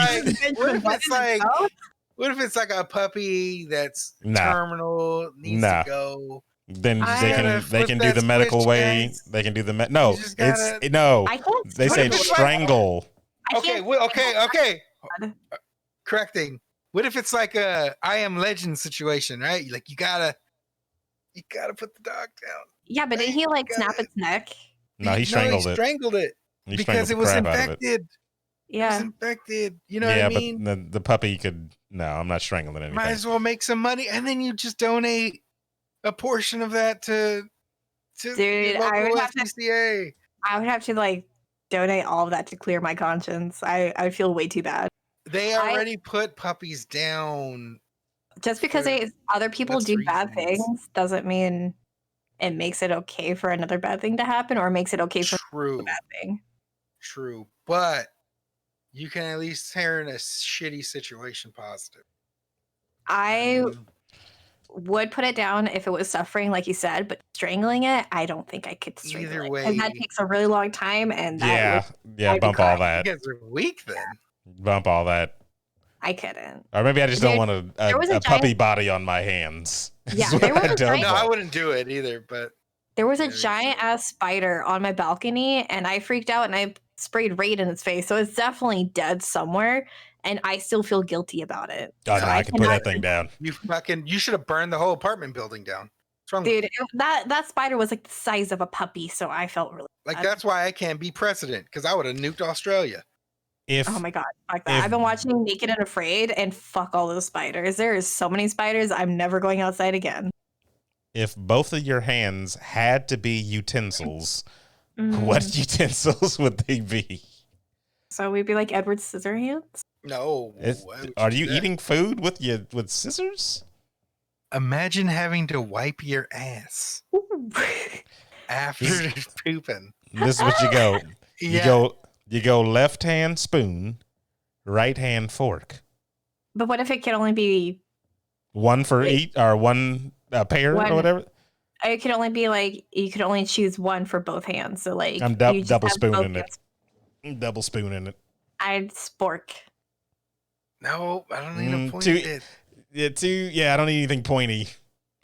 What if it's like a puppy that's terminal, needs to go? Then they can do the medical way. They can do the no. It's no. They say strangle. Okay. Correcting. What if it's like a I Am Legend situation, right? Like you gotta put the dog down. Yeah, but didn't he like snap its neck? No, he strangled it. Strangled it because it was infected. Yeah, it was infected. You know what I mean? Yeah, but the puppy could. No, I'm not strangling anything. Might as well make some money, and then you just donate a portion of that to dude. I would have to like donate all of that to clear my conscience. I would feel way too bad. They already put puppies down. Just because other people do bad things doesn't mean it makes it okay for another bad thing to happen, or makes it okay for a bad thing. True, but you can at least turn a shitty situation positive. I would put it down if it was suffering, like you said, but strangling it, I don't think I could strangle Either it. way, and that takes a really long time. And bump all that. You guys are weak then. Bump all that. I couldn't. Or maybe I just don't want a puppy body on my hands. Yeah, there was a giant, I wouldn't do it either, but there was a giant ass spider on my balcony, and I freaked out and I sprayed Raid in its face. So it's definitely dead somewhere, and I still feel guilty about it. Oh, no, I can put that thing down. You should have burned the whole apartment building down. What's wrong dude? That spider was like the size of a puppy, so I felt really bad. That's why I can't be president, because I would have nuked Australia. Oh my god, fuck that. I've been watching Naked and Afraid, and fuck all those spiders. There is so many spiders. I'm never going outside again. If both of your hands had to be utensils, what utensils would they be? So we'd be like Edward Scissorhands? No. Are you eating food with scissors? Imagine having to wipe your ass after pooping. This is what you go. You go left hand spoon, right hand fork. But what if it can only be one for each, or one pair or whatever? It could only be like you could only choose one for both hands. So like I'm double spooning it. Double spooning it. I'd spork. No, I don't need a pointy. I don't need anything pointy.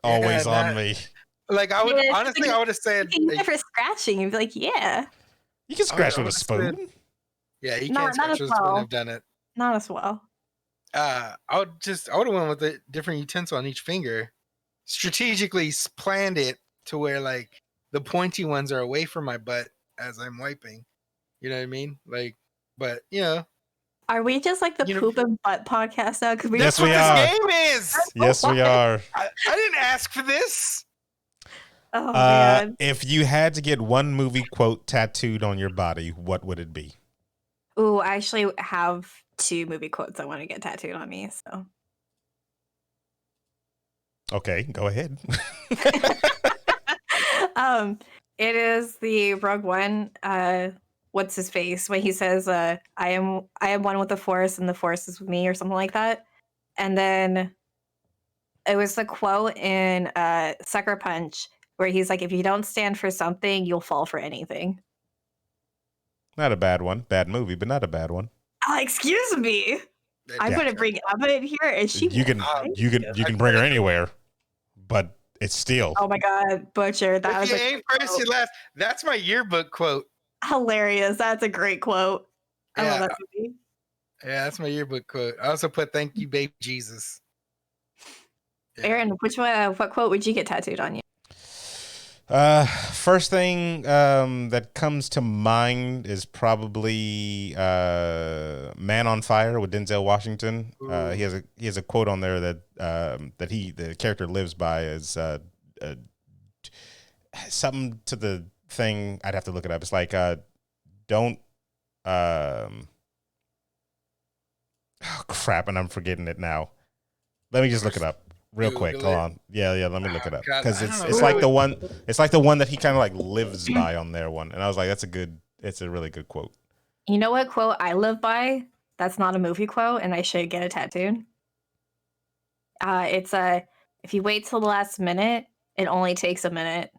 Always on me. Like I would honestly, I would have said for scratching. You'd be like, yeah. You can scratch with a spoon. Yeah, you can scratch with a spoon. I've done it. Not as well. I would have went with a different utensil on each finger. Strategically planned it to where like the pointy ones are away from my butt as I'm wiping. You know what I mean? Like, but are we just like the poop and butt podcast now? Because yes, we are. This game is. Yes, we are. I didn't ask for this. Oh man! If you had to get one movie quote tattooed on your body, what would it be? Ooh, I actually have 2 movie quotes I want to get tattooed on me. So. Okay, go ahead. It is the Rogue One. What's his face when he says, "I am one with the Force, and the Force is with me," or something like that. And then it was the quote in Sucker Punch where he's like, "If you don't stand for something, you'll fall for anything." Not a bad one. Bad movie, but not a bad one. Oh, excuse me. I'm gonna bring Emma in here, and you can bring her anywhere, but it's still. Oh my god, Butcher! That was first you last. That's my yearbook quote. Hilarious. That's a great quote. I love that movie. Yeah, that's my yearbook quote. I also put "Thank you, baby Jesus." Yeah. Aaron, what quote would you get tattooed on you? First thing that comes to mind is probably "Man on Fire" with Denzel Washington. He has a quote on there that the character lives by is something to the thing. I'd have to look it up. It's like don't oh crap, and I'm forgetting it now. Let me just look it up. Real quick, hold on. Yeah, let me look it up because it's like the one. It's like the one that he kind of like lives by on their one, and I was like, it's a really good quote. You know what quote I live by? That's not a movie quote, and I should get it tattooed. It's if you wait till the last minute, it only takes a minute.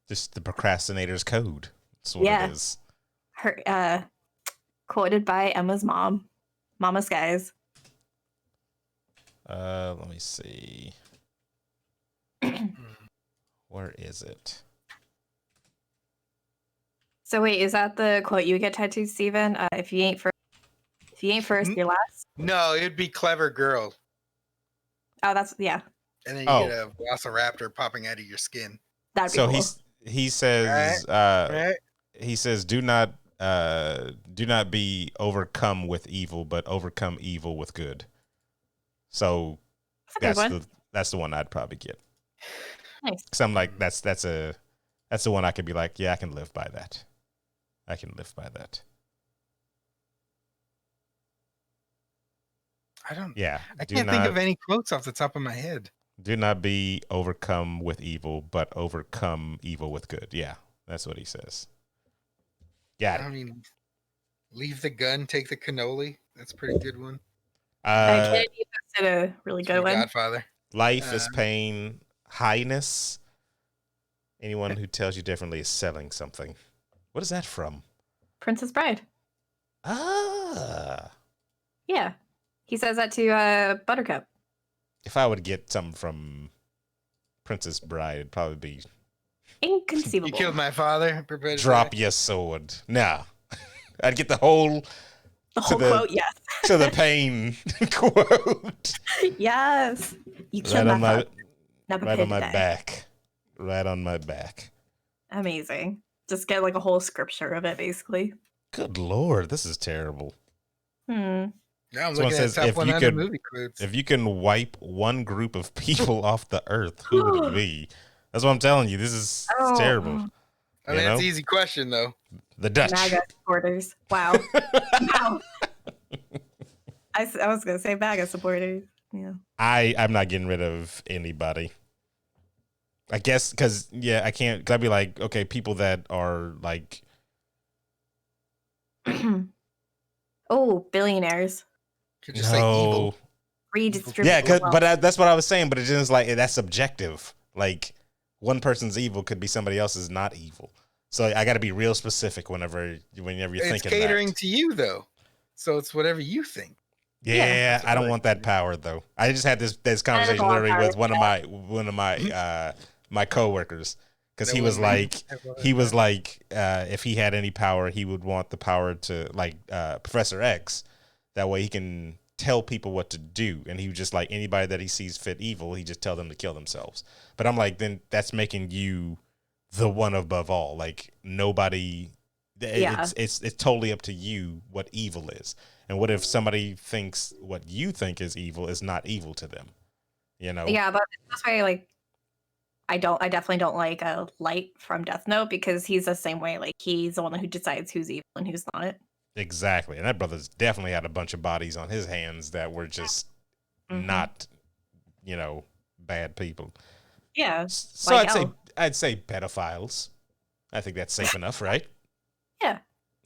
Just the procrastinator's code. That's what it is. Her quoted by Emma's mom, Mama Skies. Let me see. Where is it? So wait, is that the quote you get tattooed, Steven? If you ain't first, you're last. No, it'd be clever girl. Oh, that's yeah. And then you get a velociraptor popping out of your skin. That'd be cool. He says right. He says do not be overcome with evil, but overcome evil with good. So that's the one I'd probably get. Nice. Cause I'm like that's the one I could be like, yeah, I can live by that. I can live by that. I can't think of any quotes off the top of my head. Do not be overcome with evil, but overcome evil with good. Yeah, that's what he says. Yeah. I mean, leave the gun, take the cannoli. That's a pretty good one. I did a really good one. Godfather. Life is pain, highness. Anyone who tells you differently is selling something. What is that from? Princess Bride. Ah. Yeah. He says that to Buttercup. If I would get something from Princess Bride, it'd probably be inconceivable. You killed my father. Drop your sword. Nah. I'd get the whole quote, yes. To the pain quote. Yes. You killed my father. Right on my back. Right on my back. Amazing. Just get like a whole scripture of it, basically. Good Lord, this is terrible. Now I'm looking at top 100 movie quotes. If you can wipe one group of people off the earth, who would it be? That's what I'm telling you. This is terrible. I mean, it's an easy question, though. The Dutch. MAGA supporters. Wow. Wow. I was going to say MAGA supporters. Yeah. I'm not getting rid of anybody. I guess because, I can't. Cause I'd be like, okay, people that are like. Billionaires. Could just say evil. Redistribute. Yeah, but that's what I was saying. But it's just like that's subjective. Like one person's evil could be somebody else's not evil. So I got to be real specific whenever you're thinking. It's catering to you though, so it's whatever you think. Yeah, I don't want that power though. I just had this conversation literally with one of my my coworkers because he was like if he had any power, he would want the power to like Professor X. That way he can tell people what to do, and he was just like anybody that he sees fit evil, he just tell them to kill themselves. But I'm like, then that's making you the one above all. Like nobody. It's totally up to you what evil is. And what if somebody thinks what you think is evil is not evil to them? You know? Yeah, but that's why I definitely don't like a Light from Death Note because he's the same way. Like he's the one who decides who's evil and who's not. Exactly. And that brother's definitely had a bunch of bodies on his hands that were just not, bad people. Yeah. So I'd say pedophiles. I think that's safe enough, right? Yeah.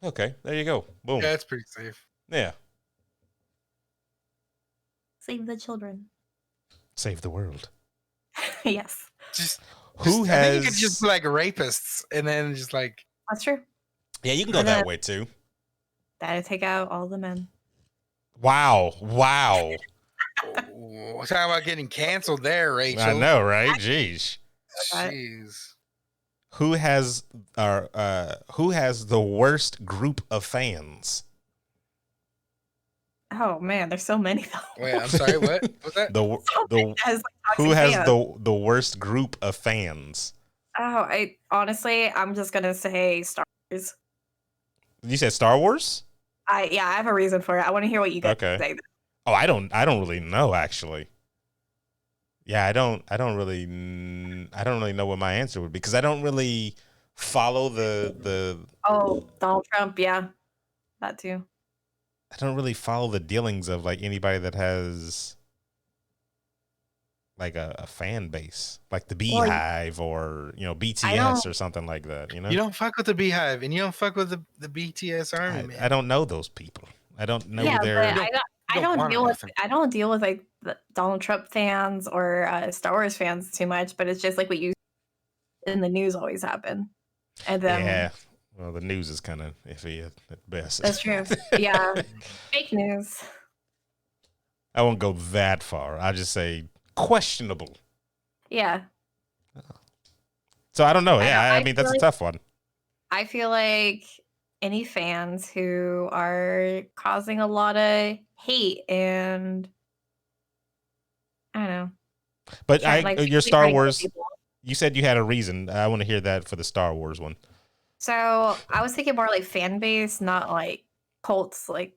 Okay, there you go. Boom. Yeah, that's pretty safe. Yeah. Save the children. Save the world. Yes. I think you could just be like rapists and then just like. That's true. Yeah, you can go that way too. That'll take out all the men. Wow. Talking about getting canceled there, Rachel. I know, right? Jeez. Who has the worst group of fans? Oh man, there's so many though. Wait, I'm sorry. What was that? Who has the worst group of fans? Oh, I'm just gonna say Star Wars. You said Star Wars? I have a reason for it. I want to hear what you guys say. Oh, I don't really know actually. Yeah, I don't really know what my answer would be because I don't really follow the. Oh, Donald Trump, yeah, that too. I don't really follow the dealings of like anybody that has like a fan base, like the Beehive or BTS or something like that. You don't fuck with the Beehive, and you don't fuck with the BTS army, man. I don't know those people. I don't know their. But I don't deal with like the Donald Trump fans or Star Wars fans too much. But it's just like what you in the news always happen. And then well, the news is kind of iffy at best. That's true. Yeah, fake news. I won't go that far. I'll just say questionable. Yeah. So I don't know. I mean, that's a tough one. I feel like any fans who are causing a lot of hate and I don't know. But your Star Wars, you said you had a reason. I want to hear that for the Star Wars one. So I was thinking more like fan base, not like cults like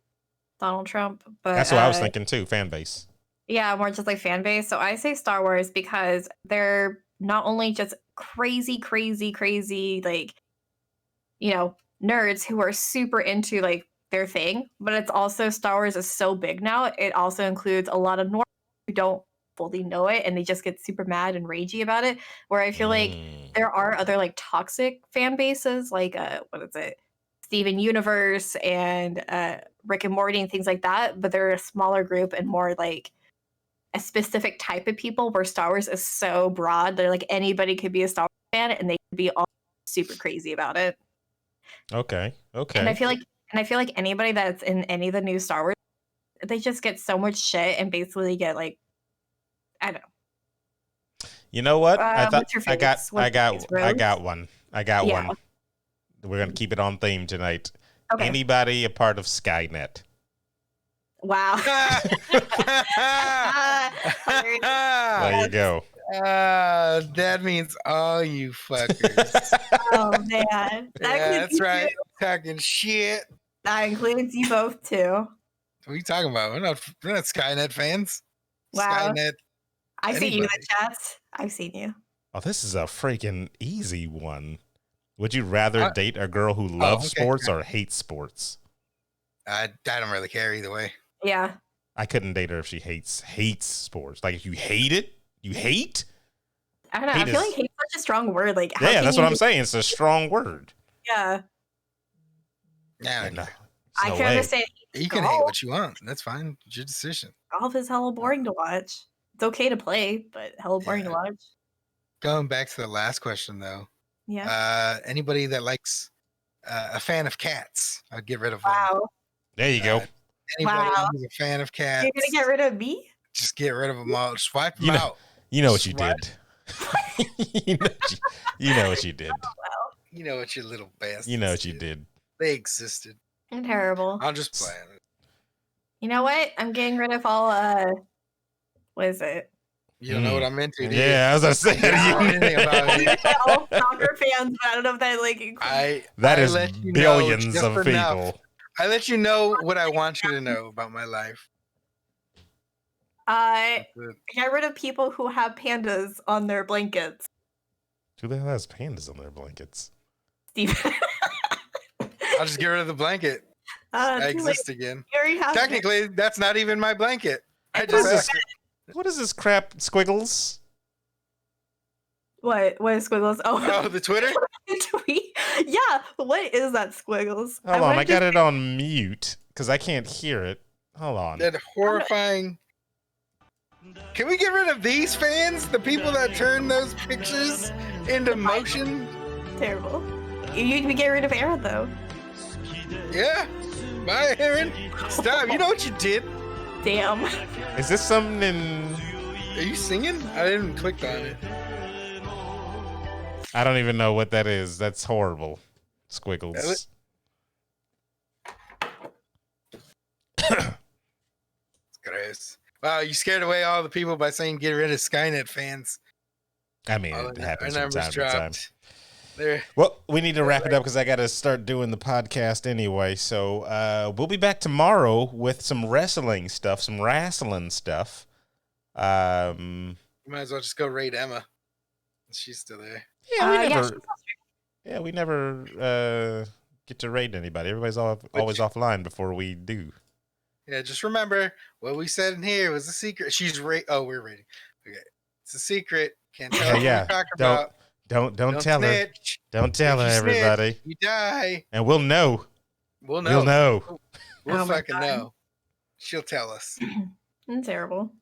Donald Trump. But that's what I was thinking too, fan base. Yeah, more just like fan base. So I say Star Wars because they're not only just crazy, like, nerds who are super into like their thing, but it's also Star Wars is so big now. It also includes a lot of normies who don't fully know it and they just get super mad and ragey about it. Where I feel like there are other like toxic fan bases, like Steven Universe and Rick and Morty and things like that, but they're a smaller group and more like a specific type of people, where Star Wars is so broad. They're like anybody could be a Star Wars fan and they could be all super crazy about it. Okay. And I feel like anybody that's in any of the new Star Wars, they just get so much shit and basically get like, I don't know. You know what? I got one. We're gonna keep it on theme tonight. Okay. Anybody a part of Skynet? Wow. There you go. That means all you fuckers. Oh man. That's right. Talking shit. That includes you both too. What are you talking about? We're not Skynet fans. Wow. Skynet. I see you in the chats. I've seen you. Oh, this is a freaking easy one. Would you rather date a girl who loves sports or hates sports? I don't really care either way. Yeah. I couldn't date her if she hates sports. Like if you hate it, you hate. I don't know. I feel like hate's such a strong word. Like that's what I'm saying. It's a strong word. Yeah. Yeah. No, I can understand. You can hate what you want. That's fine. It's your decision. Golf is hella boring to watch. It's okay to play, but hella boring to watch. Going back to the last question though. Yeah. Anybody that likes a fan of cats, I'd get rid of them. There you go. Anybody who's a fan of cats. You're gonna get rid of me? Just get rid of them all. Just wipe them out. You know what you did. You know what you did. Oh, well. You know what your little bastards. You know what you did. They existed. I'm terrible. I'll just play it. You know what? I'm getting rid of all what is it? You don't know what I'm into, do you? Yeah, as I said, you know anything about it. All soccer fans, but I don't know if that like that is billions of people. Enough. I let you know what I want you to know about my life. Get rid of people who have pandas on their blankets. Who the hell has pandas on their blankets? Steven. I'll just get rid of the blanket. I exist again. Technically, that's not even my blanket. What is this crap, Squiggles? What is Squiggles? Oh, the Twitter? Tweet? Yeah, what is that, Squiggles? Hold on, I got it on mute because I can't hear it. Hold on. That horrifying. Can we get rid of these fans? The people that turn those pictures into motion? Terrible. You can get rid of Aaron, though. Yeah. Bye, Aaron. Stop. You know what you did? Damn. Is this something in... Are you singing? I didn't click on it. I don't even know what that is. That's horrible. Squiggles. It's gross. Wow, you scared away all the people by saying get rid of Skynet fans. I mean, it happens from time to time. There. Well, we need to wrap it up because I got to start doing the podcast anyway. So we'll be back tomorrow with some wrestling stuff, some wrestling stuff. You might as well just go raid Emma. She's still there. Yeah, we never get to raid anybody. Everybody's always offline before we do. Yeah, just remember what we said in here was a secret. She's we're raiding. Okay. It's a secret. Can't tell what Yeah. we're talking about. Don't tell snitch. her. Don't tell her, everybody. Snitch, you die. And we'll know. We'll know. You'll know. We'll fucking know. She'll tell us. Terrible.